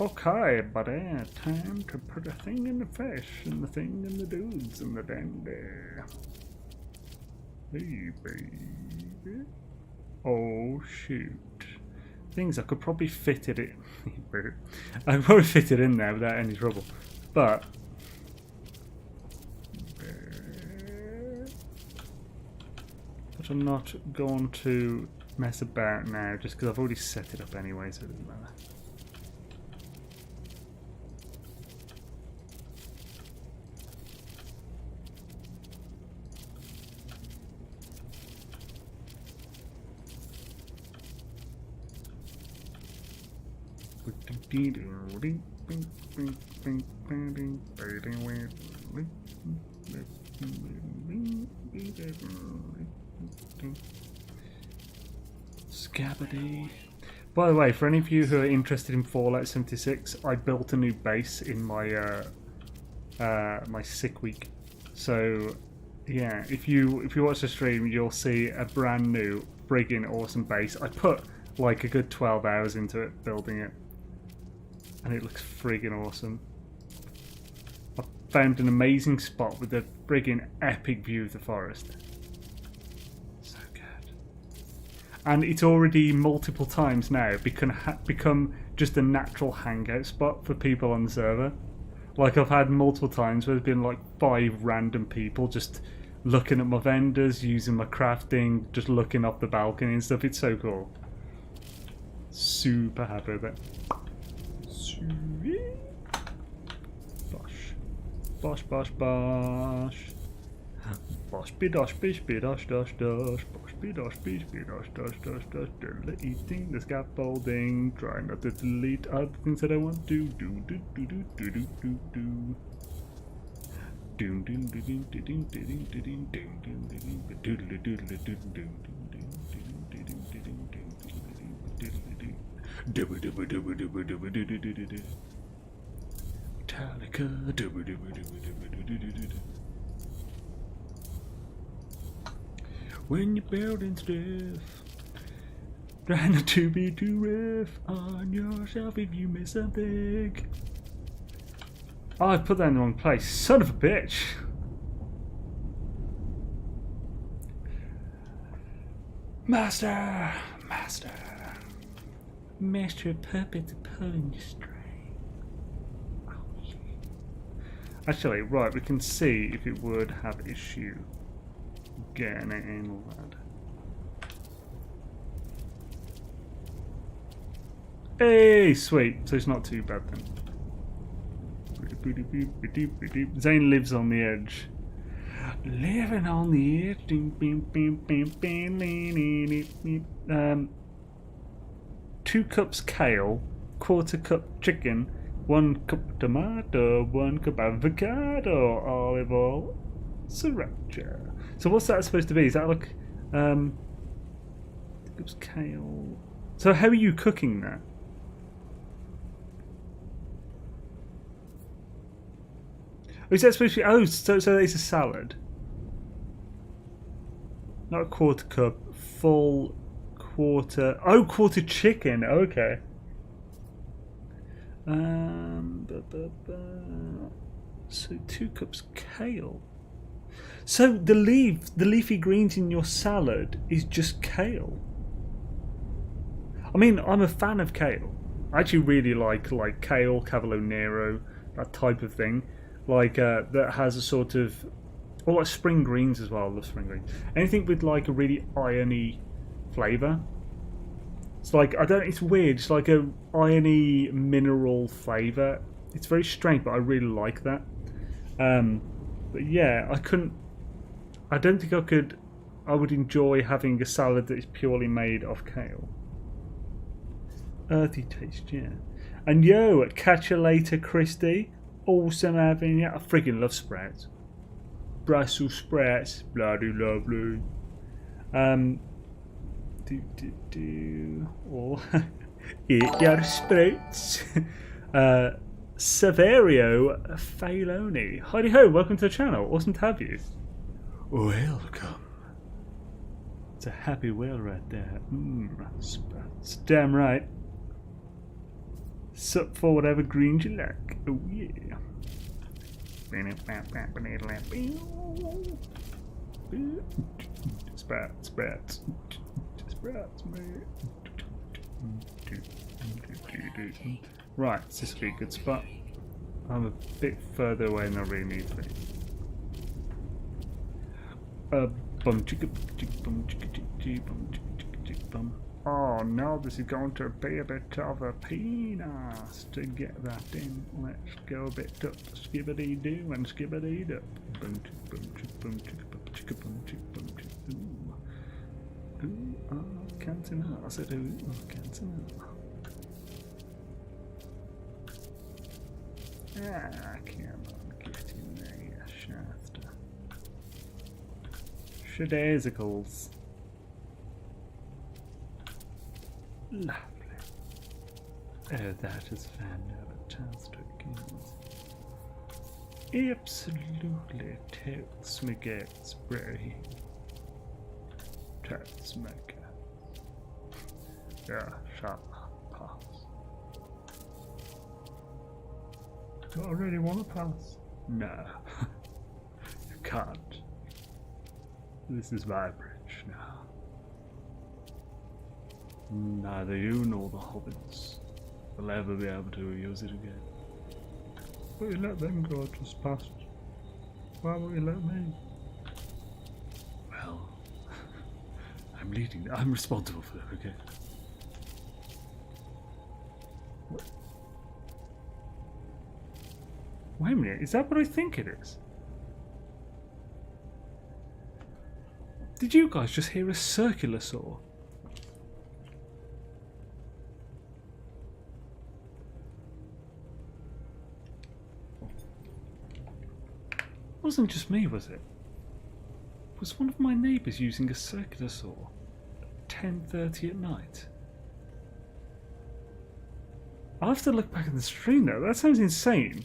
Okay, buddy, time to put a thing in the fish, and the thing in the dudes, and the dandy. Hey, baby. Oh, shoot. Things I could probably fit it in. I could probably fit it in there without any trouble. But I'm not going to mess about now just because I've already set it up anyway, so it doesn't matter. Scabbity. By the way, for any of you who are interested in Fallout 76, I built a new base in my my sick week. So yeah, if you watch the stream, you'll see a brand new friggin' awesome base. I put like a good 12 hours into it building it, and it looks friggin' awesome. I found an amazing spot with a friggin' epic view of the forest. So good. And it's already multiple times now become just a natural hangout spot for people on the server. Like I've had multiple times where there's been like 5 random people just looking at my vendors, using my crafting, just looking off the balcony and stuff. It's so cool. Super happy with it. Sweet. Bosh. Bosh, bosh, bosh. Bosh, bidosh, bish, bidosh, dosh, dosh. Bosh, bidosh, bish, bidosh, dosh, dosh, dosh. Deleting the scaffolding. Try not to delete other things that I want to do. Do, do, do, do, do, do, do. Doom, doom, doom, doom, doom, doom, doom, doom, doom, doom, doodle, doodle, doodle, doom, when you're building stuff, try not to be too rough on yourself if you miss something. Oh, I put that in the wrong place. Son of a bitch. Master! Master! Master of puppets pulling the string. Oh, yeah. Actually, right, we can see if it would have issue getting it in, lad. Hey, sweet. So it's not too bad then. Xaine lives on the edge. Living on the edge. 2 cups kale, 1/4 cup chicken, 1 cup tomato, 1 cup avocado, olive oil, sriracha. So what's that supposed to be? Is that like 2 cups kale? So how are you cooking that? Is that supposed to be? Oh, so it's a salad. Not a 1/4 cup, full quarter. Oh, quarter chicken. Okay. So 2 cups kale. So the leafy greens in your salad is just kale. I mean, I'm a fan of kale. I actually really like kale, cavolo nero, that type of thing. Like that has a sort of, or like spring greens as well. I love spring greens. Anything with like a really irony flavour. It's like it's weird. It's like a irony mineral flavour. It's very strange, but I really like that. But yeah, I don't think I would enjoy having a salad that is purely made of kale. Earthy taste, yeah. And yo, catch you later, Christy. Awesome having you. I freaking love sprouts. Brussels sprouts, bloody lovely. Oh, eat your sprouts. Severio Failoni. Howdy ho, welcome to the channel. Awesome to have you. Welcome. It's a happy whale right there. Sprouts. Damn right. Sup for whatever greens you like. Oh yeah. Sprouts, mate. Right, this will be a good spot. I'm a bit further away than I really need to be. Bum chicka bum chicka bum chicka bum. Oh no, this is going to be a bit of a penis to get that in. Let's go a bit up, skibbity doo and skibbity doo. Bum chicka bum chicka bum chicka bum chicka bum chicka bum chicka. Ooh, oh, can't know. I said ooh, oh, can't know. Ah, come on, get in there, you shafter. Shadazicles. Lovely. Oh, that is fantastic. Absolutely totes me gets spray. Totes me gets. Yeah, shut up, pass. Do I really want to pass? No. You can't. This is my bridge now. Neither you nor the hobbits will ever be able to use it again. But you let them go just past. Why won't you let me? Well, I'm leading. I'm responsible for them, okay? What? Wait a minute, is that what I think it is? Did you guys just hear a circular saw? It wasn't just me, was it? Was one of my neighbours using a circular saw at 10:30 at night? I'll have to look back at the stream though, that sounds insane.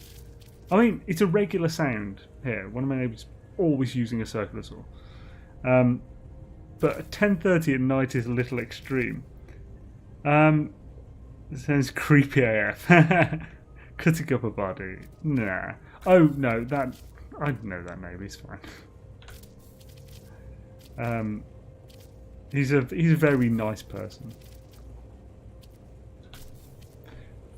I mean, it's a regular sound here. One of my neighbours always using a circular saw. But at 10:30 at night is a little extreme. It sounds creepy AF. Cutting up a body. Nah. Oh no, that I know that neighbour, he's fine. He's a very nice person.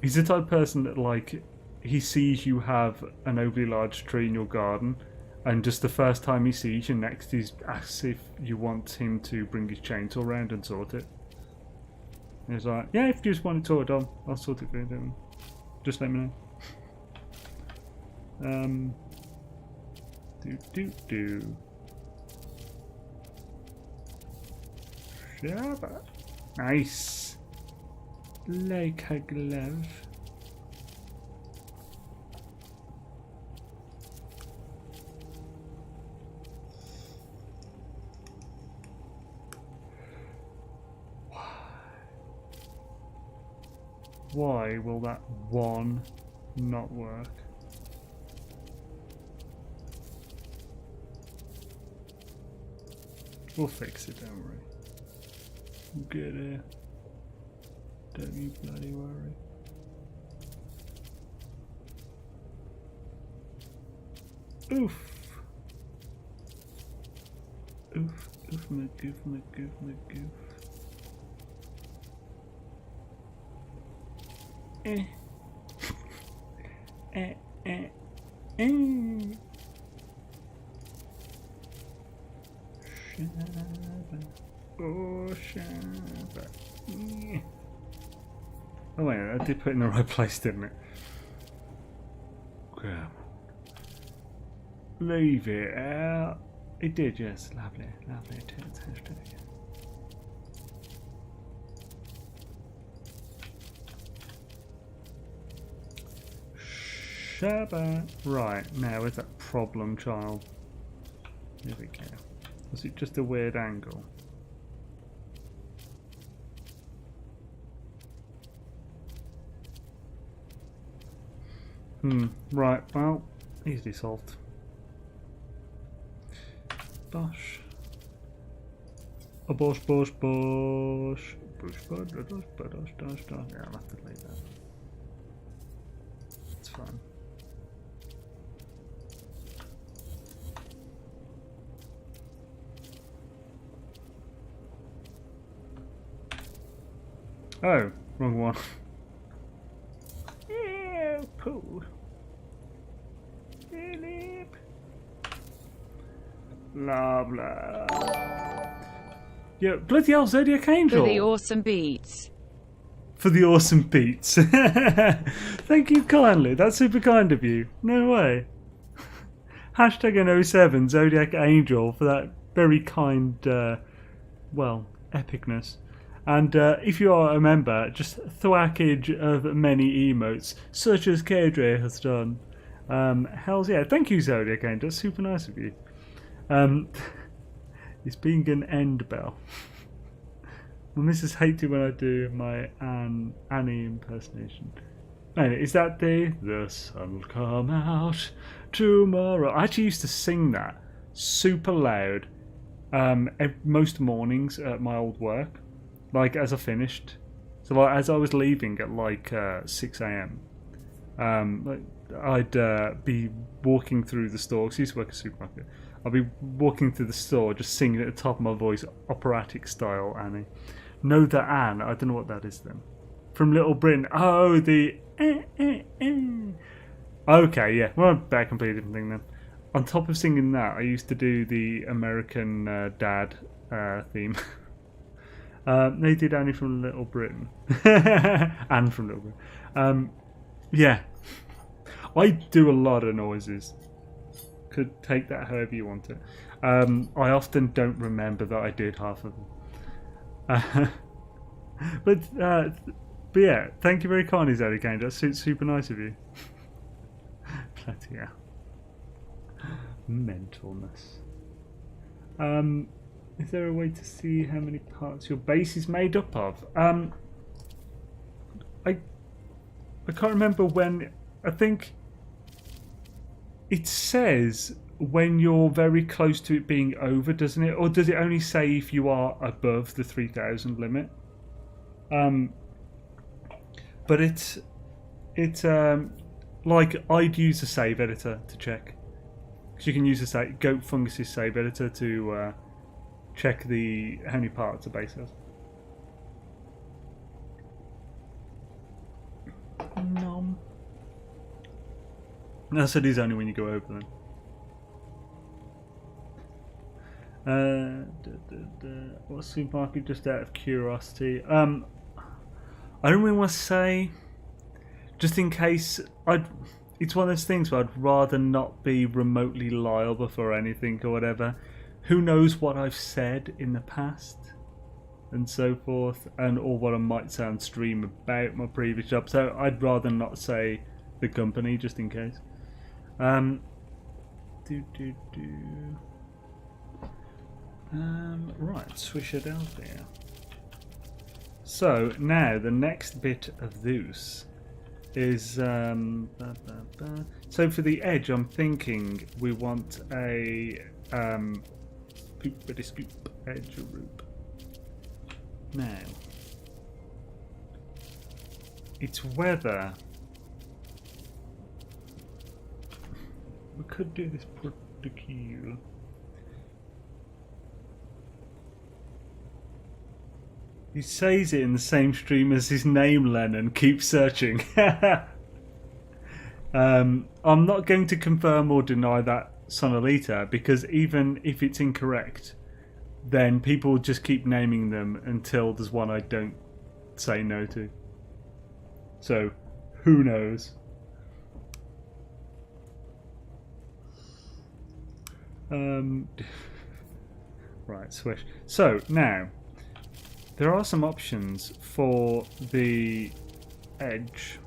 He's the type of person that, like, he sees you have an overly large tree in your garden, and just the first time he sees you next, he asks if you want him to bring his chainsaw around and sort it. And he's like, yeah, if you just want it sorted on, I'll sort it for you. Just let me know. Do. Shabba. Nice. Like a glove. Why will that one not work? We'll fix it, don't worry. We'll get here. Don't you bloody worry. Oof. Oof, oof, my goof, my goof, my goof. Eh. Eh, eh, eh. Shabba. Oh, shabba. Eh. Oh wait, I did put it in the right place, didn't it? Crap. Leave it out. It did, yes. Lovely, lovely. Hashtag. Shabba. Right, now where's that problem child? There we go. Was it just a weird angle? Right, well, easily solved. Bosh. A bosh, bosh, bosh. Bosh, bosh, bosh, bosh, bosh, bosh. Yeah, I'll have to leave that. It's fine. Oh, wrong one. Yeah, poo. Philip. Blah blah. Yeah, bloody hell, Zodiac Angel. For the awesome beats. For the awesome beats. Thank you kindly. That's super kind of you. No way. Hashtag N07 Zodiac Angel for that very kind, well, epicness. And if you are a member, just thwackage of many emotes, such as KJ has done. Hells yeah. Thank you, Zodiac Angel. That's super nice of you. It's being an end bell. My missus hates it when I do my Annie impersonation. Anyway, is that the sun will come out tomorrow? I actually used to sing that super loud most mornings at my old work, like as I finished. So like as I was leaving at like 6 a.m. I'd be walking through the store. 'Cause I used to work at a supermarket. I'd be walking through the store just singing at the top of my voice, operatic style, Annie. Know that Anne? I don't know what that is then. From Little Britain. Oh, the... Okay, yeah. Well, that's a completely different thing then. On top of singing that, I used to do the American Dad theme. They did Annie from Little Britain. Anne from Little Britain. Yeah. I do a lot of noises. Could take that however you want it. I often don't remember that I did half of them. But yeah, thank you very kindly, Zodiac Angel. That's super nice of you. Bloody hell. Mentalness. Is there a way to see how many parts your base is made up of? I can't remember when. I think it says when you're very close to it being over, doesn't it? Or does it only say if you are above the 3,000 limit? But it's like I'd use a save editor to check. Because you can use a Goat Fungus's save editor to check how many parts a base has. Nom. That's it is only when you go over them. What supermarket, just out of curiosity? I don't really want to say, just in case. It's one of those things where I'd rather not be remotely liable for anything or whatever. Who knows what I've said in the past and so forth, and or what I might say on stream about my previous job. So I'd rather not say the company just in case. Right, Swishadelphia. So now the next bit of this is so for the edge I'm thinking we want a scoop edge roop. Now it's whether we could do this particular. He says it in the same stream as his name, Lennon. Keep searching. I'm not going to confirm or deny that Sonalita, because even if it's incorrect, then people just keep naming them until there's one I don't say no to. So, who knows? Right, swish. So, now, there are some options for the edge.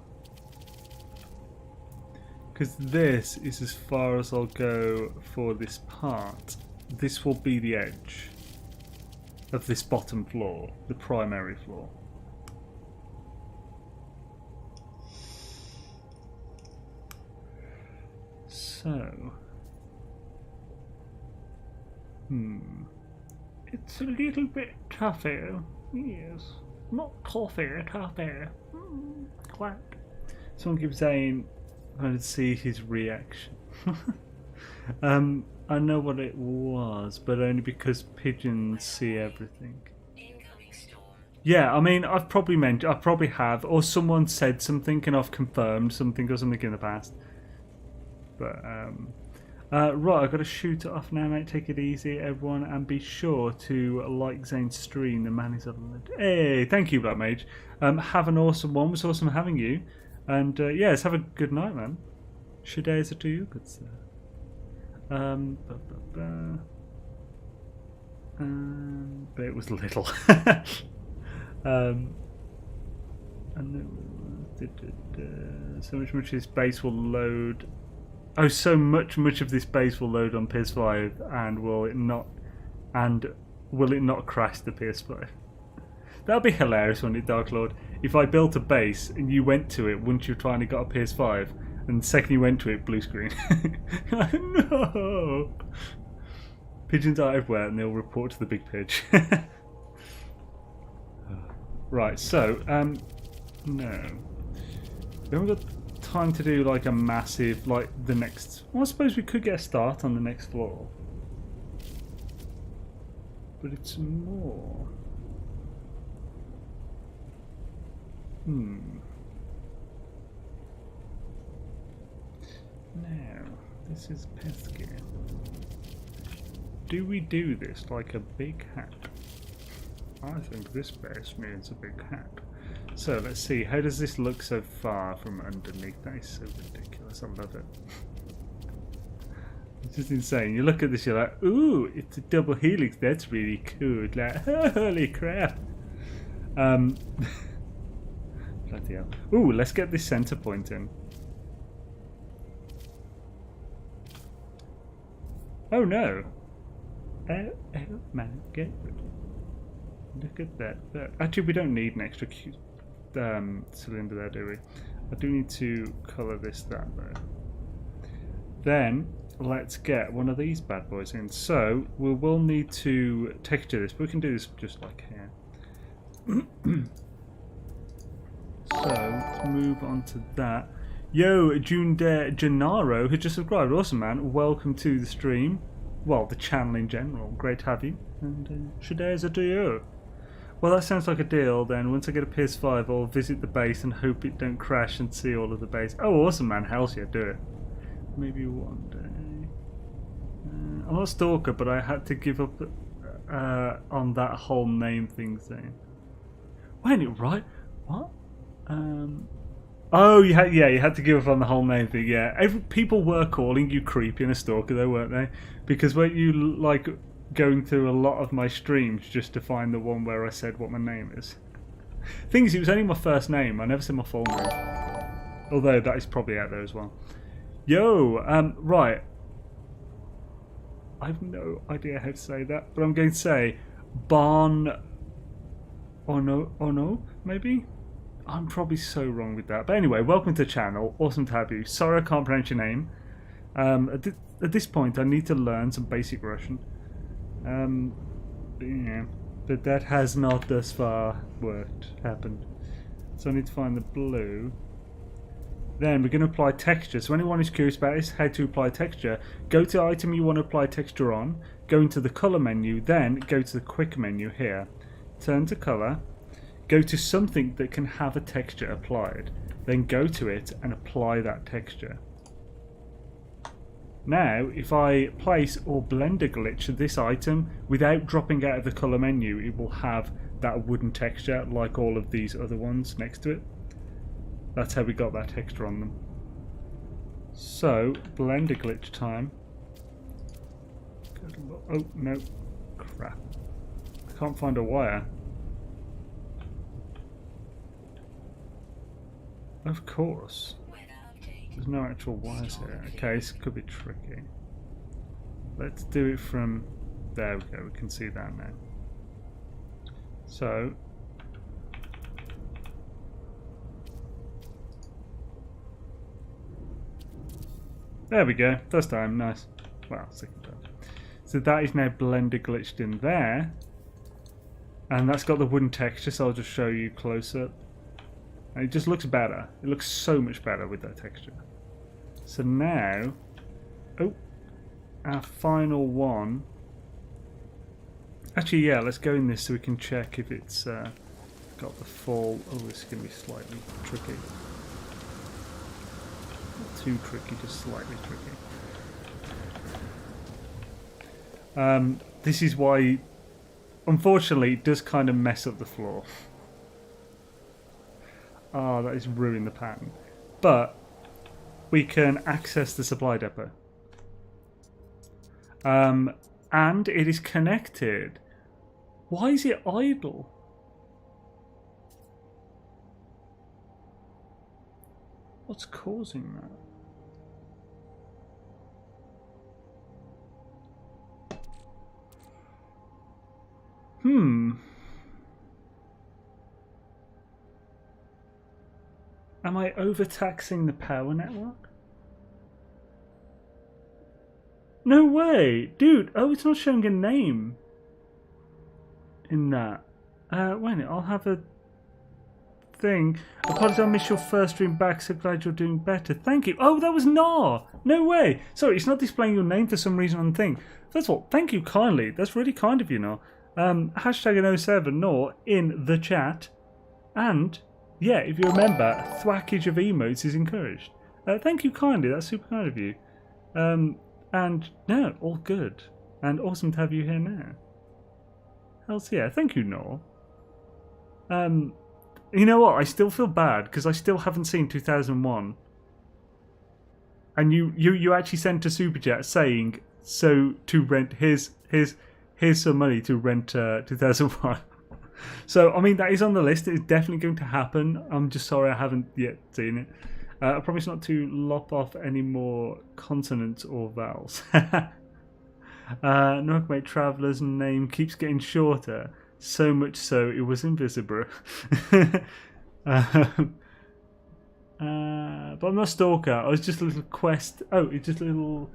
Because this is as far as I'll go for this part. This will be the edge of this bottom floor, the primary floor. So, it's a little bit tougher. Yes, not tougher, tougher. Quack. Someone keeps saying, I wanted to see his reaction. I know what it was, but only because pigeons see everything. Yeah, I mean, I probably have, or someone said something and I've confirmed something or something in the past. But, right, I've got to shoot it off now, mate. Take it easy, everyone, and be sure to like Xaine's stream. The man is on. Hey, thank you, Black Mage. Have an awesome one. It was awesome having you. And, yeah, let's have a good night, man. Shadows are to you, good sir. But it was little. And so much of this base will load. Oh, so much of this base will load on PS5, and will it not crash the PS5? That'd be hilarious, wouldn't it, Dark Lord? If I built a base and you went to it once you've finally got a PS5, and the second you went to it, blue screen. No. Pigeons are everywhere, and they'll report to the big pitch. Right, so, no. We haven't got time to do, like, a massive, like, the next... Well, I suppose we could get a start on the next floor. But it's more... Now, this is pesky. Do we do this like a big hat? I think this base needs a big hat. So let's see, how does this look so far from underneath? That is so ridiculous, I love it. It's just insane. You look at this, you're like, ooh, it's a double helix, that's really cool. Like, holy crap. Bloody hell. Ooh, let's get this center point in. Oh no. Oh my god. Look at that. Actually, we don't need an extra cylinder there, do we? I do need to colour this that way. Then, let's get one of these bad boys in. So, we will need to texture this, but we can do this just like here. So, let's move on to that. Yo, Junde Gennaro has just subscribed. Awesome, man. Welcome to the stream. Well, the channel in general. Great to have you. And Shadows are to you. Well, that sounds like a deal then. Once I get a PS5, I'll visit the base and hope it don't crash and see all of the base. Oh, awesome, man. Hell yeah, do it. Maybe one day. I'm not a stalker, but I had to give up on that whole name thing thing. Wait, right? What? Oh, you had to give up on the whole name thing. Yeah, people were calling you creepy and a stalker, though, weren't they? Because weren't you like going through a lot of my streams just to find the one where I said what my name is? Thing is, it was only my first name. I never said my full name. Although that is probably out there as well. Yo, right. I have no idea how to say that, but I'm going to say Barn. Oh no, maybe. I'm probably so wrong with that. But anyway, welcome to the channel. Awesome to have you. Sorry I can't pronounce your name. At this point, I need to learn some basic Russian. Yeah, but that has not thus far happened. So I need to find the blue. Then we're going to apply texture. So anyone who's curious about this, how to apply texture, go to the item you want to apply texture on, go into the color menu, then go to the quick menu here. Turn to color. Go to something that can have a texture applied. Then go to it and apply that texture. Now, if I place or blender glitch this item without dropping out of the color menu, it will have that wooden texture like all of these other ones next to it. That's how we got that texture on them. So, blender glitch time. Oh, no. Crap. I can't find a wire. Of course. There's no actual wires here. Okay, this could be tricky. Let's do it from... There we go, we can see that now. So... There we go, first time, nice. Well, second time. So that is now blender glitched in there. And that's got the wooden texture, so I'll just show you close up. And it just looks better. It looks so much better with that texture. So now, oh, our final one. Actually, yeah, let's go in this so we can check if it's got the fall. Oh, this is going to be slightly tricky. Not too tricky, just slightly tricky. This is why, unfortunately, it does kind of mess up the floor. Ah, that has ruined the pattern. But we can access the supply depot. And it is connected. Why is it idle? What's causing that? Am I overtaxing the power network? No way! Dude, oh, it's not showing a name in that. Wait a minute, I'll have a thing. Apologies, I missed your first stream back, so glad you're doing better. Thank you. Oh, that was Nar! No way! Sorry, it's not displaying your name for some reason on the thing. First of all, thank you kindly. That's really kind of you, Nar. Hashtag 07 Nar in the chat. And, yeah, if you remember, thwackage of emotes is encouraged. Thank you kindly, that's super kind of you. And, no, all good. And awesome to have you here now. Hells yeah, thank you, Nar. You know what? I still feel bad because I still haven't seen 2001. And you actually sent a super chat saying so to rent here's some money to rent 2001. So I mean that is on the list. It's definitely going to happen. I'm just sorry I haven't yet seen it. I promise not to lop off any more consonants or vowels. Northmate Traveller's name keeps getting shorter. So much so it was invisible. But I'm not a stalker. I was just a little quest. Oh, it's just a little.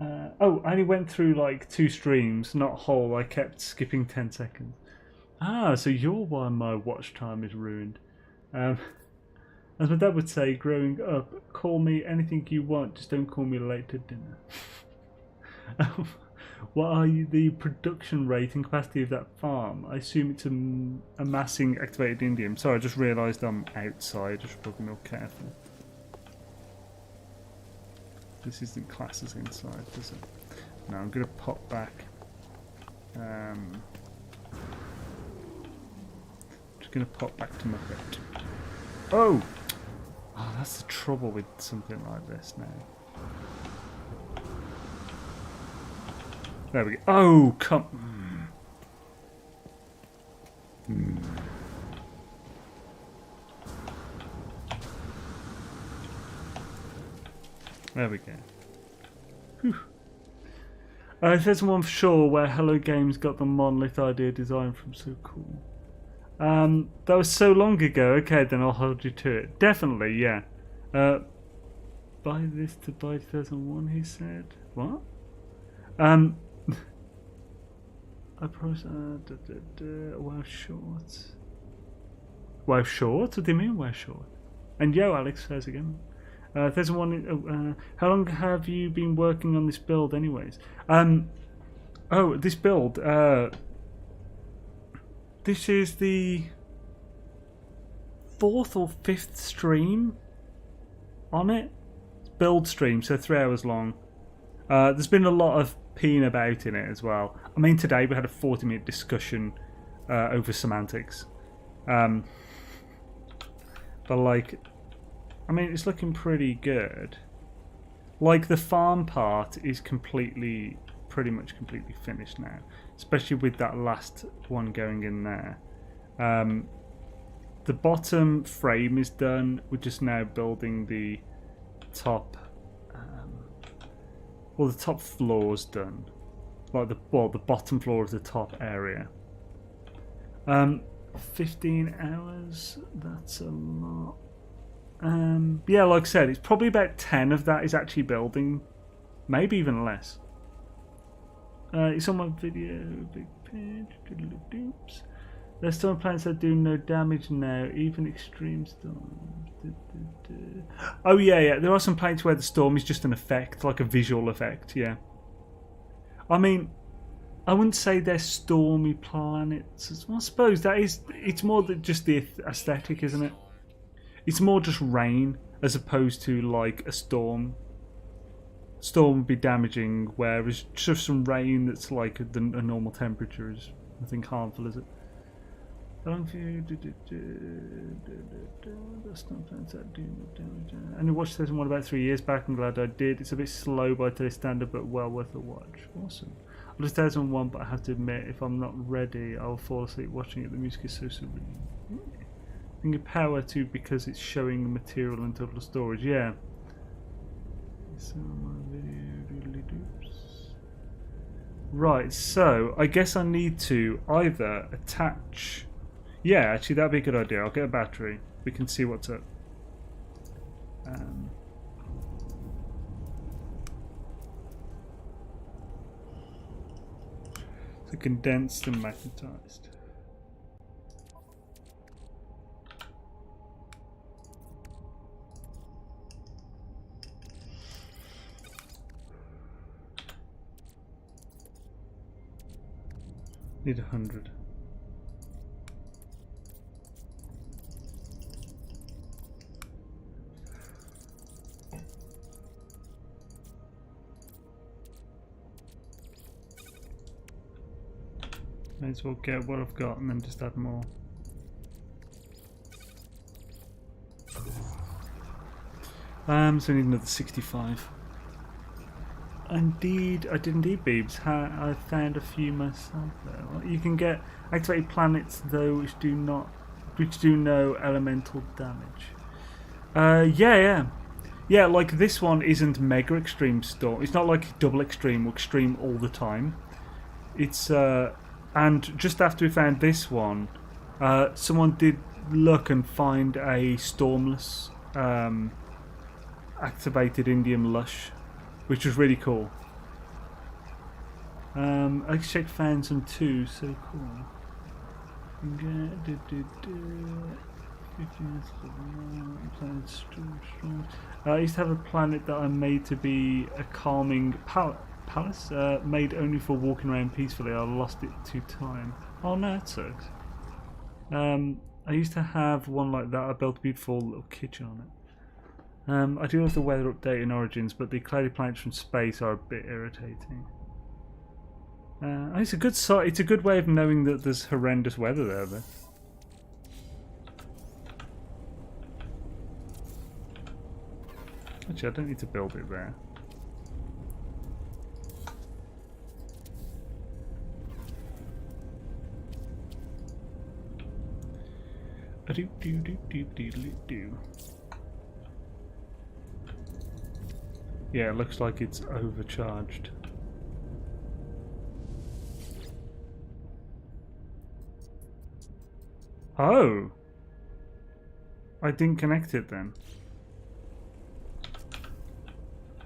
Oh, I only went through like 2 streams, not whole. I kept skipping 10 seconds. Ah, so you're why my watch time is ruined. As my dad would say, growing up, call me anything you want, just don't call me late to dinner. What are the production rate and capacity of that farm? I assume it's amassing activated indium. Sorry, I just realised I'm outside. I should probably be more careful. This isn't classed as inside, is it? No, I'm going to pop back. Just going to pop back to my bed. Oh! Oh, that's the trouble with something like this now. There we go. Oh, come. There we go. Whew. If there's one for sure where Hello Games got the monolith idea design from, so cool. That was so long ago. Okay, then I'll hold you to it. Definitely, yeah. Buy this to buy 2001, he said. What? I promise. Wow, short. Wow, short? What do you mean, wow, short? And yo, Alex says again. There's one. How long have you been working on this build, anyways? Oh, this build. This is the 4th or 5th stream on it. Build stream, so 3 hours long. There's been a lot of peeing about in it as well. I mean, today we had a 40-minute discussion over semantics. But like, I mean, it's looking pretty good. Like, the farm part is pretty much completely finished now. Especially with that last one going in there. The bottom frame is done. We're just now building the top. Well, the top floor's done. Like the bottom floor of the top area. 15 hours. That's a lot. Yeah, like I said, it's probably about 10 of that is actually building. Maybe even less. It's on my video. Big page. Doodle-doops. There's some planets that do no damage now, even extreme storms. Oh yeah, there are some planets where the storm is just an effect, like a visual effect, yeah. I mean, I wouldn't say they're stormy planets. Well, I suppose that is. It's more than just the aesthetic, isn't it? It's more just rain as opposed to like a storm. Storm would be damaging, whereas just some rain that's like a normal temperature is nothing harmful, is it? I only watched season 1 about 3 years back. I'm glad I did. It's a bit slow by today's standard, but well worth a watch. Awesome. I watched season 1, but I have to admit, if I'm not ready, I'll fall asleep watching it. The music is so serene. I think of power too because it's showing material and total storage. Yeah. Right, so I guess I need to either attach. Yeah, actually, that'd be a good idea. I'll get a battery. We can see what's up. So condensed and magnetized. Need 100. May as well get what I've got and then just add more. So I need another 65. Indeed, I did indeed, Beebs. I found a few myself there. You can get activated planets though, which do no elemental damage. Yeah. Like this one isn't mega extreme storm. It's not like double extreme or extreme all the time. It's and just after we found this one, someone did look and find a stormless activated indium lush, which was really cool. I checked found some too, so cool. I used to have a planet that I made to be a calming palace, made only for walking around peacefully. I lost it to time. Oh no, that sucks. I used to have one like that. I built a beautiful little kitchen on it. I do love the weather update in Origins, but the cloudy planets from space are a bit irritating. It's a good it's a good way of knowing that there's horrendous weather there, though. Actually, I don't need to build it there. Yeah, it looks like it's overcharged. Oh! I didn't connect it then.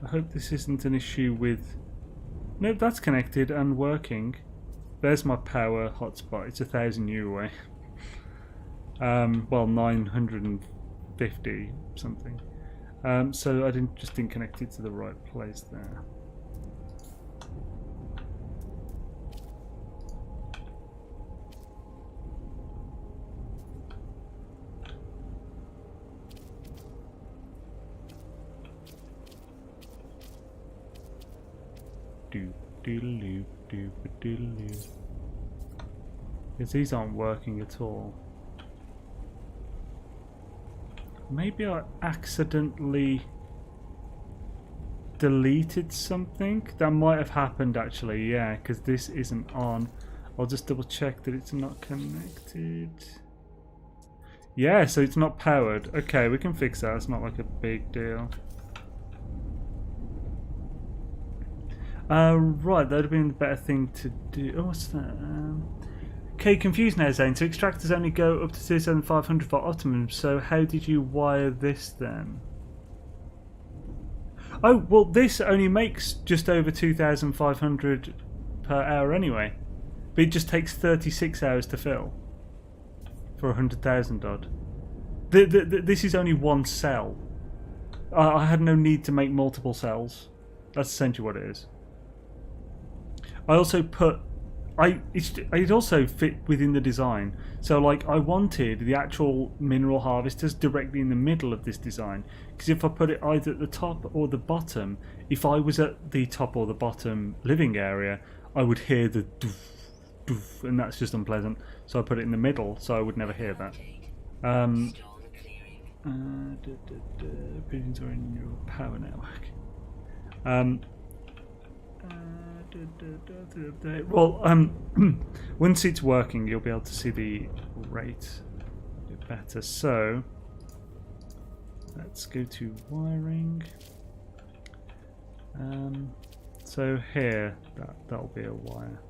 I hope this isn't an issue with... No, that's connected and working. There's my power hotspot. It's 1,000 U away. Well, 950 something. So I just didn't connect it to the right place there. Because these aren't working at all. Maybe I accidentally deleted something. That might have happened actually, yeah, because this isn't on. I'll just double check that it's not connected. Yeah, so it's not powered. Okay, we can fix that. It's not like a big deal. Right, that would have been the better thing to do. Oh, what's that? Okay, confused now, Xaine. So extractors only go up to 2,500 for optimum, so how did you wire this then? Oh, well, this only makes just over 2,500 per hour anyway. But it just takes 36 hours to fill. For 100,000 odd. This is only one cell. I had no need to make multiple cells. That's essentially what it is. I also put it also fit within the design. So like I wanted the actual mineral harvesters directly in the middle of this design, because if I put it either at the top or the bottom, if I was at the top or the bottom living area, I would hear the doof, doof, and that's just unpleasant. So I put it in the middle, so I would never hear that. Pigeons are in your power network. Well, once it's working, you'll be able to see the rate a bit better. So let's go to wiring. So here, that'll be a wire.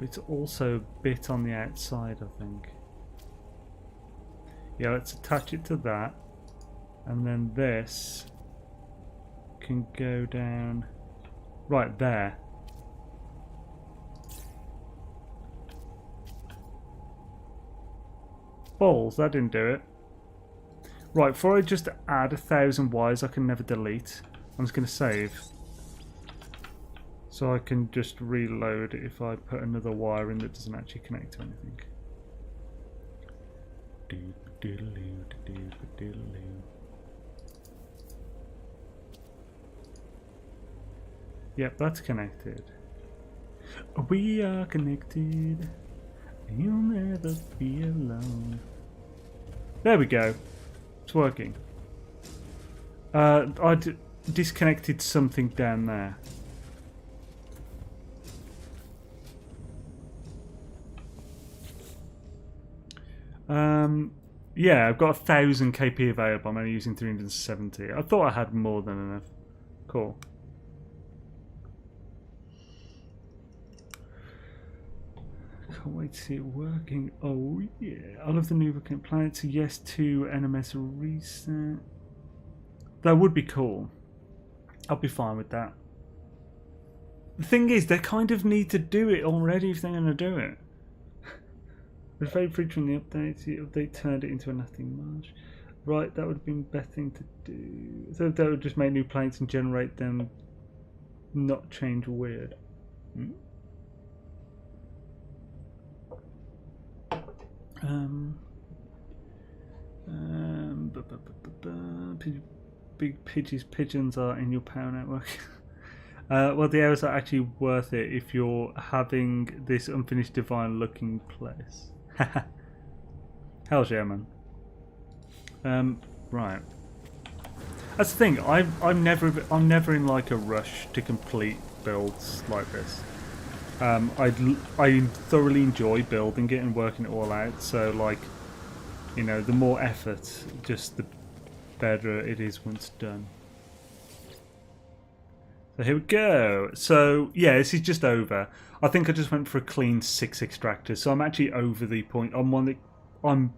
It's also a bit on the outside, I think. Yeah, let's attach it to that, and then this can go down right there. Balls, that didn't do it. Right, before I just add 1,000 wires I can never delete, I'm just going to save. So I can just reload if I put another wire in that doesn't actually connect to anything. Yep, that's connected. We are connected. You'll never be alone. There we go. It's working. I disconnected something down there. Yeah, I've got 1,000 KP available. I'm only using 370. I thought I had more than enough. Cool. Can't wait to see it working. Oh yeah, I love the new planet. So yes to NMS reset. That would be cool. I'll be fine with that. The thing is, they kind of need to do it already if they're going to do it. It's very frequent in the update. The update turned it into a nothing marsh. Right, that would have been the best thing to do. So that would just make new planets and generate them, not change weird. Big pigeons are in your power network. Well, the arrows are actually worth it if you're having this unfinished divine looking place. Hell's yeah, man. Right. That's the thing. I'm never in like a rush to complete builds like this. I thoroughly enjoy building it and working it all out. So like, you know, the more effort, just the better it is once done. So here we go. So yeah, this is just over. I think I just went for a clean 6 extractors. So I'm actually over the point. I'm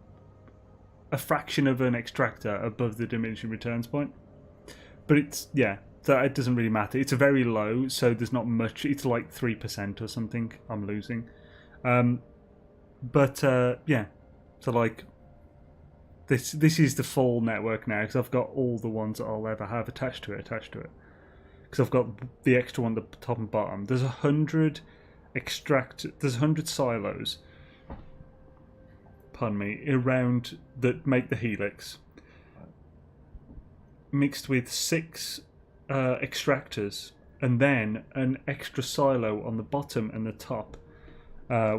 a fraction of an extractor above the diminishing returns point. But it's, yeah, so it doesn't really matter. It's a very low, so there's not much. It's like 3% or something I'm losing. Yeah, so like this is the full network now because I've got all the ones that I'll ever have attached to it. Because I've got the extra one at the top and bottom. There's 100 there's 100 silos, pardon me, around that make the helix, mixed with 6 extractors, and then an extra silo on the bottom and the top,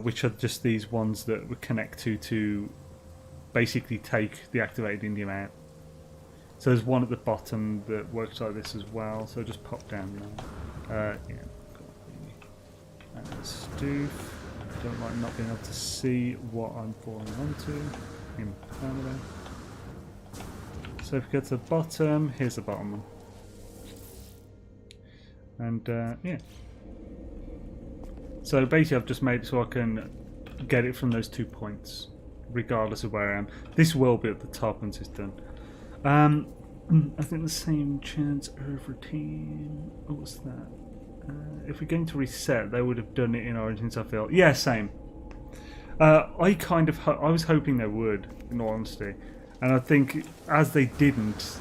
which are just these ones that we connect to basically take the activated indium out. So there's one at the bottom that works like this as well, so just pop down there. Yeah, got the stoof. Don't like not being able to see what I'm falling onto in Permadeath. So if we go to the bottom, here's the bottom one. And yeah. So basically I've just made it so I can get it from those 2 points, regardless of where I am. This will be at the top once it's done. I think the same chance over team. Oh, what's that? If we're going to reset, they would have done it in Origins, I feel. Yeah, same. I was hoping they would, in all honesty. And I think as they didn't,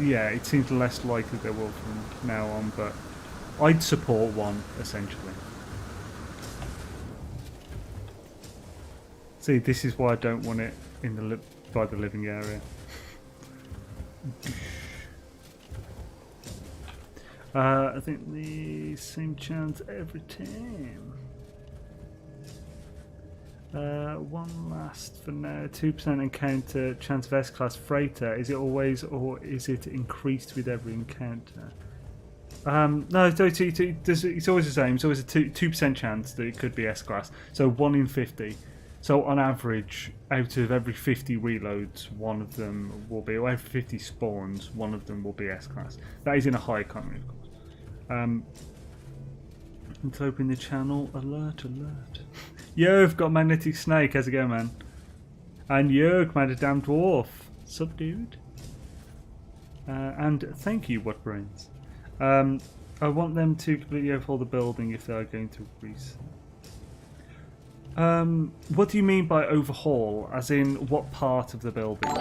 yeah, it seems less likely they will from now on, but I'd support one, essentially. See, this is why I don't want it in the by the living area. I think the same chance every time. One last for now. 2% encounter chance of S-class freighter. Is it always, or is it increased with every encounter? No, it's always the same. It's always a 2% chance that it could be S-class. So 1 in 50. So on average, out of every 50 reloads, one of them will be, or every 50 spawns, one of them will be S-class. That is in a high economy, of course. Let's open the channel. Alert, alert. You've got magnetic snake. How's it going, man? And you've made a damn dwarf. Sup, dude? And thank you, what brains. I want them to completely overhaul the building if they are going to reset. What do you mean by overhaul? As in, what part of the building?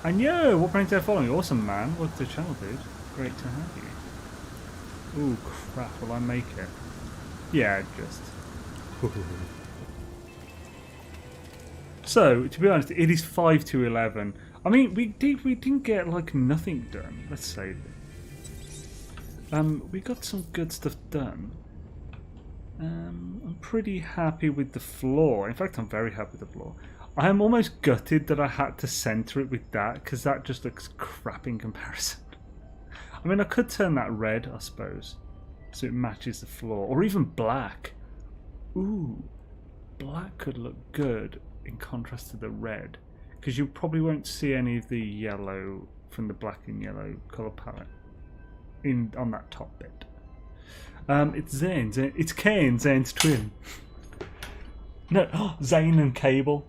And yo, what brains are you following? Awesome, man. What's the channel, dude? Great to have you. Ooh, crap. Will I make it? Yeah, just. So, to be honest, it is 5 to 11. I mean, we didn't get like nothing done. Let's save it. We got some good stuff done. I'm pretty happy with the floor. In fact, I'm very happy with the floor. I am almost gutted that I had to center it with that, because that just looks crap in comparison. I mean, I could turn that red, I suppose, so it matches the floor, or even black. Ooh, black could look good in contrast to the red, because you probably won't see any of the yellow from the black and yellow colour palette on that top bit. It's Xaine. It's Kane, Zaine's twin. No, Xaine and Cable.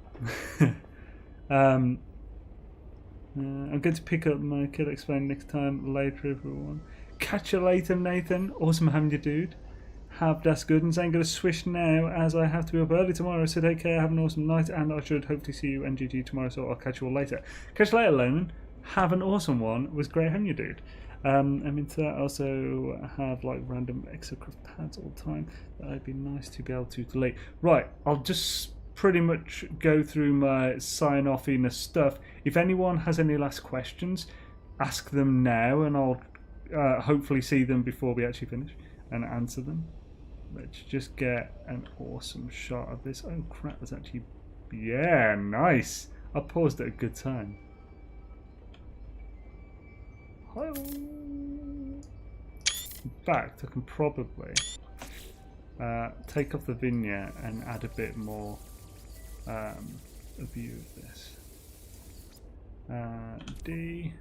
I'm going to pick up my Kill Explain next time later, everyone. Catch you later, Nathan. Awesome having you, dude. That's good. And Xaine going to swish now as I have to be up early tomorrow. So take care, have an awesome night, and I should hopefully see you NGT tomorrow. So I'll catch you all later. Catch you later, Loman. Have an awesome one. It was great having you, dude. I mean, to also have like random exocraft pads all the time. That'd be nice to be able to delete. Right, I'll just pretty much go through my sign-off-iness stuff. If anyone has any last questions, ask them now, and I'll hopefully see them before we actually finish and answer them. Let's just get an awesome shot of this. Oh crap, that's actually... Yeah, nice. I paused at a good time. In fact, I can probably take off the vignette and add a bit more a view of this. D.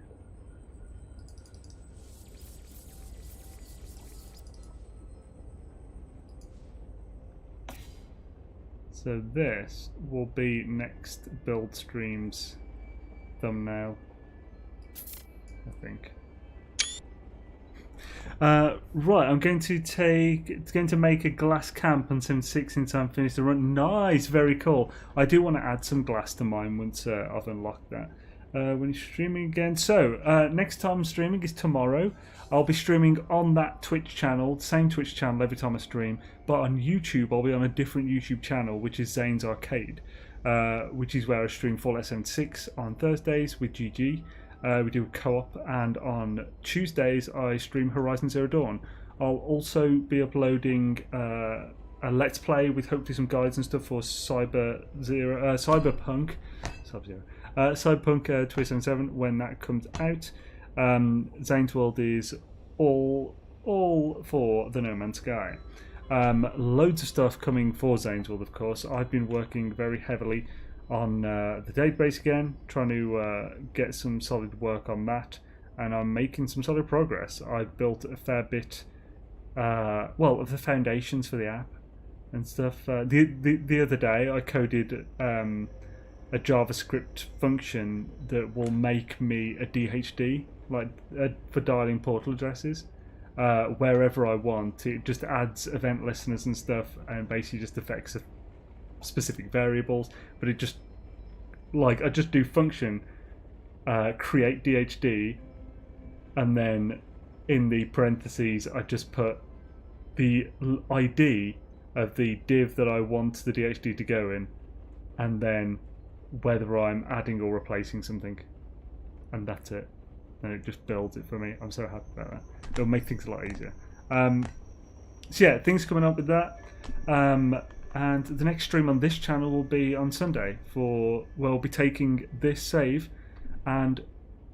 So this will be next build stream's thumbnail, I think. Right, I'm going to make a glass camp on 76 since I'm finished the run. Nice, very cool. I do want to add some glass to mine once I've unlocked that. When you're streaming again. So, next time I'm streaming is tomorrow. I'll be streaming on that Twitch channel, same Twitch channel every time I stream, but on YouTube I'll be on a different YouTube channel, which is Zaine's Arcade, which is where I stream Fallout 76 on Thursdays with GG. We do a co-op, and on Tuesdays I stream Horizon Zero Dawn. I'll also be uploading a Let's Play with hopefully some guides and stuff for Cyberpunk Cyberpunk 2077 when that comes out. Zaine's World is all for the No Man's Sky. Loads of stuff coming for Zaine's World, of course. I've been working very heavily on the database again, trying to get some solid work on that, and I'm making some solid progress. I've built a fair bit, of the foundations for the app and stuff. The other day I coded a JavaScript function that will make me a DHD, for dialing portal addresses, wherever I want. It just adds event listeners and stuff, and basically just affects specific variables. But it just, I just do function create DHD, and then in the parentheses I just put the ID of the div that I want the DHD to go in, and then whether I'm adding or replacing something, and that's it. And it just builds it for me. I'm so happy about that. It'll make things a lot easier. So yeah, things coming up with that. And the next stream on this channel will be on Sunday we'll be taking this save and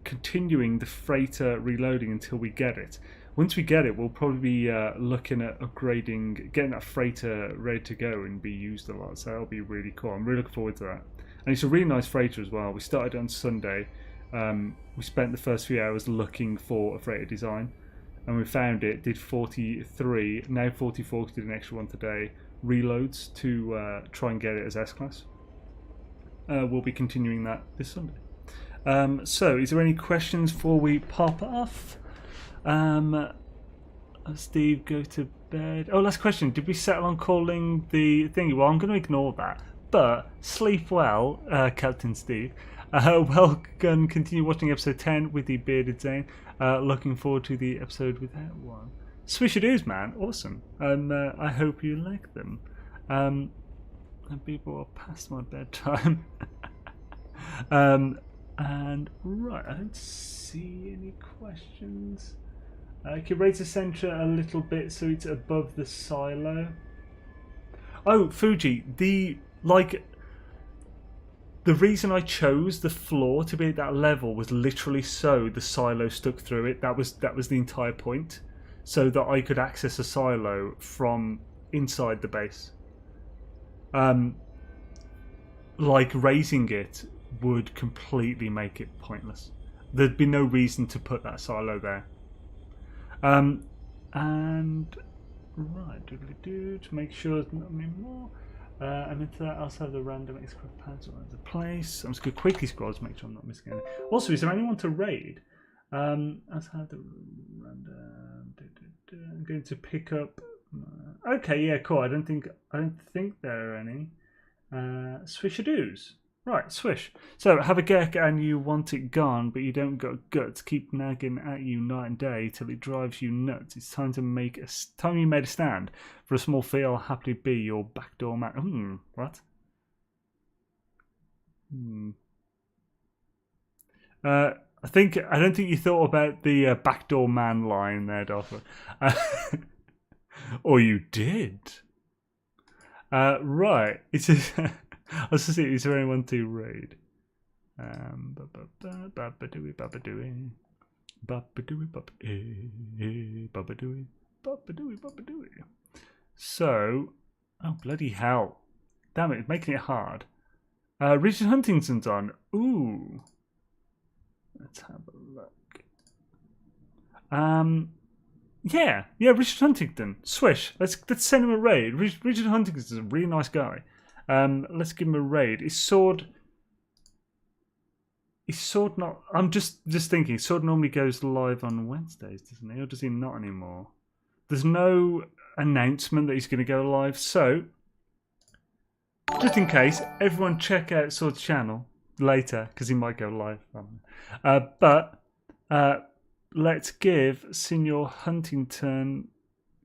continuing the freighter reloading until we get it. Once we get it, we'll probably be looking at upgrading, getting that freighter ready to go and be used a lot. So that'll be really cool. I'm really looking forward to that. And it's a really nice freighter as well. We started on Sunday. We spent the first few hours looking for a freighter design, and we found it. Did 43, now 44. Did an extra one today. Reloads to try and get it as S-Class. We'll be continuing that this Sunday. So, is there any questions before we pop off? Steve, go to bed. Oh, last question. Did we settle on calling the thingy? Well, I'm going to ignore that. But sleep well, Captain Steve. Welcome. Continue watching episode 10 with the bearded Xaine. Looking forward to the episode without one. Swishadoos, man. Awesome. I hope you like them. And people are past my bedtime. And right, I don't see any questions. I could raise the center a little bit so it's above the silo. Oh, Fuji, the reason I chose the floor to be at that level was literally so the silo stuck through it. That was the entire point, so that I could access a silo from inside the base. Like raising it would completely make it pointless. There'd be no reason to put that silo there. And right, to make sure there's not any more. And into that, I also have the random Xcraft pads all over the place. I'm just going to quickly scroll to make sure I'm not missing anything. Also, is there anyone to raid? I also have the random. I'm going to pick up. Okay, yeah, cool. I don't think there are any. Swishadoos. Right, swish. So, have a Gek and you want it gone, but you don't got guts. Keep nagging at you night and day till it drives you nuts. It's time to make time you made a stand. For a small fee, I'll happily be your backdoor man. What? I don't think you thought about the backdoor man line there, Dolphin. Or you did. Right. It's just. I was just saying, is there anyone to raid? So, oh bloody hell. Damn it, it's making it hard. Richard Huntington's on. Ooh. Let's have a look. Yeah, Richard Huntington. Swish. Let's send him a raid. Richard Huntington's a really nice guy. Let's give him a raid. Is Sword not? I'm just thinking. Sword normally goes live on Wednesdays, doesn't he? Or does he not anymore? There's no announcement that he's going to go live. So, just in case, everyone check out Sword's channel later because he might go live. But let's give Senior Huntington.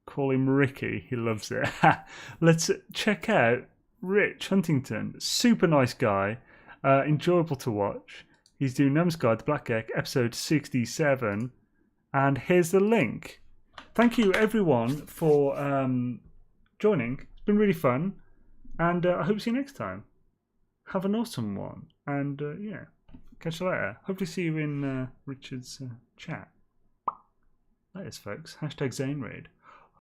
Call him Ricky. He loves it. Let's check out Rich Huntington, super nice guy, enjoyable to watch. He's doing Num's Guide to Black Gek, episode 67, and here's the link. Thank you everyone for joining. It's been really fun, and I hope to see you next time. Have an awesome one, and yeah, catch you later. Hopefully see you in Richard's chat. Latest, folks. #XaineRaid.